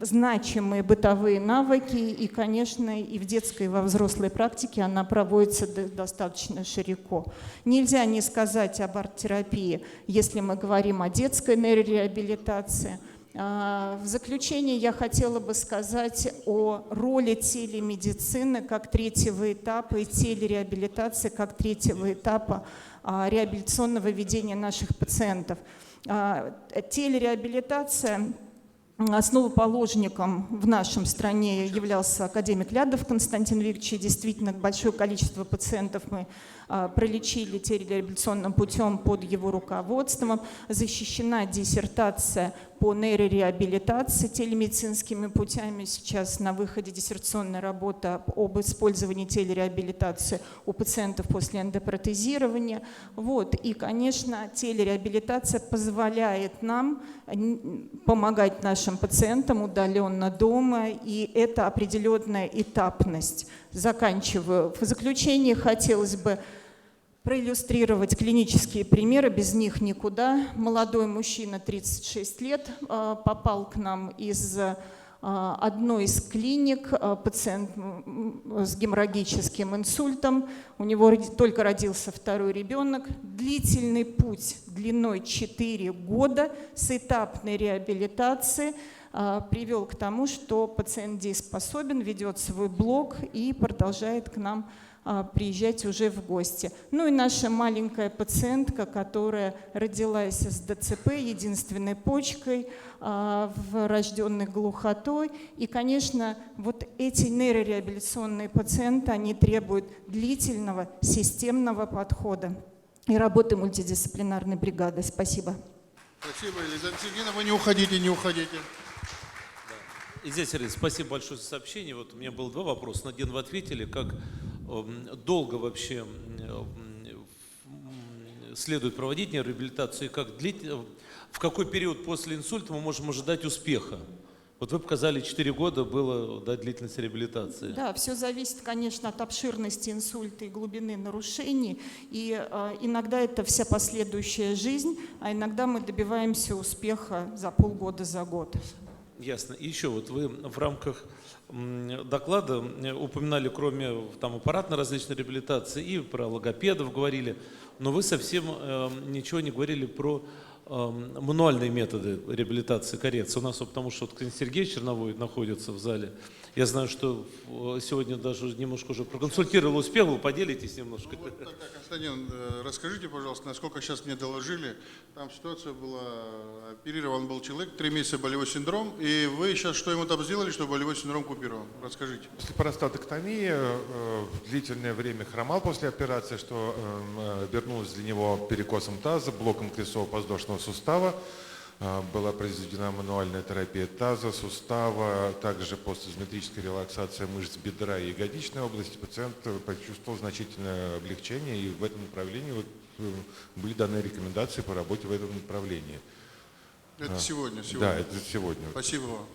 значимые бытовые навыки, и, конечно, и в детской, и во взрослой практике она проводится достаточно широко. Нельзя не сказать об арт-терапии, если мы говорим о детской нейрореабилитации. В заключение я хотела бы сказать о роли телемедицины как третьего этапа и телереабилитации как третьего этапа реабилитационного ведения наших пациентов. Телереабилитация, основоположником в нашем стране являлся академик Лядов Константин Викторович, и действительно большое количество пациентов мы пролечили телереабилитационным путем под его руководством. Защищена диссертация по нейрореабилитации телемедицинскими путями. Сейчас на выходе диссертационная работа об использовании телереабилитации у пациентов после эндопротезирования. Вот. И, конечно, телереабилитация позволяет нам помогать нашим пациентам удаленно дома, и это определенная этапность. Заканчиваю. В заключение хотелось бы проиллюстрировать клинические примеры, без них никуда. Молодой мужчина, 36 лет, попал к нам из одной из клиник, пациент с геморрагическим инсультом, у него только родился второй ребенок. Длительный путь длиной 4 года с этапной реабилитацией привел к тому, что пациент дееспособен, ведет свой блог и продолжает к нам приезжать уже в гости. Ну и наша маленькая пациентка, которая родилась с ДЦП, единственной почкой, врожденной глухотой. И, конечно, вот эти нейрореабилитационные пациенты, они требуют длительного системного подхода и работы мультидисциплинарной бригады. Спасибо. Спасибо, Елизавета Сергеевна. Вы не уходите, не уходите. Елизавета Сергеевна, спасибо большое за сообщение. Вот у меня было 2 вопроса. На один вы ответили, как долго вообще следует проводить нейрореабилитацию и как в какой период после инсульта мы можем ожидать успеха Вот вы показали, 4 года было, да, длительность реабилитации. Да, все зависит, конечно, от обширности инсульта и глубины нарушений. И иногда это вся последующая жизнь, а иногда мы добиваемся успеха за полгода, за год. Ясно. И еще вот вы в рамках доклада упоминали, кроме там аппаратной различной реабилитации, и про логопедов говорили, но вы совсем ничего не говорили про мануальные методы реабилитации, коррекции. У нас, потому что вот Константин Сергеевич Черновой находится в зале. Я знаю, что сегодня даже немножко уже проконсультировал, успел, вы поделитесь немножко. Вот тогда, Константин, расскажите, пожалуйста, насколько сейчас мне доложили, там ситуация была, оперирован был человек, 3 месяца болевой синдром, и вы сейчас что ему там сделали, чтобы болевой синдром купирован? Расскажите. После простатоктомии длительное время хромал после операции, что обернулось для него перекосом таза, блоком крестово-подвздошного сустава. Была произведена мануальная терапия таза, сустава, также постизометрическая релаксация мышц бедра и ягодичной области. Пациент почувствовал значительное облегчение, и в этом направлении были даны рекомендации по работе в этом направлении. Это сегодня? Да, это сегодня. Спасибо вам.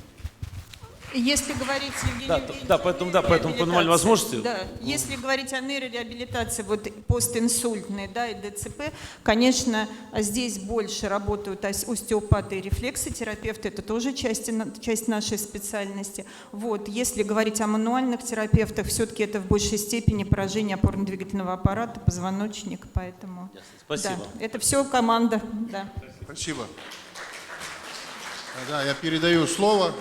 Если говорить, Евгений Евгеньевич, Да, о поэтому нейрореабилитации, по нормальной возможности. Да, если говорить о нейрореабилитации, вот постинсультной, да, и ДЦП, конечно, здесь больше работают остеопаты и рефлексотерапевты, это тоже часть нашей специальности. Вот, если говорить о мануальных терапевтах, все-таки это в большей степени поражение опорно-двигательного аппарата, позвоночника, поэтому... Спасибо. Да, это все команда, да. Спасибо. Да, я передаю слово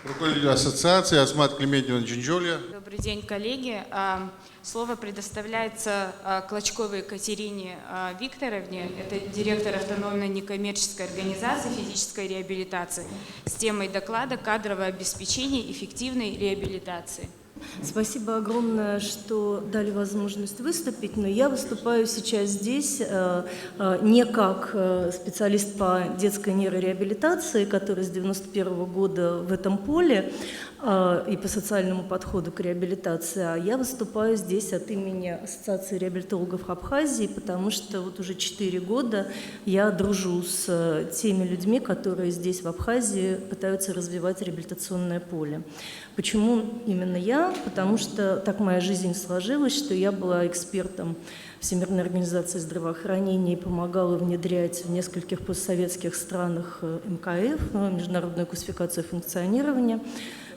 руководителю ассоциации Асмат Клементьевна Джинджолья. Добрый день, коллеги. Слово предоставляется Клочковой Екатерине Викторовне. Это директор автономной некоммерческой организации физической реабилитации с темой доклада «Кадровое обеспечение эффективной реабилитации». Спасибо огромное, что дали возможность выступить, но я выступаю сейчас здесь не как специалист по детской нейрореабилитации, который с 1991 года в этом поле, и по социальному подходу к реабилитации, а я выступаю здесь от имени Ассоциации реабилитологов Абхазии, потому что вот уже 4 года я дружу с теми людьми, которые здесь в Абхазии пытаются развивать реабилитационное поле. Почему именно я? Потому что так моя жизнь сложилась, что я была экспертом Всемирной организации здравоохранения и помогала внедрять в нескольких постсоветских странах МКФ, Международную классификацию функционирования.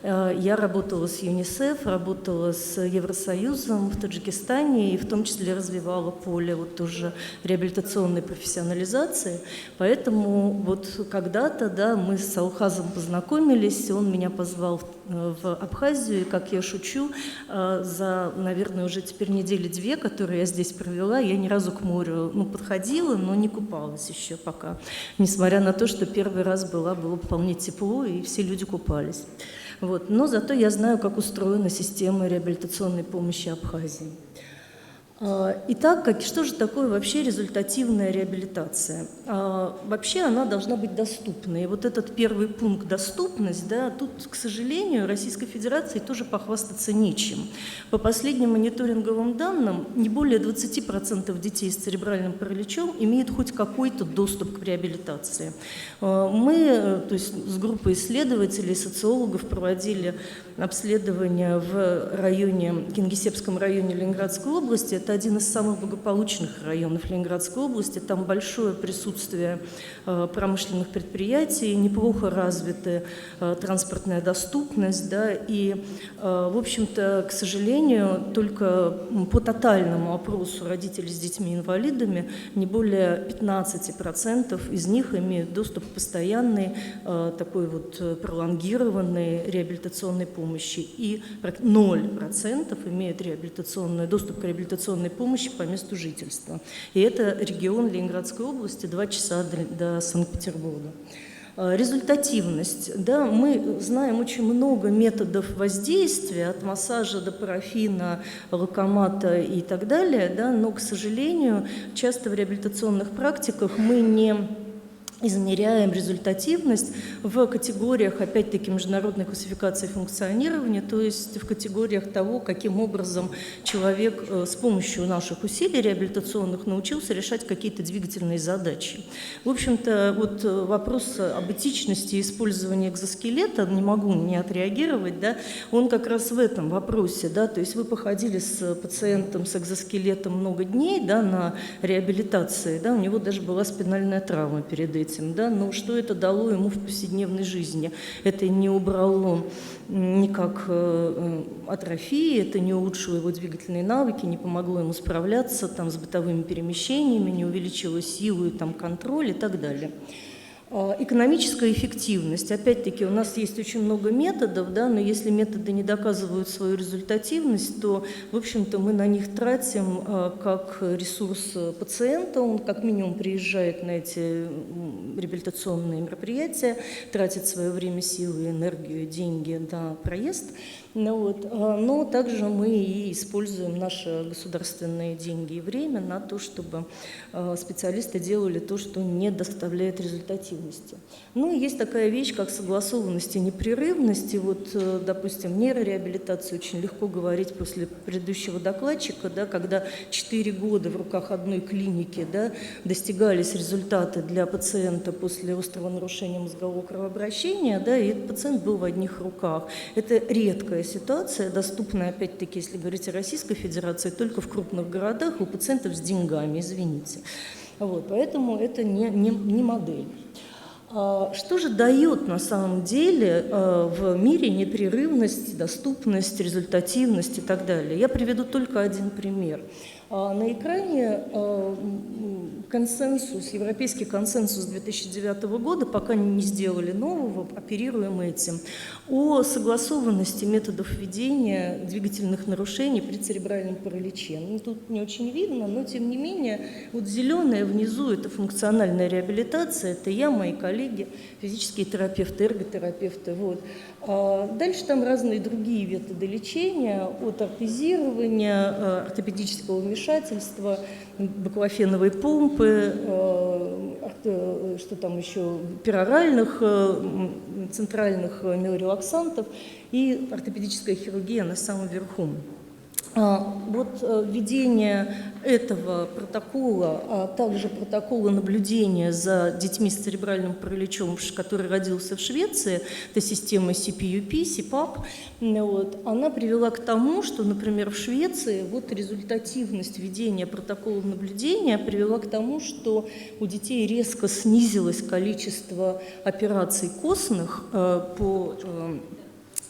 Я работала с ЮНИСЕФ, работала с Евросоюзом в Таджикистане и в том числе развивала поле вот уже реабилитационной профессионализации. Поэтому вот когда-то, да, мы с Алхазом познакомились, он меня позвал в Абхазию, и, как я шучу, за, наверное, уже теперь недели 2, которые я здесь провела, я ни разу к морю, подходила, но не купалась еще пока, несмотря на то, что первый раз было вполне тепло, и все люди купались. Вот. Но зато я знаю, как устроена система реабилитационной помощи Абхазии. Итак, что же такое вообще результативная реабилитация? Вообще она должна быть доступной. И вот этот первый пункт «доступность», да, тут, к сожалению, Российской Федерации тоже похвастаться нечем. По последним мониторинговым данным, не более 20% детей с церебральным параличом имеют хоть какой-то доступ к реабилитации. Мы, то есть с группой исследователей, социологов проводили обследование в районе, Кингисеппском районе Ленинградской области. Это один из самых благополучных районов Ленинградской области. Там большое присутствие промышленных предприятий, неплохо развитая транспортная доступность. Да, и, в общем-то, к сожалению, только по тотальному опросу родителей с детьми-инвалидами не более 15% из них имеют доступ к постоянной, такой вот пролонгированной реабилитационной помощи. И 0% имеют доступ к реабилитационной помощи по месту жительства. И это регион Ленинградской области, 2 часа до Санкт-Петербурга. Результативность. Да, мы знаем очень много методов воздействия, от массажа до парафина, локомата и так далее, да, но, к сожалению, часто в реабилитационных практиках мы не измеряем результативность в категориях, опять-таки, международной классификации функционирования, то есть в категориях того, каким образом человек с помощью наших усилий реабилитационных научился решать какие-то двигательные задачи. В общем-то, вот вопрос об этичности использования экзоскелета, не могу не отреагировать, да, он как раз в этом вопросе, да, то есть вы походили с пациентом с экзоскелетом много дней, да, на реабилитации, да, у него даже была спинальная травма перед этим. Да, но что это дало ему в повседневной жизни? Это не убрало никак атрофии, это не улучшило его двигательные навыки, не помогло ему справляться там, с бытовыми перемещениями, не увеличило силу, там, контроль и так далее. Экономическая эффективность. Опять-таки, у нас есть очень много методов, да, но если методы не доказывают свою результативность, то, в общем-то, мы на них тратим как ресурс пациента. Он как минимум приезжает на эти реабилитационные мероприятия, тратит свое время, силы, энергию, деньги на проезд. Но также мы и используем наши государственные деньги и время на то, чтобы специалисты делали то, что не доставляет результативности. Ну и есть такая вещь, как согласованность и непрерывность. И вот, допустим, нейрореабилитацию очень легко говорить после предыдущего докладчика, да, когда 4 года в руках одной клиники, да, достигались результаты для пациента после острого нарушения мозгового кровообращения, да, и этот пациент был в одних руках. Это редкая ситуация, доступная, опять-таки, если говорить о Российской Федерации, только в крупных городах у пациентов с деньгами, извините. Вот, поэтому это не модель. Что же дает на самом деле в мире непрерывность, доступность, результативность и так далее? Я приведу только один пример. На экране консенсус, европейский консенсус 2009 года, пока не сделали нового, оперируем этим, о согласованности методов ведения двигательных нарушений при церебральном параличе. Ну, тут не очень видно, но тем не менее, вот зеленое внизу – это функциональная реабилитация, это я, мои коллеги, физические терапевты, эрготерапевты. Вот. Дальше там разные другие методы лечения, от ортезирования, ортопедического вмешательства, баклофеновой помпы, что там еще, пероральных, центральных миорелаксантов и ортопедическая хирургия на самом верху. Вот введение этого протокола, а также протокола наблюдения за детьми с церебральным параличом, который родился в Швеции, это система CPUP, CPAP, вот, она привела к тому, что, например, в Швеции вот результативность введения протокола наблюдения привела к тому, что у детей резко снизилось количество операций костных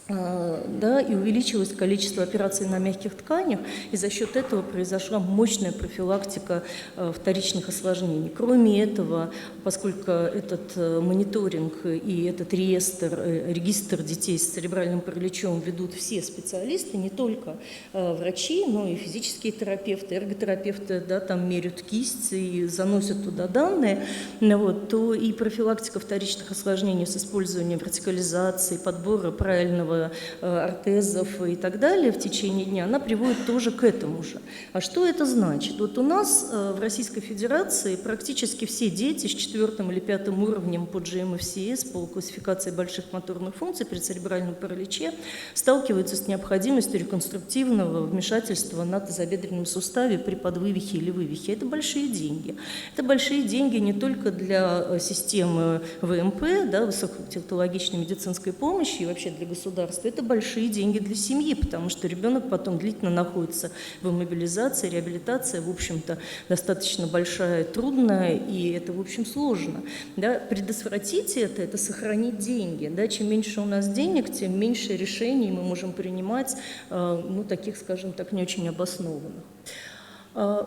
да, и увеличилось количество операций на мягких тканях, и за счет этого произошла мощная профилактика вторичных осложнений. Кроме этого, поскольку этот мониторинг и этот регистр детей с церебральным параличом ведут все специалисты, не только врачи, но и физические терапевты, эрготерапевты, да, там меряют кисть и заносят туда данные, вот, то и профилактика вторичных осложнений с использованием вертикализации, подбора правильного ортезов и так далее в течение дня, она приводит тоже к этому же. А что это значит? Вот у нас в Российской Федерации практически все дети с 4 или 5 уровнем по GMFCS, по классификации больших моторных функций при церебральном параличе, сталкиваются с необходимостью реконструктивного вмешательства на тазобедренном суставе при подвывихе или вывихе. Это большие деньги. Это большие деньги не только для системы ВМП, да, высокотехнологичной медицинской помощи и вообще для государства. Это большие деньги для семьи, потому что ребенок потом длительно находится в иммобилизации, реабилитация, в общем-то, достаточно большая, трудная, и это, в общем, сложно. Да? Предотвратить это сохранить деньги. Да? Чем меньше у нас денег, тем меньше решений мы можем принимать, ну, таких, скажем так, не очень обоснованных.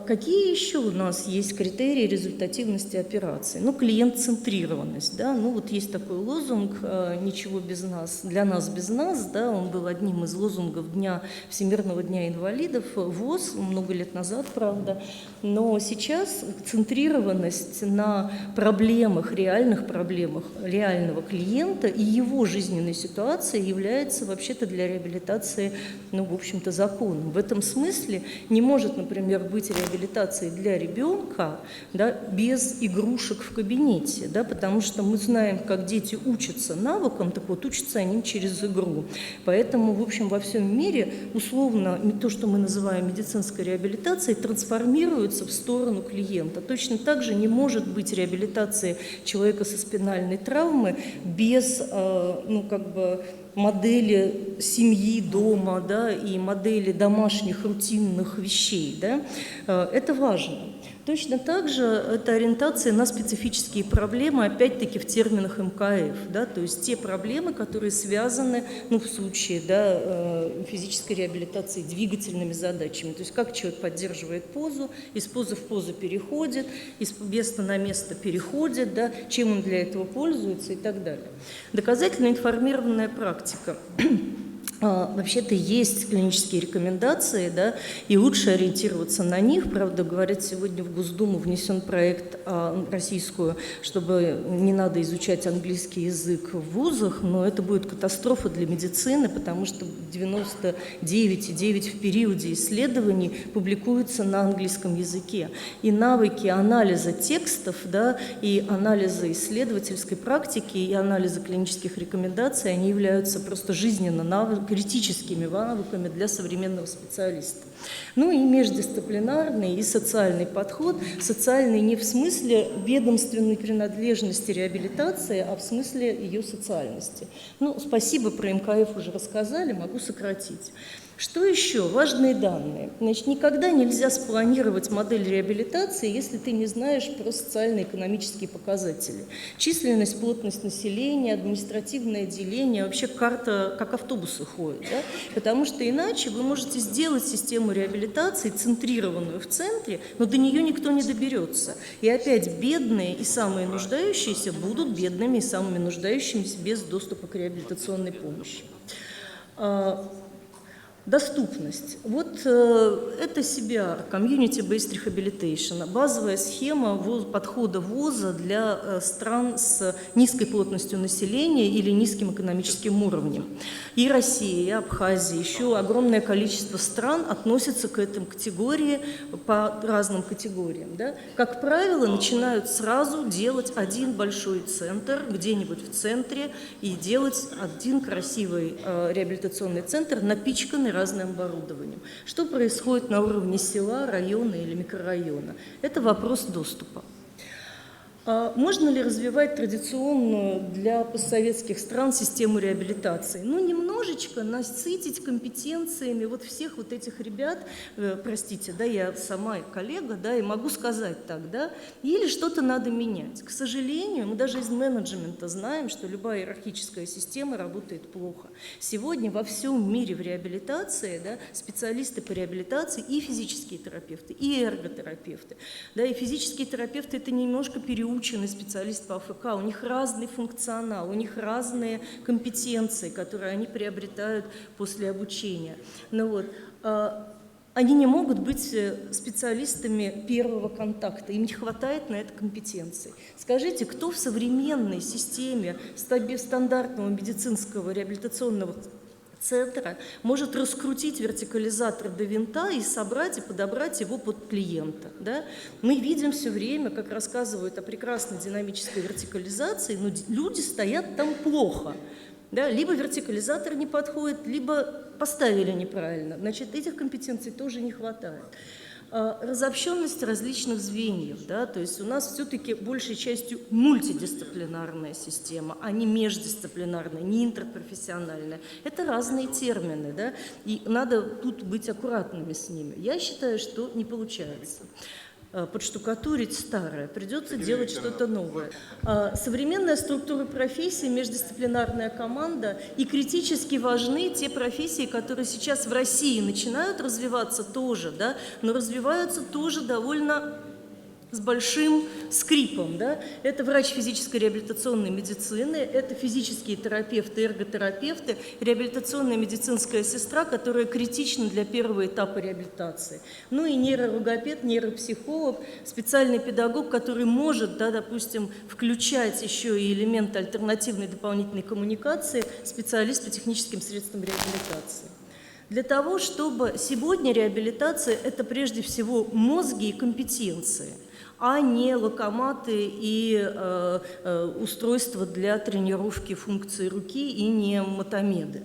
Какие еще у нас есть критерии результативности операции? Ну, клиент-центрированность, да, ну, вот есть такой лозунг «Ничего без нас, для нас без нас», да, он был одним из лозунгов Всемирного дня инвалидов, ВОЗ, много лет назад, правда, но сейчас центрированность на проблемах, реальных проблемах реального клиента и его жизненной ситуации является вообще-то для реабилитации, ну, в общем-то, законом. В этом смысле не может, например, быть быть реабилитацией для ребенка, да, без игрушек в кабинете, да, потому что мы знаем, как дети учатся навыкам, так вот, учатся они через игру. Поэтому, в общем, во всем мире условно то, что мы называем медицинской реабилитацией, трансформируется в сторону клиента. Точно так же не может быть реабилитации человека со спинальной травмой без, модели семьи, дома, да, и модели домашних рутинных вещей. Да. Это важно. Точно так же это ориентация на специфические проблемы, опять-таки в терминах МКФ, да, то есть те проблемы, которые связаны, в случае, да, физической реабилитации, двигательными задачами, то есть как человек поддерживает позу, из позы в позу переходит, из места на место переходит, да, чем он для этого пользуется и так далее. Доказательно информированная практика. Вообще-то есть клинические рекомендации, да, и лучше ориентироваться на них. Правда, говорят, сегодня в Госдуму внесен проект российскую, чтобы не надо изучать английский язык в вузах, но это будет катастрофа для медицины, потому что 99,9% в периоде исследований публикуются на английском языке. И навыки анализа текстов, да, и анализа исследовательской практики, и анализа клинических рекомендаций, они являются просто жизненно критическими навыками для современного специалиста. Ну и междисциплинарный и социальный подход. Социальный не в смысле ведомственной принадлежности реабилитации, а в смысле ее социальности. Спасибо, про МКФ уже рассказали, могу сократить. Что еще? Важные данные. Значит, никогда нельзя спланировать модель реабилитации, если ты не знаешь про социально-экономические показатели. Численность, плотность населения, административное деление, вообще карта, как автобусы ходят. Да? Потому что иначе вы можете сделать систему реабилитации, центрированную в центре, но до нее никто не доберется. И опять бедные и самые нуждающиеся будут бедными и самыми нуждающимися без доступа к реабилитационной помощи. Доступность. Вот это себя, Community-Based Rehabilitation, базовая схема подхода ВОЗа для стран с низкой плотностью населения или низким экономическим уровнем. И Россия, и Абхазия, еще огромное количество стран относятся к этой категории по разным категориям. Да? Как правило, начинают сразу делать один большой центр, где-нибудь в центре, и делать один красивый реабилитационный центр, напичканный разным оборудованием. Что происходит на уровне села, района или микрорайона? Это вопрос доступа. Можно ли развивать традиционную для постсоветских стран систему реабилитации? Немножечко насытить компетенциями вот всех вот этих ребят, простите, да, я сама коллега, да, и могу сказать так, да, или что-то надо менять. К сожалению, мы даже из менеджмента знаем, что любая иерархическая система работает плохо. Сегодня во всем мире в реабилитации, да, специалисты по реабилитации и физические терапевты, и эрготерапевты, да, и физические терапевты – это немножко переученный специалист по АФК, у них разный функционал, у них разные компетенции, которые они приобретают после обучения. Они не могут быть специалистами первого контакта, им не хватает на это компетенций. Скажите, кто в современной системе стандартного медицинского реабилитационного центра может раскрутить вертикализатор до винта и собрать и подобрать его под клиента. Да? Мы видим все время, как рассказывают о прекрасной динамической вертикализации, но люди стоят там плохо. Да? Либо вертикализатор не подходит, либо поставили неправильно. Значит, этих компетенций тоже не хватает. Разобщенность различных звеньев, да, то есть у нас все-таки большей частью мультидисциплинарная система, а не междисциплинарная, не интерпрофессиональная. Это разные термины, да, и надо тут быть аккуратными с ними. Я считаю, что не получается подштукатурить старое, придется делать что-то новое. Современная структура профессий, междисциплинарная команда, и критически важны те профессии, которые сейчас в России начинают развиваться тоже, да, но развиваются тоже довольно с большим скрипом. Да? Это врач физической реабилитационной медицины, это физические терапевты, эрготерапевты, реабилитационная медицинская сестра, которая критична для первого этапа реабилитации. Ну и нейрологопед, нейропсихолог, специальный педагог, который может, да, допустим, включать еще и элементы альтернативной дополнительной коммуникации, специалист по техническим средствам реабилитации. Для того, чтобы сегодня реабилитация – это прежде всего мозги и компетенции, а не локоматы и устройства для тренировки функции руки и не мотомеды.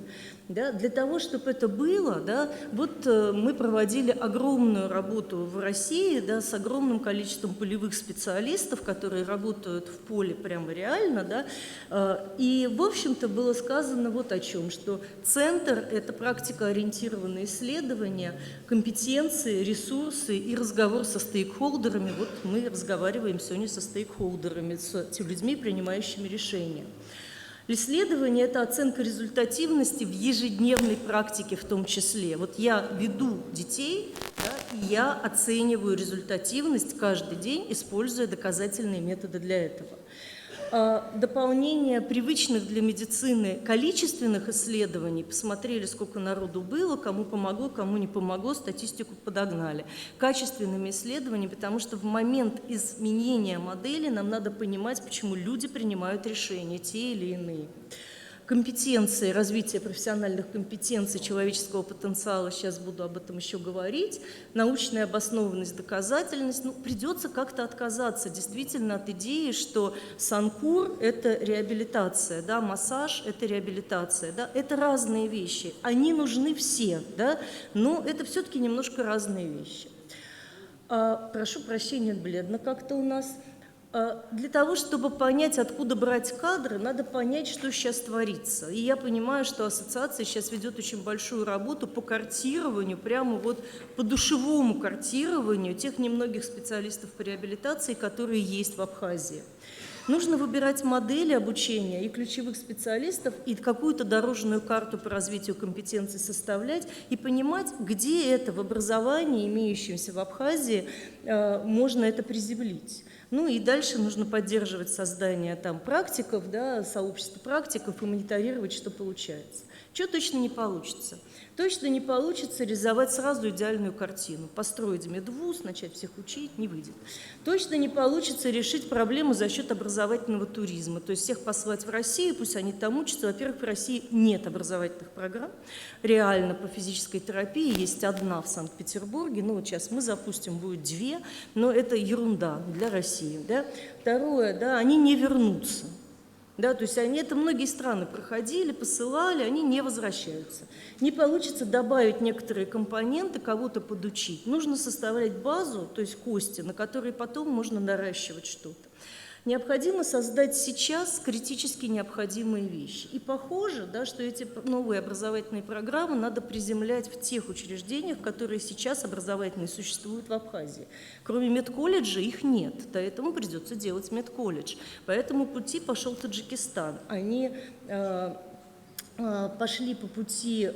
Да, для того, чтобы это было, да, вот мы проводили огромную работу в России, да, с огромным количеством полевых специалистов, которые работают в поле прямо реально, да, и, в общем-то, было сказано вот о чем, что центр – это практикоориентированные исследования, компетенции, ресурсы и разговор со стейкхолдерами. Вот мы разговариваем сегодня со стейкхолдерами, с людьми, принимающими решения. Исследование – это оценка результативности в ежедневной практике в том числе. Вот я веду детей, да, и я оцениваю результативность каждый день, используя доказательные методы для этого. Дополнение привычных для медицины количественных исследований, посмотрели, сколько народу было, кому помогло, кому не помогло, статистику подогнали. Качественными исследованиями, потому что в момент изменения модели нам надо понимать, почему люди принимают решения, те или иные. Компетенции, развитие профессиональных компетенций, человеческого потенциала, сейчас буду об этом еще говорить, научная обоснованность, доказательность, ну, придется как-то отказаться действительно от идеи, что санкур – это реабилитация, да, массаж – это реабилитация, да, это разные вещи, они нужны все, да, но это все-таки немножко разные вещи. Прошу прощения, бледно как-то у нас. Для того, чтобы понять, откуда брать кадры, надо понять, что сейчас творится. И я понимаю, что ассоциация сейчас ведет очень большую работу по картированию, прямо вот по душевому картированию тех немногих специалистов по реабилитации, которые есть в Абхазии. Нужно выбирать модели обучения и ключевых специалистов, и какую-то дорожную карту по развитию компетенций составлять, и понимать, где это в образовании, имеющемся в Абхазии, можно это приземлить. Ну и дальше нужно поддерживать создание там практиков, да, сообщества практиков и мониторировать, что получается. Что точно не получится? Точно не получится реализовать сразу идеальную картину. Построить медвуз, начать всех учить, не выйдет. Точно не получится решить проблему за счет образовательного туризма. То есть всех послать в Россию, пусть они там учатся. Во-первых, в России нет образовательных программ. Реально по физической терапии есть одна в Санкт-Петербурге. Ну вот сейчас мы запустим, будет 2, но это ерунда для России. Да? Второе, да, они не вернутся. Да, то есть это многие страны проходили, посылали, они не возвращаются. Не получится добавить некоторые компоненты, кого-то подучить. Нужно составлять базу, то есть кости, на которые потом можно наращивать что-то. Необходимо создать сейчас критически необходимые вещи. И похоже, да, что эти новые образовательные программы надо приземлять в тех учреждениях, которые сейчас образовательные существуют в Абхазии. Кроме медколледжа их нет, поэтому придется делать медколледж. По этому пути пошел Таджикистан. Они пошли по пути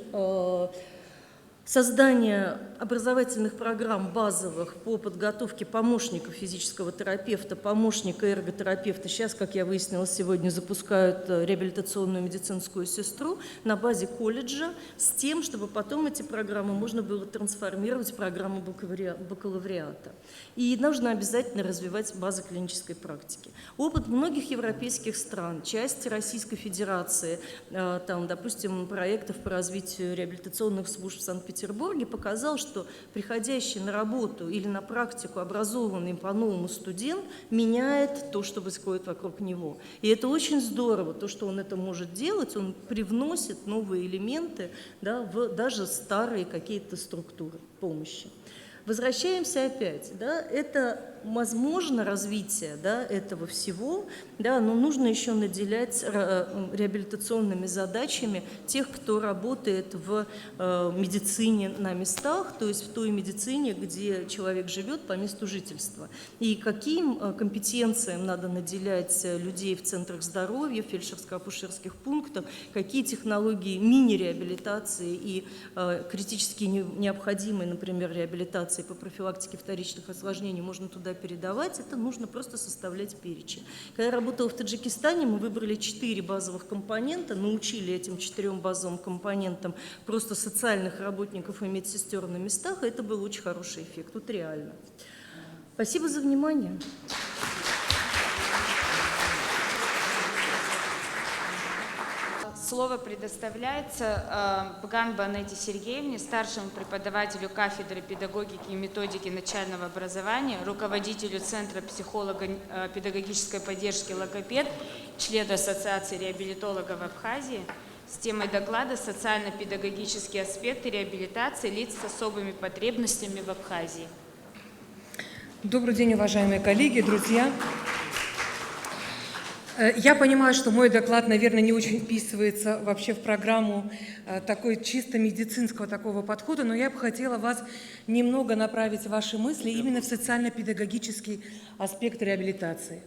создания образовательных программ базовых по подготовке помощников физического терапевта, помощника эрготерапевта. Сейчас, как я выяснила, сегодня запускают реабилитационную медицинскую сестру на базе колледжа с тем, чтобы потом эти программы можно было трансформировать в программу бакалавриата. И нужно обязательно развивать базы клинической практики. Опыт многих европейских стран, части Российской Федерации, там, допустим, проектов по развитию реабилитационных служб в Санкт-Петербурге показал, что приходящий на работу или на практику образованный по-новому студент меняет то, что происходит вокруг него. И это очень здорово, то, что он это может делать, он привносит новые элементы, да, в даже старые какие-то структуры помощи. Возвращаемся опять, да, это возможно развитие, да, этого всего, да, но нужно еще наделять реабилитационными задачами тех, кто работает в медицине на местах, то есть в той медицине, где человек живет по месту жительства. И каким компетенциям надо наделять людей в центрах здоровья, в фельдшерско-акушерских пунктах, какие технологии мини-реабилитации и критически необходимые, например, реабилитации по профилактике вторичных осложнений можно туда передавать, это нужно просто составлять перечень. Когда я работала в Таджикистане, мы выбрали 4 базовых компонента, научили этим 4 базовым компонентам просто социальных работников и медсестер на местах, и это был очень хороший эффект, тут реально. Спасибо за внимание. Слово предоставляется Бган Банете Сергеевне, старшему преподавателю кафедры педагогики и методики начального образования, руководителю Центра психолого-педагогической поддержки «Логопед», члену Ассоциации реабилитологов Абхазии, с темой доклада «Социально-педагогические аспекты реабилитации лиц с особыми потребностями в Абхазии». Добрый день, уважаемые коллеги, друзья. Я понимаю, что мой доклад, наверное, не очень вписывается вообще в программу такой чисто медицинского такого подхода, но я бы хотела вас немного направить ваши мысли именно в социально-педагогический аспект реабилитации.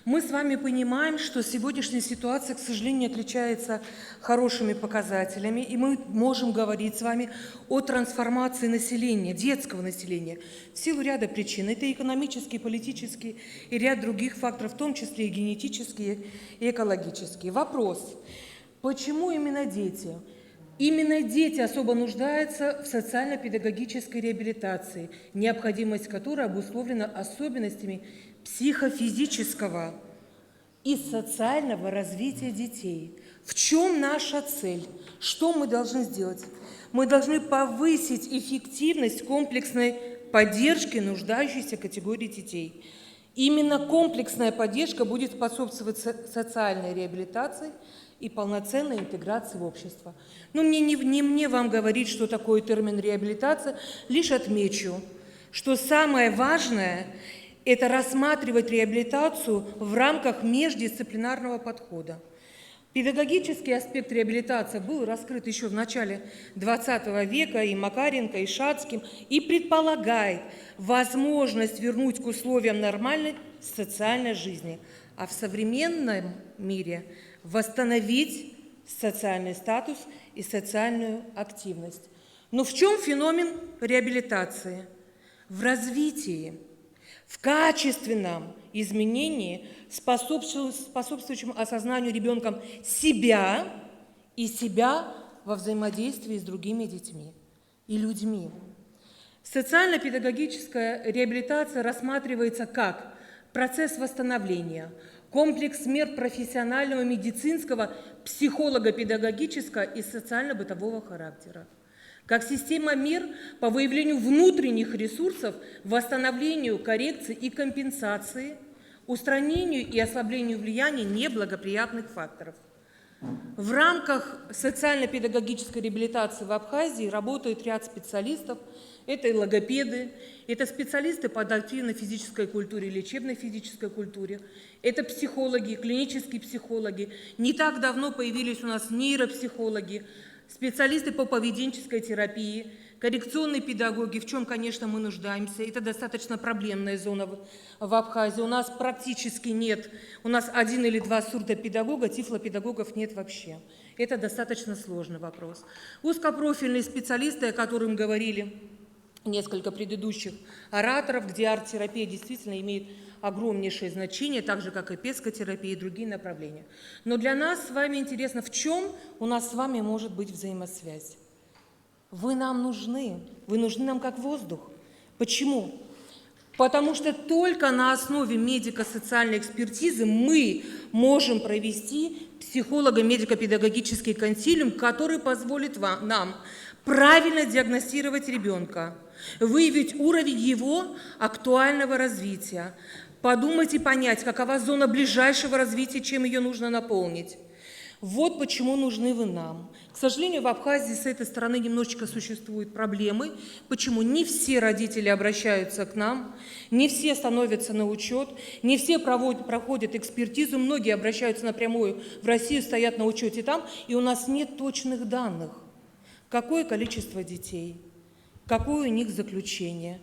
Мы с вами понимаем, что сегодняшняя ситуация, к сожалению, отличается хорошими показателями, и мы можем говорить с вами о трансформации населения, детского населения, в силу ряда причин. Это экономические, политические и ряд других факторов, в том числе и генетические, и экологические. Вопрос: почему именно дети? Именно дети особо нуждаются в социально-педагогической реабилитации, необходимость которой обусловлена особенностями психофизического и социального развития детей. В чем наша цель? Что мы должны сделать? Мы должны повысить эффективность комплексной поддержки нуждающейся категории детей. Именно комплексная поддержка будет способствовать социальной реабилитации и полноценной интеграции в общество. Но не мне вам говорить, что такое термин реабилитация, лишь отмечу, что самое важное – это рассматривать реабилитацию в рамках междисциплинарного подхода. Педагогический аспект реабилитации был раскрыт еще в начале XX века и Макаренко, и Шацким, и предполагает возможность вернуть к условиям нормальной социальной жизни, а в современном мире восстановить социальный статус и социальную активность. Но в чем феномен реабилитации? В развитии, в качественном изменении, способствующем осознанию ребенком себя и себя во взаимодействии с другими детьми и людьми. Социально-педагогическая реабилитация рассматривается как процесс восстановления, комплекс мер профессионального, медицинского, психолого-педагогического и социально-бытового характера, как система мер по выявлению внутренних ресурсов, восстановлению, коррекции и компенсации, устранению и ослаблению влияния неблагоприятных факторов. В рамках социально-педагогической реабилитации в Абхазии работает ряд специалистов. Это и логопеды, это специалисты по адаптивной физической культуре и лечебной физической культуре, это психологи, клинические психологи. Не так давно появились у нас нейропсихологи, специалисты по поведенческой терапии, коррекционные педагоги, в чем, конечно, мы нуждаемся. Это достаточно проблемная зона в Абхазии. У нас практически нет, у нас 1 или 2 сурдопедагога, тифлопедагогов нет вообще. Это достаточно сложный вопрос. Узкопрофильные специалисты, о которых говорили несколько предыдущих ораторов, где арт-терапия действительно имеет огромнейшее значение, так же, как и пескотерапия и другие направления. Но для нас с вами интересно, в чем у нас с вами может быть взаимосвязь. Вы нам нужны, вы нужны нам как воздух. Почему? Потому что только на основе медико-социальной экспертизы мы можем провести психолого-медико-педагогический консилиум, который позволит нам правильно диагностировать ребенка, выявить уровень его актуального развития, подумать и понять, какова зона ближайшего развития, чем ее нужно наполнить. Вот почему нужны вы нам. К сожалению, в Абхазии с этой стороны немножечко существуют проблемы. Почему? Не все родители обращаются к нам, не все становятся на учет, не все проходят экспертизу, многие обращаются напрямую в Россию, стоят на учете там, и у нас нет точных данных. Какое количество детей, какое у них заключение,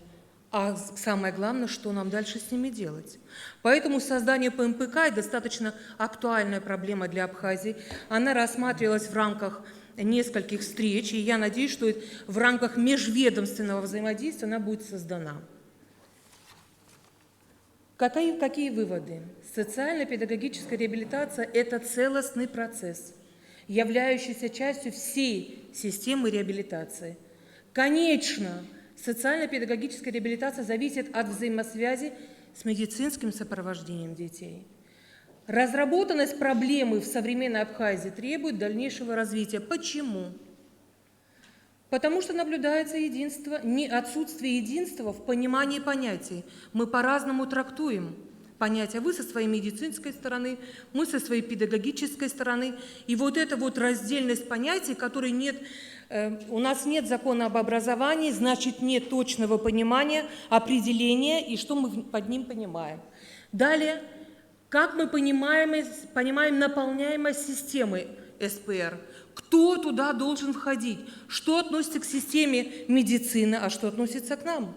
а самое главное, что нам дальше с ними делать. Поэтому создание ПМПК – достаточно актуальная проблема для Абхазии. Она рассматривалась в рамках нескольких встреч, и я надеюсь, что в рамках межведомственного взаимодействия она будет создана. Какие выводы? Социально-педагогическая реабилитация – это целостный процесс, являющийся частью всей системы реабилитации. Конечно, социально-педагогическая реабилитация зависит от взаимосвязи с медицинским сопровождением детей. Разработанность проблемы в современной Абхазии требует дальнейшего развития. Почему? Потому что наблюдается отсутствие единства в понимании понятий. Мы по-разному трактуем понятия. Вы со своей медицинской стороны, мы со своей педагогической стороны. И вот эта вот раздельность понятий, которой нет, у нас нет закона об образовании, значит нет точного понимания, определения и что мы под ним понимаем. Далее, как мы понимаем наполняемость системы СПР? Кто туда должен входить? Что относится к системе медицины, а что относится к нам?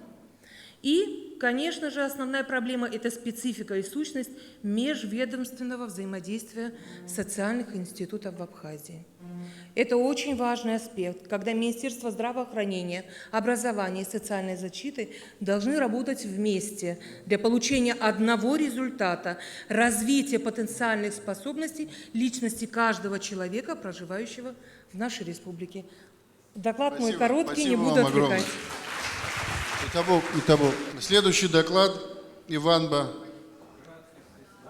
И, конечно же, основная проблема – это специфика и сущность межведомственного взаимодействия социальных институтов в Абхазии. Это очень важный аспект, когда Министерство здравоохранения, образования и социальной защиты должны работать вместе для получения одного результата – развития потенциальных способностей личности каждого человека, проживающего в нашей республике. Доклад мой короткий, не буду отвлекать. Итого. Следующий доклад Иванба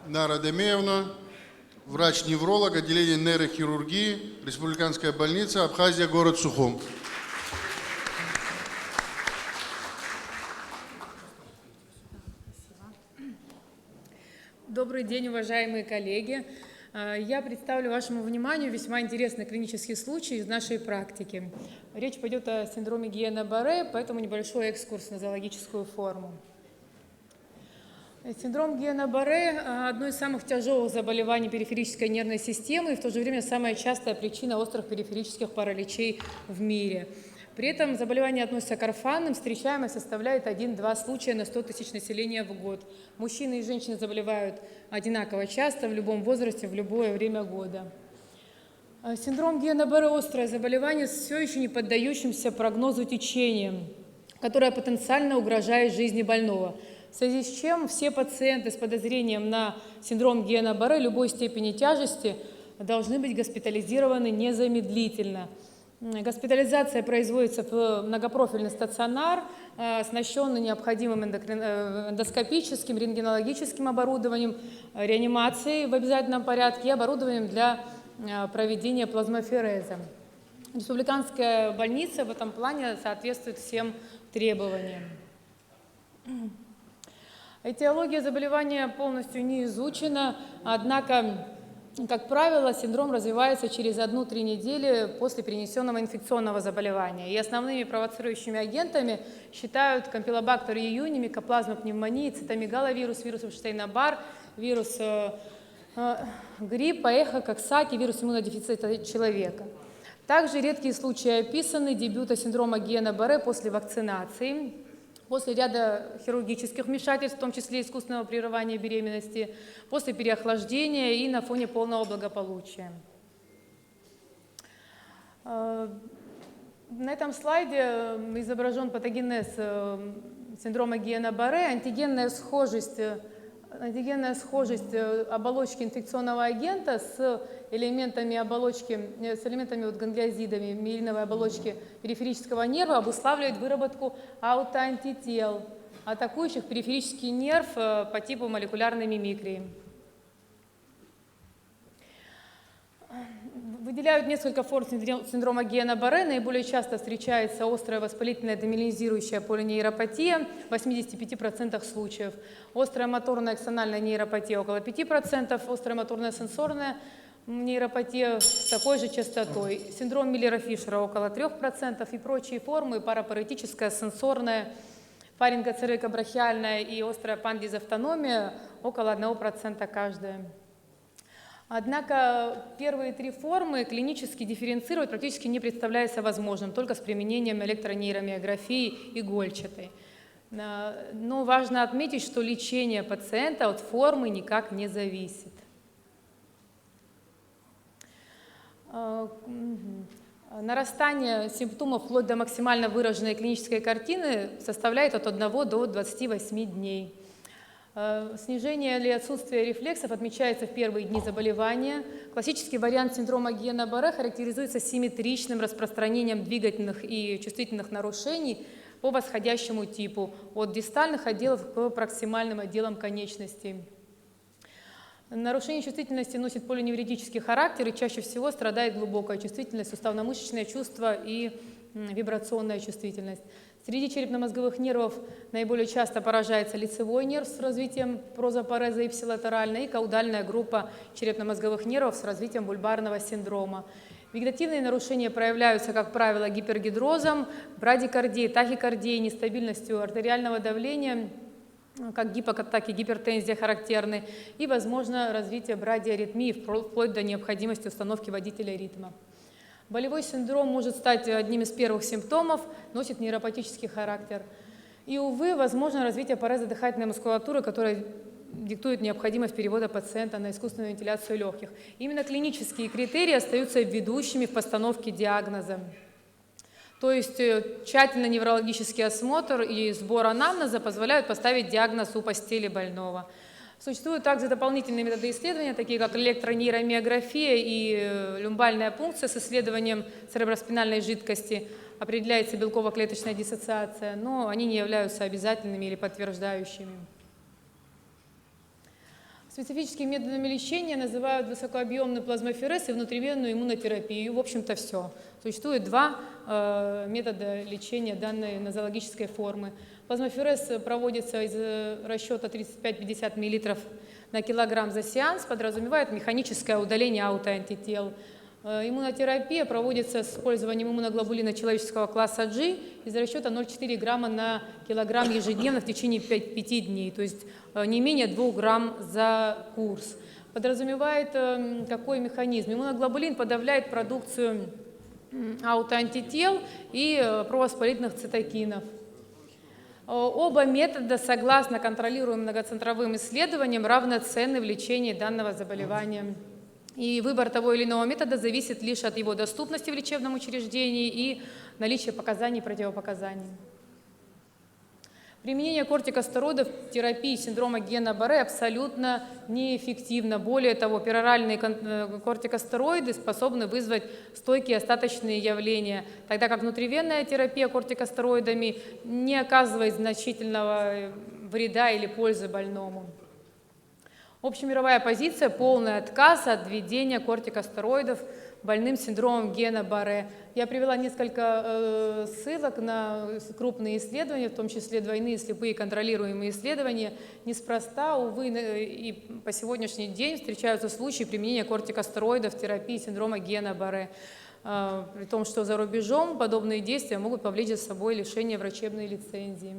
Нара Демеевна, врач-невролог, отделение нейрохирургии, Республиканская больница, Абхазия, город Сухум. Добрый день, уважаемые коллеги. Я представлю вашему вниманию весьма интересный клинический случай из нашей практики. Речь пойдет о синдроме Гиена-Барре, поэтому небольшой экскурс на зоологическую форму. Синдром Гиена-Барре – одно из самых тяжелых заболеваний периферической нервной системы и в то же время самая частая причина острых периферических параличей в мире. При этом заболевание относится к орфанным, встречаемость составляет 1-2 случая на 100 тысяч населения в год. Мужчины и женщины заболевают одинаково часто, в любом возрасте, в любое время года. Синдром Гиена-Барре – острое заболевание с все еще не поддающимся прогнозу течением, которое потенциально угрожает жизни больного. В связи с чем все пациенты с подозрением на синдром Гиена-Барре любой степени тяжести должны быть госпитализированы незамедлительно. Госпитализация производится в многопрофильный стационар, оснащенный необходимым эндоскопическим, рентгенологическим оборудованием, реанимацией в обязательном порядке и оборудованием для проведения плазмофереза. Республиканская больница в этом плане соответствует всем требованиям. Этиология заболевания полностью не изучена, однако, как правило, синдром развивается через 1-3 недели после перенесенного инфекционного заболевания. И основными провоцирующими агентами считают кампилобактер июни, микоплазма пневмонии, цитомегаловирус, вирус Эпштейна-Барр, вирус гриппа, эхококсаки, вирус иммунодефицита человека. Также редкие случаи описаны дебюта синдрома Гиена-Барре после вакцинации, после ряда хирургических вмешательств, в том числе искусственного прерывания беременности, после переохлаждения и на фоне полного благополучия. На этом слайде изображен патогенез синдрома Гиена-Барре, антигенная схожесть оболочки инфекционного агента с элементами ганглиозидами миелиновой оболочки периферического нерва обуславливает выработку аутоантител, атакующих периферический нерв по типу молекулярной мимикрии. Выделяют несколько форм синдрома Гиена-Барре. Наиболее часто встречается острая воспалительная демиелинизирующая полинейропатия в 85% случаев, острая моторная аксональная нейропатия около 5%, острая моторная сенсорная нейропатия с такой же частотой, синдром Миллера-Фишера около 3% и прочие формы, парапаретическая, сенсорная, фарингоцервикобрахиальная и острая пандизавтономия около 1% каждая. Однако первые 3 формы клинически дифференцировать практически не представляется возможным, только с применением электронейромиографии игольчатой. Но важно отметить, что лечение пациента от формы никак не зависит. Нарастание симптомов вплоть до максимально выраженной клинической картины составляет от 1 до 28 дней. Снижение или отсутствие рефлексов отмечается в первые дни заболевания. Классический вариант синдрома Гиена-Барре характеризуется симметричным распространением двигательных и чувствительных нарушений по восходящему типу, от дистальных отделов к проксимальным отделам конечностей. Нарушение чувствительности носит полиневротический характер и чаще всего страдает глубокая чувствительность, суставно-мышечное чувство и вибрационная чувствительность. Среди черепно-мозговых нервов наиболее часто поражается лицевой нерв с развитием прозапореза ипсилатеральной и каудальная группа черепно-мозговых нервов с развитием бульбарного синдрома. Вегетативные нарушения проявляются, как правило, гипергидрозом, брадикардией, тахикардией, нестабильностью артериального давления, как гипокат, так и гипертензия характерны, и, возможно, развитие брадиаритмии вплоть до необходимости установки водителя ритма. Болевой синдром может стать одним из первых симптомов, носит нейропатический характер. И, увы, возможно развитие пареза дыхательной мускулатуры, которая диктует необходимость перевода пациента на искусственную вентиляцию легких. Именно клинические критерии остаются ведущими в постановке диагноза. То есть тщательный неврологический осмотр и сбор анамнеза позволяют поставить диагноз у постели больного. Существуют также дополнительные методы исследования, такие как электронейромиография и люмбальная пункция с исследованием цереброспинальной жидкости. Определяется белково-клеточная диссоциация, но они не являются обязательными или подтверждающими. Специфическими методами лечения называют высокообъемный плазмоферез и внутривенную иммунотерапию. В общем-то, все. Существует два метода лечения данной нозологической формы. Плазмоферез проводится из расчета 35-50 мл на килограмм за сеанс, подразумевает механическое удаление аутоантител. Иммунотерапия проводится с использованием иммуноглобулина человеческого класса G из расчета 0,4 грамма на килограмм ежедневно в течение 5 дней, то есть не менее 2 грамм за курс. Подразумевает какой механизм? Иммуноглобулин подавляет продукцию аутоантител и провоспалительных цитокинов. Оба метода, согласно контролируемым многоцентровым исследованиям, равноценны в лечении данного заболевания. И выбор того или иного метода зависит лишь от его доступности в лечебном учреждении и наличия показаний и противопоказаний. Применение кортикостероидов в терапии синдрома Гиена-Барре абсолютно неэффективно. Более того, пероральные кортикостероиды способны вызвать стойкие остаточные явления, тогда как внутривенная терапия кортикостероидами не оказывает значительного вреда или пользы больному. Общемировая позиция – полный отказ от введения кортикостероидов больным синдромом Гиена-Барре. Я привела несколько ссылок на крупные исследования, в том числе двойные слепые контролируемые исследования. Неспроста, увы, и по сегодняшний день встречаются случаи применения кортикостероидов в терапии синдрома Гиена-Барре. При том, что за рубежом подобные действия могут повлечь за собой лишение врачебной лицензии.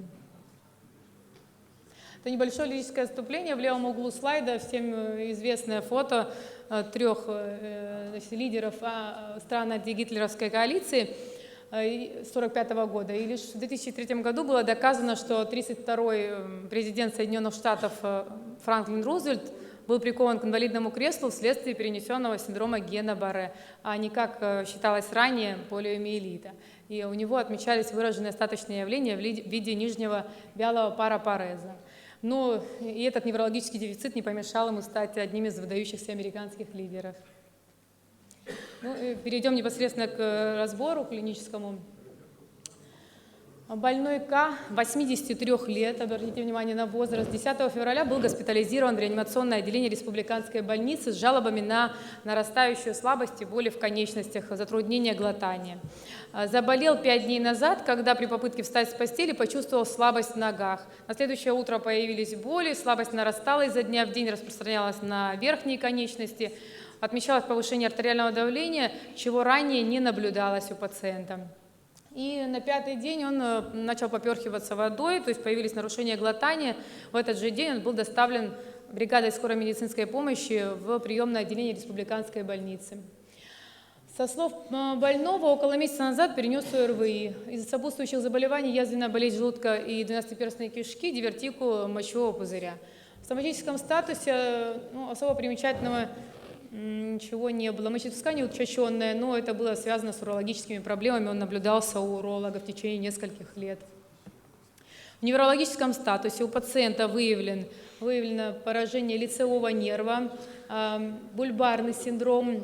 Это небольшое лирическое отступление. В левом углу слайда всем известное фото трех лидеров стран антигитлеровской коалиции 1945 года. И лишь в 2003 году было доказано, что 32-й президент Соединенных Штатов Франклин Рузвельт был прикован к инвалидному креслу вследствие перенесенного синдрома Гиена-Барре, а не, как считалось ранее, полиомиелита. И у него отмечались выраженные остаточные явления в виде нижнего вялого парапареза. Но и этот неврологический дефицит не помешал ему стать одним из выдающихся американских лидеров. Перейдем непосредственно к разбору клиническому. Больной К, 83 лет, обратите внимание на возраст, 10 февраля был госпитализирован в реанимационное отделение республиканской больницы с жалобами на нарастающую слабость и боли в конечностях, затруднение глотания. Заболел 5 дней назад, когда при попытке встать с постели почувствовал слабость в ногах. На следующее утро появились боли, слабость нарастала изо дня в день, распространялась на верхние конечности, отмечалось повышение артериального давления, чего ранее не наблюдалось у пациента. И на 5-й день он начал поперхиваться водой, то есть появились нарушения глотания. В этот же день он был доставлен бригадой скорой медицинской помощи в приемное отделение республиканской больницы. Со слов больного, около месяца назад перенес ОРВИ. Из-за сопутствующих заболеваний язвенная болезнь желудка и двенадцатиперстной кишки, дивертикул мочевого пузыря. В стоматическом статусе особо примечательного ничего не было. Мочеиспускание учащенное, но это было связано с урологическими проблемами. Он наблюдался у уролога в течение нескольких лет. В неврологическом статусе у пациента выявлено поражение лицевого нерва, бульбарный синдром,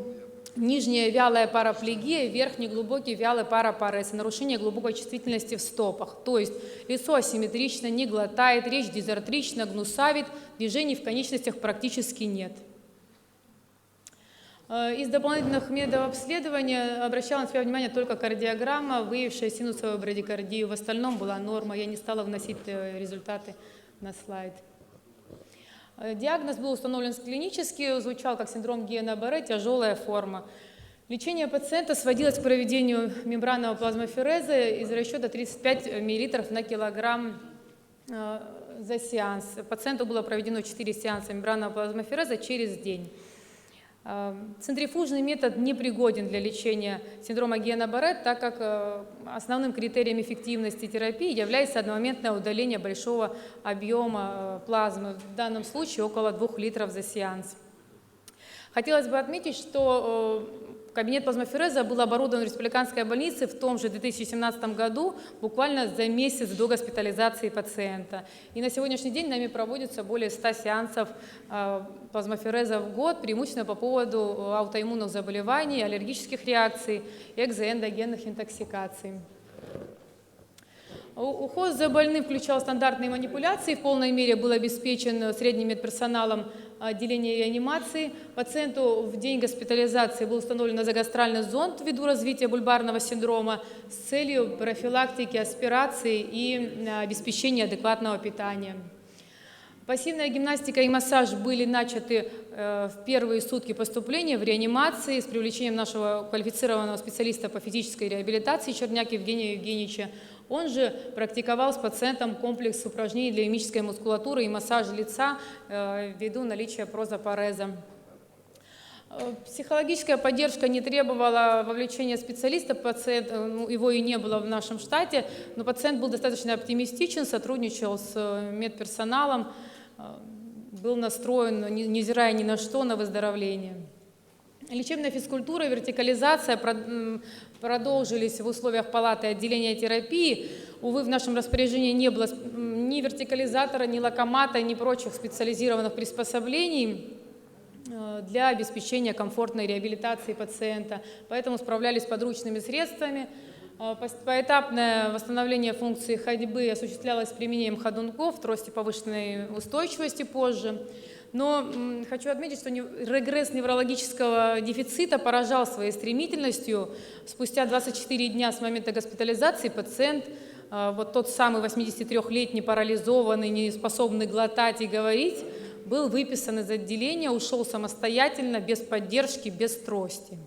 нижняя вялая параплегия, верхний глубокий вялый парапарез, нарушение глубокой чувствительности в стопах. То есть лицо асимметрично, не глотает, речь дизартрична, гнусавит, движений в конечностях практически нет. Из дополнительных методов обследования обращала на себя внимание только кардиограмма, выявившая синусовую брадикардию. В остальном была норма, я не стала вносить результаты на слайд. Диагноз был установлен клинически, звучал как синдром Гиена-Барре, тяжелая форма. Лечение пациента сводилось к проведению мембранного плазмофереза из расчета 35 мл на килограмм за сеанс. Пациенту было проведено 4 сеанса мембранного плазмофереза через день. Центрифужный метод не пригоден для лечения синдрома Гиена-Барре, так как основным критерием эффективности терапии является одномоментное удаление большого объема плазмы, в данном случае около 2 литров за сеанс. Хотелось бы отметить, что кабинет плазмофереза был оборудован в республиканской больнице в том же 2017 году, буквально за месяц до госпитализации пациента. И на сегодняшний день нами проводится более 100 сеансов плазмофереза в год, преимущественно по поводу аутоиммунных заболеваний, аллергических реакций, экзоэндогенных интоксикаций. Уход за больным включал стандартные манипуляции, в полной мере был обеспечен средним медперсоналом отделения реанимации. Пациенту в день госпитализации был установлен назогастральный зонд ввиду развития бульбарного синдрома с целью профилактики аспирации и обеспечения адекватного питания. Пассивная гимнастика и массаж были начаты в первые сутки поступления в реанимации с привлечением нашего квалифицированного специалиста по физической реабилитации Черняк Евгения Евгеньевича. Он же практиковал с пациентом комплекс упражнений для мимической мускулатуры и массаж лица ввиду наличия прозапореза. Психологическая поддержка не требовала вовлечения специалиста, его и не было в нашем штате, но пациент был достаточно оптимистичен, сотрудничал с медперсоналом, был настроен, невзирая ни на что, на выздоровление. Лечебная физкультура и вертикализация продолжились в условиях палаты отделения терапии. Увы, в нашем распоряжении не было ни вертикализатора, ни локомата, ни прочих специализированных приспособлений для обеспечения комфортной реабилитации пациента. Поэтому справлялись подручными средствами. Поэтапное восстановление функции ходьбы осуществлялось с применением ходунков, трости повышенной устойчивости позже. Но хочу отметить, что регресс неврологического дефицита поражал своей стремительностью. Спустя 24 дня с момента госпитализации пациент, вот тот самый 83-летний парализованный, не способный глотать и говорить, был выписан из отделения, ушел самостоятельно, без поддержки, без трости.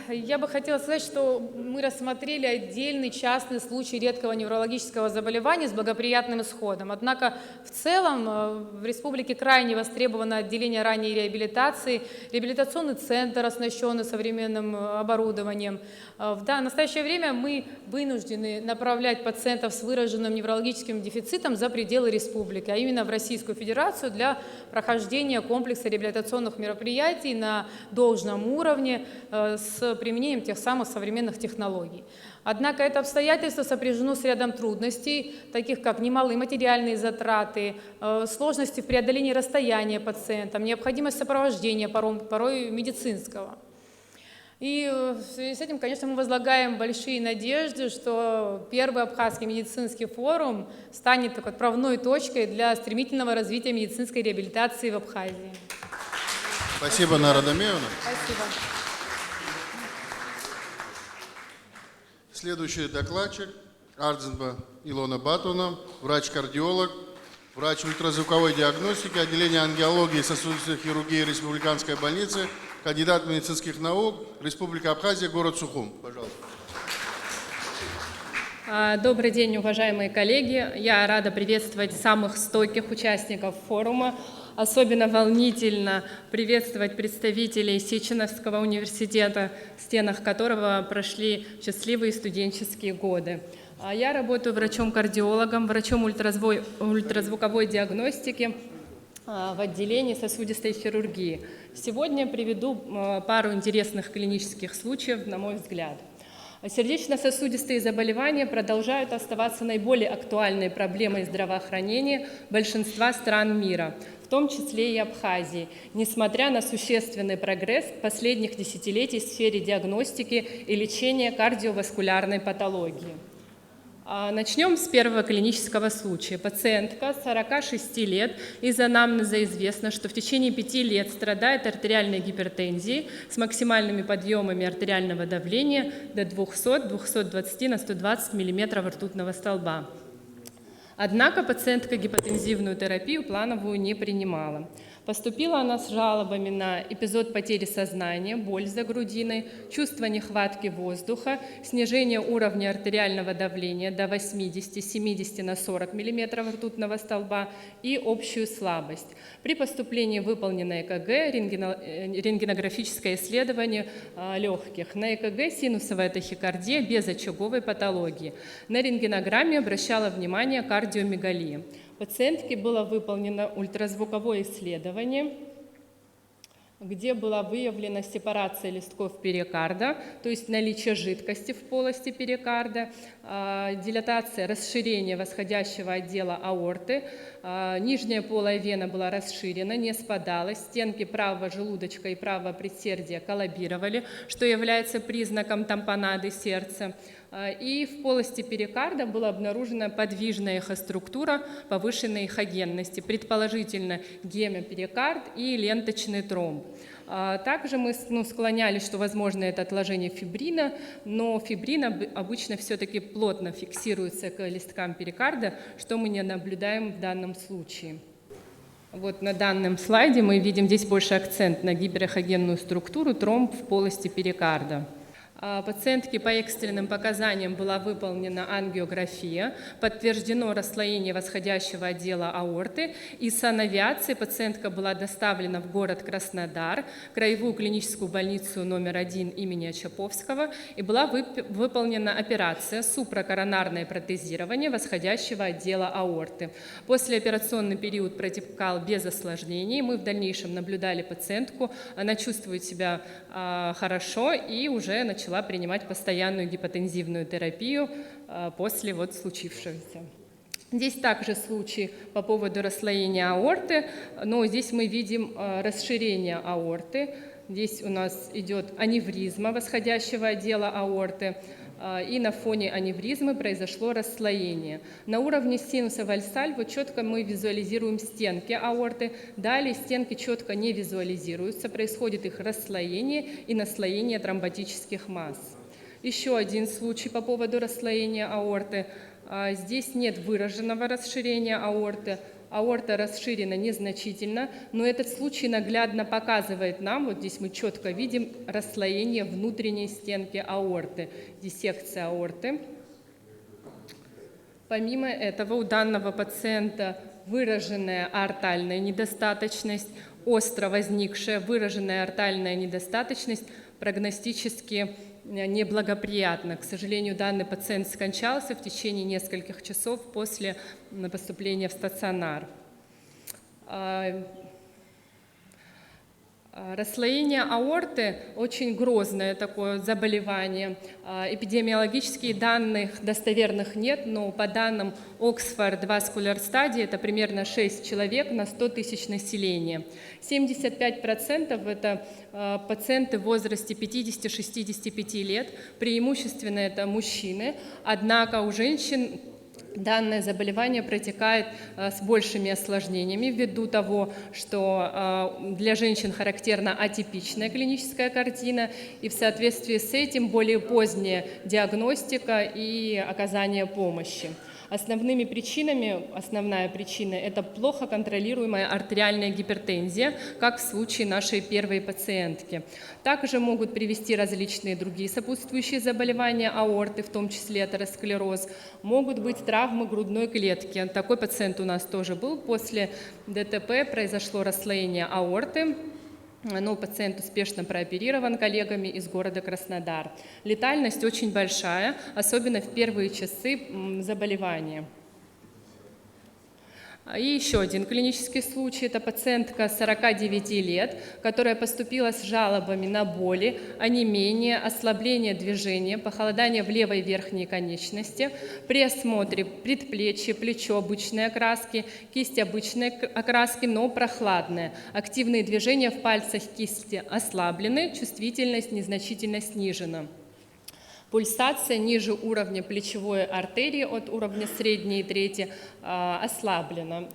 Я бы хотела сказать, что мы рассмотрели отдельный частный случай редкого неврологического заболевания с благоприятным исходом. Однако в целом в республике крайне востребовано отделение ранней реабилитации, реабилитационный центр, оснащенный современным оборудованием. В настоящее время мы вынуждены направлять пациентов с выраженным неврологическим дефицитом за пределы республики, а именно в Российскую Федерацию для прохождения комплекса реабилитационных мероприятий на должном уровне, с применением тех самых современных технологий. Однако это обстоятельство сопряжено с рядом трудностей, таких как немалые материальные затраты, сложности в преодолении расстояния пациентам, необходимость сопровождения порой медицинского. И в связи с этим, конечно, мы возлагаем большие надежды, что первый Абхазский медицинский форум станет такой отправной точкой для стремительного развития медицинской реабилитации в Абхазии. Спасибо, Нара Дамеевна. Спасибо. Следующий докладчик Ардзенба Илона Батуна, врач-кардиолог, врач ультразвуковой диагностики, отделение ангиологии и сосудистой хирургии Республиканской больницы, кандидат медицинских наук, Республика Абхазия, город Сухум. Пожалуйста. Добрый день, уважаемые коллеги. Я рада приветствовать самых стойких участников форума. Особенно волнительно приветствовать представителей Сеченовского университета, в стенах которого прошли счастливые студенческие годы. Я работаю врачом-кардиологом, врачом ультразвуковой диагностики в отделении сосудистой хирургии. Сегодня приведу пару интересных клинических случаев, на мой взгляд. Сердечно-сосудистые заболевания продолжают оставаться наиболее актуальной проблемой здравоохранения большинства стран мира, в том числе и Абхазии, несмотря на существенный прогресс последних десятилетий в сфере диагностики и лечения кардиоваскулярной патологии. Начнем с первого клинического случая. Пациентка 46 лет, из анамнеза известно, что в течение 5 лет страдает артериальной гипертензией с максимальными подъемами артериального давления до 200-220 на 120 мм ртутного столба. Однако пациентка гипотензивную терапию плановую не принимала. Поступила она с жалобами на эпизод потери сознания, боль за грудиной, чувство нехватки воздуха, снижение уровня артериального давления до 80-70 на 40 мм ртутного столба и общую слабость. При поступлении выполнено ЭКГ, рентгенографическое исследование легких. На ЭКГ синусовая тахикардия без очаговой патологии. На рентгенограмме обращала внимание кардиомегалия. Пациентке было выполнено ультразвуковое исследование, где была выявлена сепарация листков перикарда, то есть наличие жидкости в полости перикарда, дилатация, расширение восходящего отдела аорты, нижняя полая вена была расширена, не спадала, стенки правого желудочка и правого предсердия коллабировали, что является признаком тампонады сердца. И в полости перикарда была обнаружена подвижная эхоструктура повышенной эхогенности, предположительно гемоперикард и ленточный тромб. Также мы склонялись, что возможно это отложение фибрина, но фибрин обычно все-таки плотно фиксируется к листкам перикарда, что мы не наблюдаем в данном случае. Вот на данном слайде мы видим здесь больше акцент на гиперэхогенную структуру, тромб в полости перикарда. Пациентке по экстренным показаниям была выполнена ангиография, подтверждено расслоение восходящего отдела аорты, и с санавиацией пациентка была доставлена в город Краснодар, краевую клиническую больницу номер 1 имени Очаповского, и была выполнена операция супракоронарное протезирование восходящего отдела аорты. Послеоперационный период протекал без осложнений, мы в дальнейшем наблюдали пациентку, она чувствует себя хорошо и уже начала принимать постоянную гипотензивную терапию после случившегося. Здесь также случай по поводу расслоения аорты, но здесь мы видим расширение аорты. Здесь у нас идет аневризма восходящего отдела аорты, и на фоне аневризмы произошло расслоение. На уровне синуса вальсальво четко мы визуализируем стенки аорты, далее стенки четко не визуализируются, происходит их расслоение и наслоение тромботических масс. Еще один случай по поводу расслоения аорты. Здесь нет выраженного расширения аорты. Аорта расширена незначительно, но этот случай наглядно показывает нам, вот здесь мы четко видим расслоение внутренней стенки аорты, диссекция аорты. Помимо этого у данного пациента выраженная аортальная недостаточность, остро возникшая выраженная аортальная недостаточность прогностически неблагоприятно. К сожалению, данный пациент скончался в течение нескольких часов после поступления в стационар. Расслоение аорты – очень грозное такое заболевание. Эпидемиологических данных достоверных нет, но по данным Oxford Vascular Study это примерно 6 человек на 100 тысяч населения. 75% это пациенты в возрасте 50-65 лет, преимущественно это мужчины, однако у женщин данное заболевание протекает с большими осложнениями ввиду того, что для женщин характерна атипичная клиническая картина, и в соответствии с этим более поздняя диагностика и оказание помощи. Основными причинами, основная причина – это плохо контролируемая артериальная гипертензия, как в случае нашей первой пациентки. Также могут привести различные другие сопутствующие заболевания аорты, в том числе атеросклероз, могут быть травмы грудной клетки. Такой пациент у нас тоже был. После ДТП произошло расслоение аорты. Но пациент успешно прооперирован коллегами из города Краснодар. Летальность очень большая, особенно в первые часы заболевания. И еще один клинический случай – это пациентка 49 лет, которая поступила с жалобами на боли, онемение, ослабление движения, похолодание в левой верхней конечности. При осмотре предплечье, плечо обычной окраски, кисть обычной окраски, но прохладная. Активные движения в пальцах кисти ослаблены, чувствительность незначительно снижена. Пульсация ниже уровня плечевой артерии от уровня средней трети ослаблена.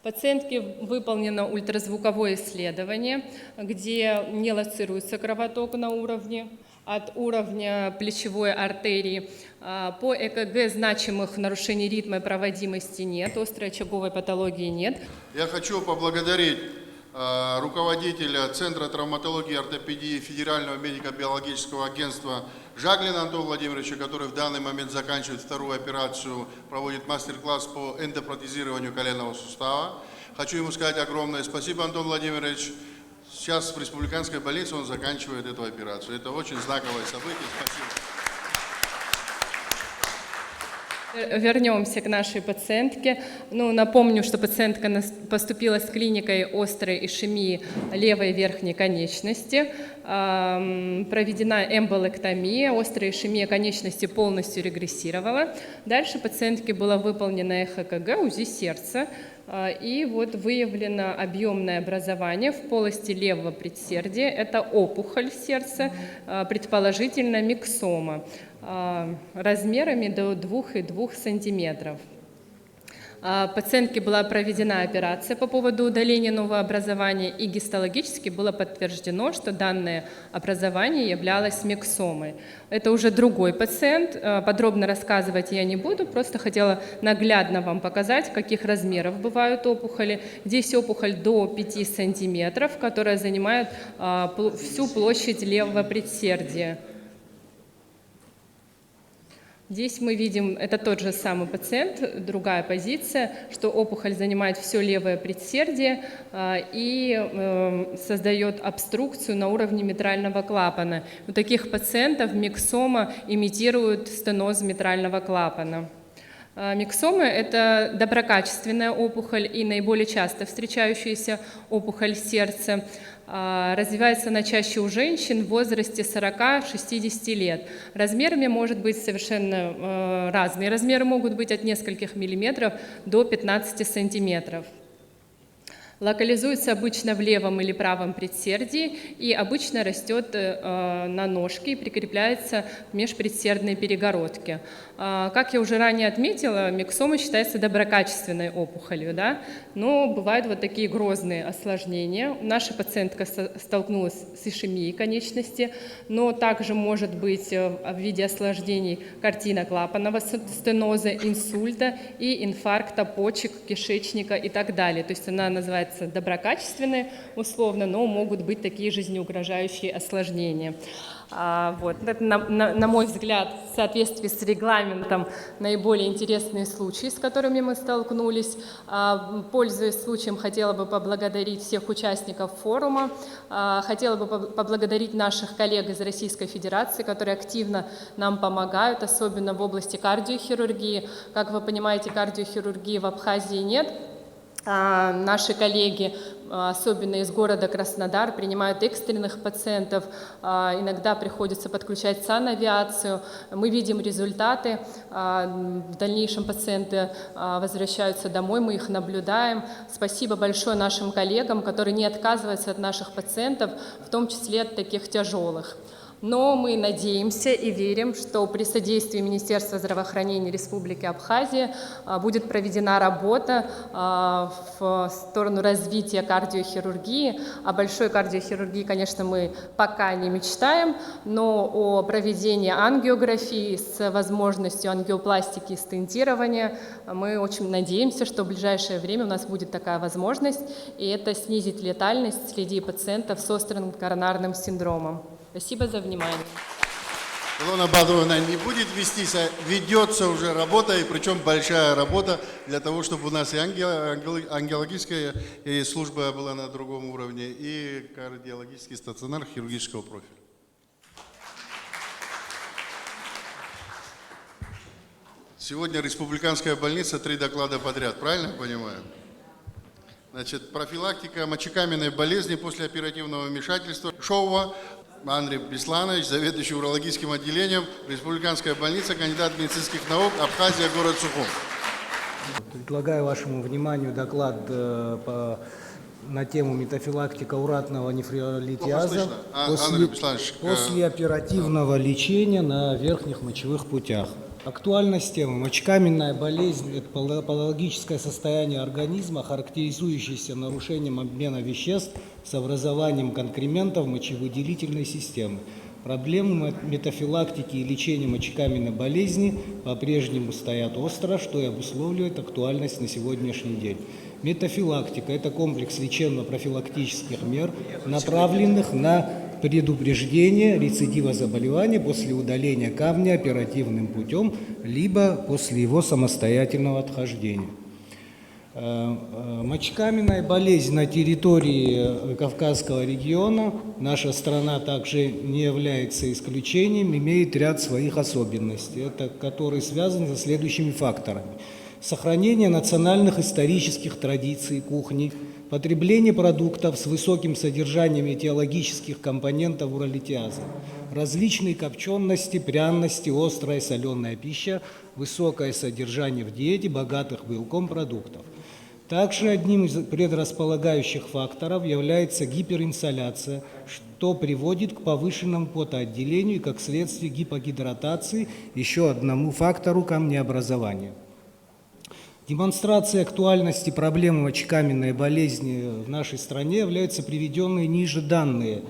Пациентке выполнено ультразвуковое исследование, где не лоцируется кровоток на уровне. От уровня плечевой артерии по ЭКГ значимых нарушений ритма и проводимости нет, острой очаговой патологии нет. Я хочу поблагодарить руководителя Центра травматологии и ортопедии Федерального медико-биологического агентства Жаглина Антона Владимировича, который в данный момент заканчивает вторую операцию, проводит мастер-класс по эндопротезированию коленного сустава. Хочу ему сказать огромное спасибо, Антон Владимирович. Сейчас в республиканской больнице он заканчивает эту операцию. Это очень знаковое событие. Спасибо. Вернемся к нашей пациентке. Напомню, что пациентка поступила с клиникой острой ишемии левой верхней конечности. Проведена эмболэктомия, острая ишемия конечности полностью регрессировала. Дальше пациентке было выполнено ЭХКГ, УЗИ сердца. И вот выявлено объемное образование в полости левого предсердия. Это опухоль сердца, предположительно миксома, размерами до 2,2 сантиметров. Пациентке была проведена операция по поводу удаления нового образования, и гистологически было подтверждено, что данное образование являлось миксомой. Это уже другой пациент, подробно рассказывать я не буду, просто хотела наглядно вам показать, каких размеров бывают опухоли. Здесь опухоль до 5 сантиметров, которая занимает всю площадь левого предсердия. Здесь мы видим, это тот же самый пациент, другая позиция, что опухоль занимает все левое предсердие и создает обструкцию на уровне митрального клапана. У таких пациентов миксома имитирует стеноз митрального клапана. Миксомы – это доброкачественная опухоль и наиболее часто встречающаяся опухоль сердца. Развивается она чаще у женщин в возрасте 40-60 лет. Размерами может быть совершенно разные. Размеры могут быть от нескольких миллиметров до 15 сантиметров. Локализуется обычно в левом или правом предсердии и обычно растет на ножке и прикрепляется в межпредсердной перегородке. Как я уже ранее отметила, миксома считается доброкачественной опухолью, да? Но бывают вот такие грозные осложнения. Наша пациентка столкнулась с ишемией конечности, но также может быть в виде осложнений картина клапанного стеноза, инсульта и инфаркта почек, кишечника и так далее. То есть она называется доброкачественные условно, но могут быть такие жизнеугрожающие осложнения. Это, на мой взгляд, в соответствии с регламентом наиболее интересные случаи, с которыми мы столкнулись. Пользуясь случаем, хотела бы поблагодарить всех участников форума, хотела бы поблагодарить наших коллег из Российской Федерации, которые активно нам помогают, особенно в области кардиохирургии. Как вы понимаете, кардиохирургии в Абхазии нет. Наши коллеги, особенно из города Краснодар, принимают экстренных пациентов, иногда приходится подключать санавиацию. Мы видим результаты, в дальнейшем пациенты возвращаются домой, мы их наблюдаем. Спасибо большое нашим коллегам, которые не отказываются от наших пациентов, в том числе от таких тяжелых. Но мы надеемся и верим, что при содействии Министерства здравоохранения Республики Абхазия будет проведена работа в сторону развития кардиохирургии. О большой кардиохирургии, конечно, мы пока не мечтаем, но о проведении ангиографии с возможностью ангиопластики и стентирования мы очень надеемся, что в ближайшее время у нас будет такая возможность, и это снизит летальность среди пациентов с острым коронарным синдромом. Спасибо за внимание. Илона Бадровна не будет вестись, а ведется уже работа, и причем большая работа для того, чтобы у нас и ангиологическая и служба была на другом уровне, и кардиологический стационар хирургического профиля. Сегодня республиканская больница 3 доклада подряд, правильно я понимаю? Значит, профилактика мочекаменной болезни после оперативного вмешательства. Шоува Андрей Бесланович, заведующий урологическим отделением, республиканская больница, кандидат медицинских наук, Абхазия, город Сухум. Предлагаю вашему вниманию доклад по на тему метафилактика уратного нефролитиаза Андрей Бесланович, после оперативного лечения на верхних мочевых путях. Актуальность темы. Мочекаменная болезнь – это патологическое состояние организма, характеризующееся нарушением обмена веществ с образованием конкрементов мочевыделительной системы. Проблемы метафилактики и лечения мочекаменной болезни по-прежнему стоят остро, что и обусловливает актуальность на сегодняшний день. Метафилактика – это комплекс лечебно-профилактических мер, направленных на предупреждение рецидива заболевания после удаления камня оперативным путем, либо после его самостоятельного отхождения. Мочекаменная болезнь на территории Кавказского региона, наша страна также не является исключением, имеет ряд своих особенностей, которые связаны со следующими факторами. Сохранение национальных исторических традиций кухни, потребление продуктов с высоким содержанием этиологических компонентов уролитиаза, различные копчености, пряности, острая и соленая пища, высокое содержание в диете богатых белком продуктов. Также одним из предрасполагающих факторов является гиперинсоляция, что приводит к повышенному потоотделению и, как следствие, гипогидратации, еще одному фактору камнеобразования. Демонстрацией актуальности проблемы мочекаменной болезни в нашей стране являются приведенные ниже данные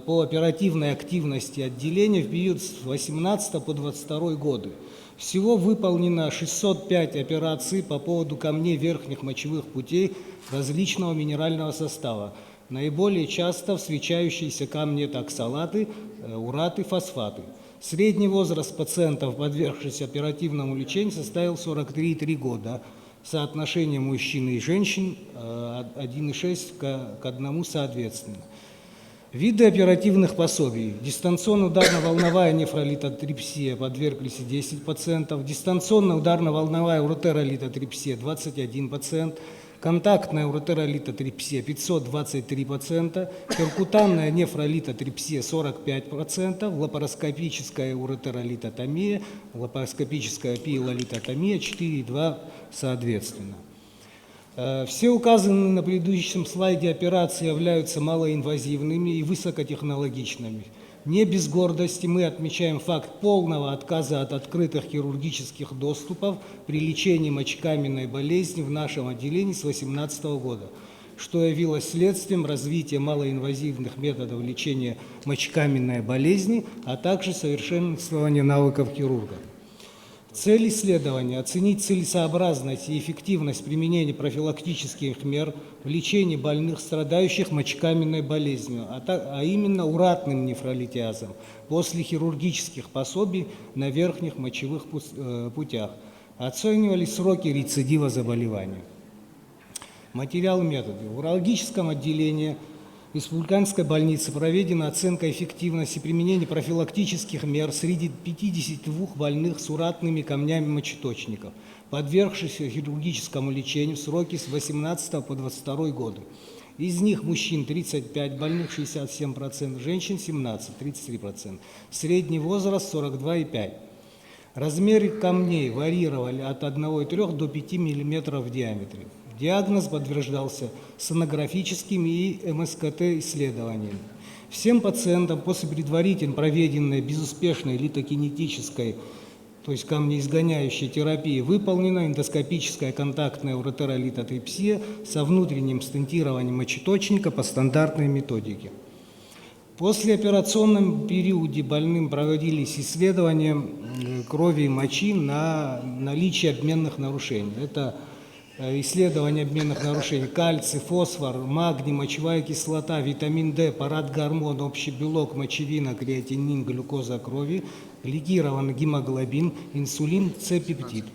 по оперативной активности отделения в период с 2018 по 2022 годы. Всего выполнено 605 операций по поводу камней верхних мочевых путей различного минерального состава. Наиболее часто встречающиеся камни – это оксалаты, ураты, фосфаты. Средний возраст пациентов, подвергшихся оперативному лечению, составил 43,3 года. Соотношение мужчин и женщин 1,6 к 1 соответственно. Виды оперативных пособий. Дистанционно ударно-волновая нефролитотрипсия подверглись 10 пациентов, дистанционно ударно-волновая уретеролитотрипсия 21 пациент, контактная уретеролитотрипсия 523 пациента, перкутанная нефролитотрипсия 45%, лапароскопическая уретеролитотомия, лапароскопическая пиелолитотомия 4,2 соответственно. Все указанные на предыдущем слайде операции являются малоинвазивными и высокотехнологичными. Не без гордости мы отмечаем факт полного отказа от открытых хирургических доступов при лечении мочекаменной болезни в нашем отделении с 2018 года, что явилось следствием развития малоинвазивных методов лечения мочекаменной болезни, а также совершенствования навыков хирурга. Цель исследования – оценить целесообразность и эффективность применения профилактических мер в лечении больных, страдающих мочекаменной болезнью, а именно уратным нефролитиазом, после хирургических пособий на верхних мочевых путях. Оценивались сроки рецидива заболевания. Материал метода. В урологическом отделении Республиканской больницы проведена оценка эффективности применения профилактических мер среди 52 больных с уратными камнями мочеточников, подвергшихся хирургическому лечению в сроки с 18 по 22 годы. Из них мужчин 35 больных, 67%, женщин 17, 33%. Средний возраст 42,5. Размеры камней варьировали от 1,3 до 5 мм в диаметре. Диагноз подтверждался сонографическими и МСКТ-исследованиями. Всем пациентам после предварительно проведенной безуспешной литокинетической, то есть камнеизгоняющей терапии, выполнена эндоскопическая контактная уретеролитотрипсия со внутренним стентированием мочеточника по стандартной методике. В послеоперационном периоде больным проводились исследования крови и мочи на наличие обменных нарушений. Это исследования обменных нарушений: кальций, фосфор, магний, мочевая кислота, витамин D, парадгормон, общий белок, мочевина, креатинин, глюкоза крови, легированный гемоглобин, инсулин, С-пептид.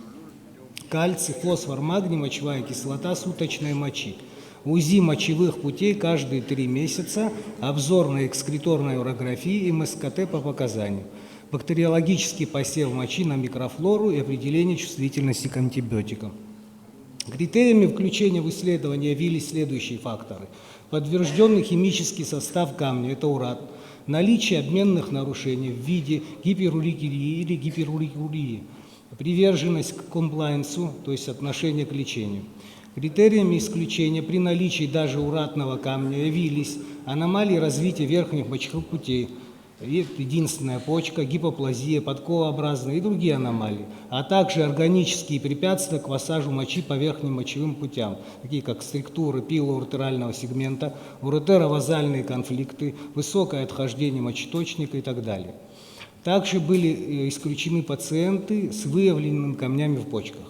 Кальций, фосфор, магний, мочевая кислота суточной мочи. УЗИ мочевых путей каждые 3 месяца, обзор на экскреторной урографии и МСКТ по показанию. Бактериологический посев мочи на микрофлору и определение чувствительности к антибиотикам. Критериями включения в исследование явились следующие факторы. Подтвержденный химический состав камня – это урат. Наличие обменных нарушений в виде гиперурикурии или гиперурикурии. Приверженность к комплайенсу, то есть отношение к лечению. Критериями исключения при наличии даже уратного камня явились аномалии развития верхних мочевых путей, единственная почка, гипоплазия, подковообразная и другие аномалии, а также органические препятствия к массажу мочи по верхним мочевым путям, такие как структуры пилоуретерального сегмента, уретеровазальные конфликты, высокое отхождение мочеточника и так далее. Также были исключены пациенты с выявленными камнями в почках.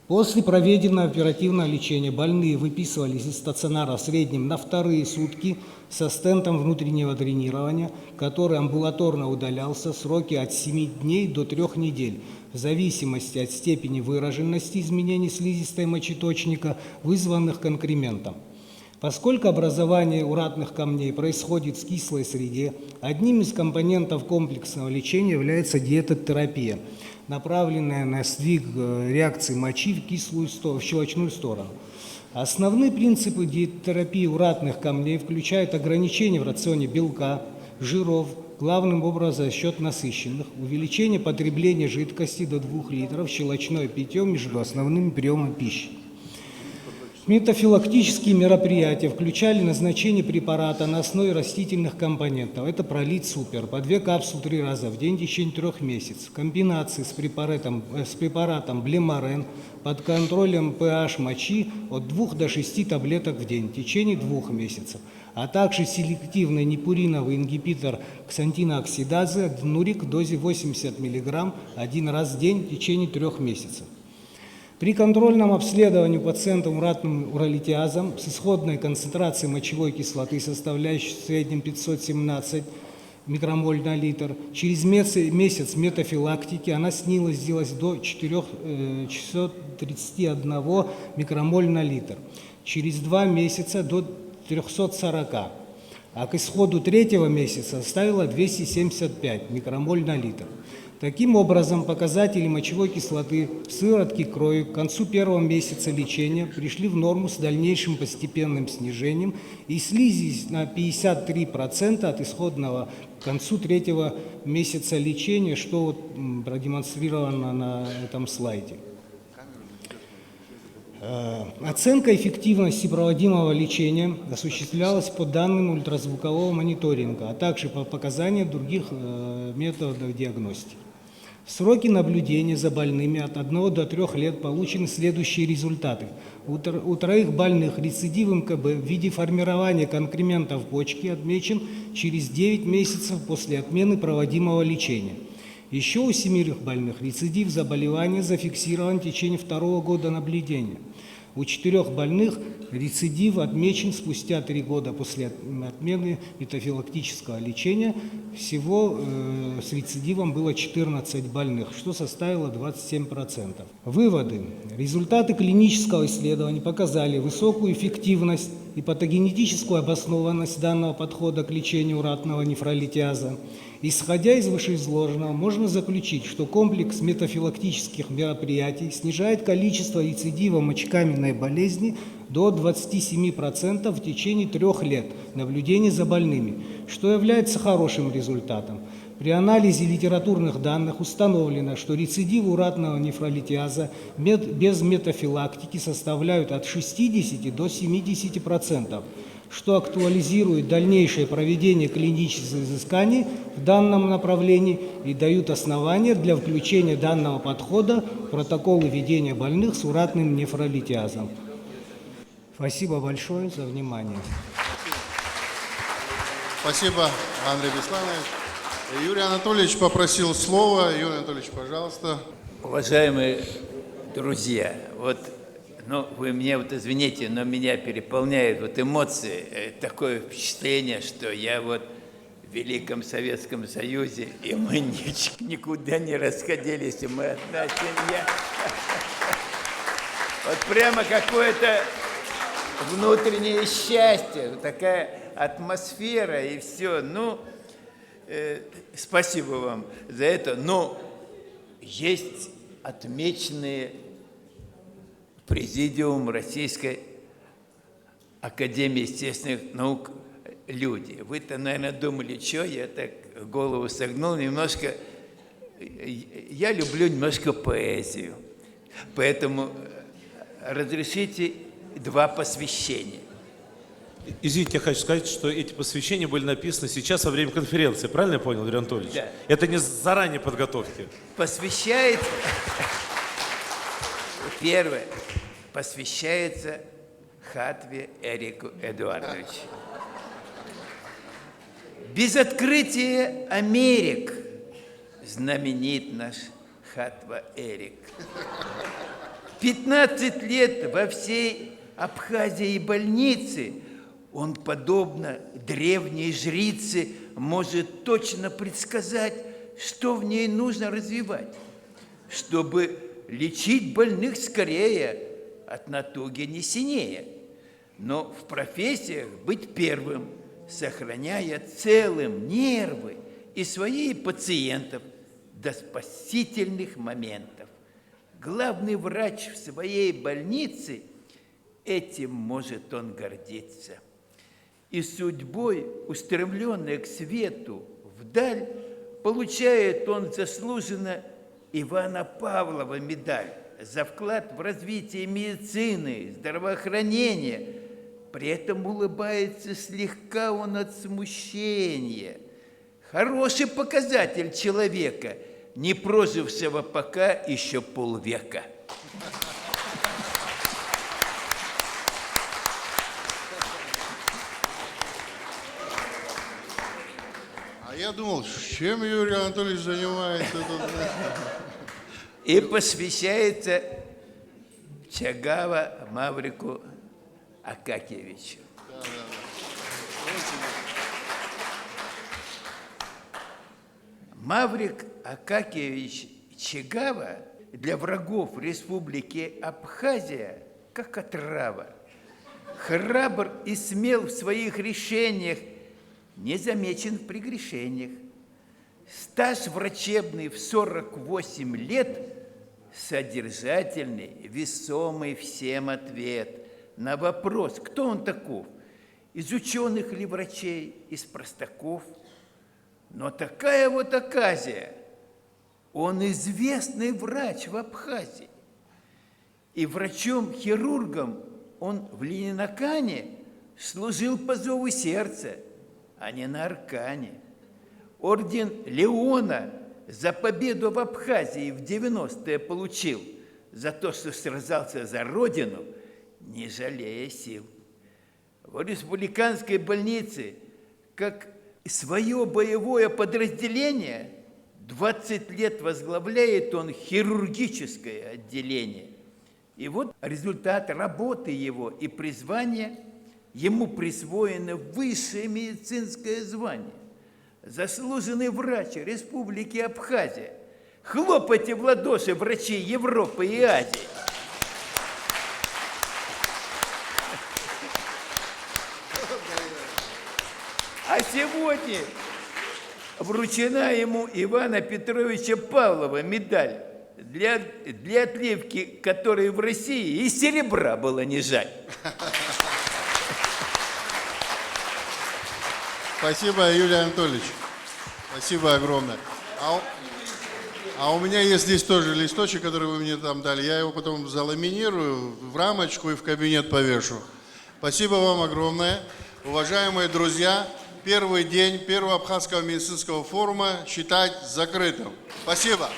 После проведенного оперативного лечения больные выписывались из стационара в среднем на вторые сутки со стентом внутреннего дренирования, который амбулаторно удалялся в сроки от 7 дней до 3 недель, в зависимости от степени выраженности изменений слизистой мочеточника, вызванных конкрементом. Поскольку образование уратных камней происходит в кислой среде, одним из компонентов комплексного лечения является диетотерапия, направленная на сдвиг реакции мочи в щелочную сторону. Основные принципы диетотерапии уратных камней включают ограничение в рационе белка, жиров, главным образом за счет насыщенных, увеличение потребления жидкости до 2 литров, щелочное питье между основными приемами пищи. Метафилактические мероприятия включали назначение препарата на основе растительных компонентов. Это Пролит Супер, по 2 капсулы 3 раза в день в течение 3 месяцев. В комбинации с препаратом Блемарен под контролем pH мочи от 2 до 6 таблеток в день в течение 2 месяцев. А также селективный непуриновый ингибитор ксантинооксидазы Нурик в дозе 80 мг 1 раз в день в течение 3 месяцев. При контрольном обследовании пациента уратным уролитиазом с исходной концентрацией мочевой кислоты, составляющей в среднем 517 микромоль на литр, через месяц метафилактики она снизилась до 431 микромоль на литр, через 2 месяца до 340, а к исходу 3-го месяца составила 275 микромоль на литр. Таким образом, показатели мочевой кислоты в сыворотке крови к концу 1-го месяца лечения пришли в норму с дальнейшим постепенным снижением и снизились на 53% от исходного к концу 3-го месяца лечения, что продемонстрировано на этом слайде. Оценка эффективности проводимого лечения осуществлялась по данным ультразвукового мониторинга, а также по показаниям других методов диагностики. В сроки наблюдения за больными от 1 до 3 лет получены следующие результаты. У 3 больных рецидив МКБ в виде формирования конкрементов почки отмечен через 9 месяцев после отмены проводимого лечения. Еще у 7 больных рецидив заболевания зафиксирован в течение 2-го года наблюдения. У 4 больных рецидив отмечен спустя 3 года после отмены метафилактического лечения. Всего с рецидивом было 14 больных, что составило 27%. Выводы. Результаты клинического исследования показали высокую эффективность и патогенетическую обоснованность данного подхода к лечению уратного нефролитиаза. Исходя из вышеизложенного, можно заключить, что комплекс метафилактических мероприятий снижает количество рецидива мочекаменной болезни до 27% в течение 3 лет наблюдения за больными, что является хорошим результатом. При анализе литературных данных установлено, что рецидивы уратного нефролитиаза без метафилактики составляют от 60 до 70%. Что актуализирует дальнейшее проведение клинических изысканий в данном направлении и дают основания для включения данного подхода в протоколы ведения больных с уратным нефролитиазом. Спасибо большое за внимание. Спасибо, Андрей Бесланович. Юрий Анатольевич попросил слова. Юрий Анатольевич, пожалуйста. Уважаемые друзья, вы мне извините, но меня переполняют эмоции, такое впечатление, что я в Великом Советском Союзе, и мы никуда не расходились, и мы одна семья. Прямо какое-то внутреннее счастье, такая атмосфера и все. Спасибо вам за это. Но есть отмеченные Президиум Российской Академии Естественных Наук люди. Вы-то, наверное, думали, что я так голову согнул немножко. Я люблю немножко поэзию. Поэтому разрешите 2 посвящения. Извините, я хочу сказать, что эти посвящения были написаны сейчас во время конференции. Правильно я понял, Юрий Анатольевич? Да. Это не заранее подготовки. Посвящается, первое, посвящается Хатве Эрику Эдуардовичу. Без открытия Америк знаменит наш Хатва Эрик. 15 лет во всей Абхазии больницы он, подобно древней жрице, может точно предсказать, что в ней нужно развивать, чтобы лечить больных скорее, от натуги не синее, но в профессиях быть первым, сохраняя целым нервы и свои пациентов до спасительных моментов. Главный врач в своей больнице, этим может он гордиться. И судьбой, устремленной к свету вдаль, получает он заслуженно Ивана Павлова медаль за вклад в развитие медицины, здравоохранения. При этом улыбается слегка он от смущения. Хороший показатель человека, не прожившего пока еще полвека. А я думал, чем Юрий Анатольевич занимается тут? И посвящается Чагава Маврику Акакиевичу. Маврик Акакиевич Чагава для врагов Республики Абхазия как отрава. Храбр и смел в своих решениях, не замечен в прегрешениях. Стаж врачебный в 48 лет, содержательный, весомый всем ответ на вопрос, кто он таков, из ученых ли врачей, из простаков. Но такая вот оказия, он известный врач в Абхазии. И врачом-хирургом он в Ленинакане служил по зову сердца, а не на Аркане. Орден Леона за победу в Абхазии в 90-е получил, за то, что сражался за родину, не жалея сил. В республиканской больнице, как свое боевое подразделение, 20 лет возглавляет он хирургическое отделение. И вот результат работы его и призвания, ему присвоено высшее медицинское звание. Заслуженный врач Республики Абхазия. Хлопайте в ладоши, врачи Европы и Азии. А сегодня вручена ему Ивана Петровича Павлова медаль, для отливки которой в России и серебра было не жаль. Спасибо, Юрий Анатольевич. Спасибо огромное. А у меня есть здесь тоже листочек, который вы мне там дали. Я его потом заламинирую в рамочку и в кабинет повешу. Спасибо вам огромное. Уважаемые друзья, первый день первого Абхазского медицинского форума считать закрытым. Спасибо.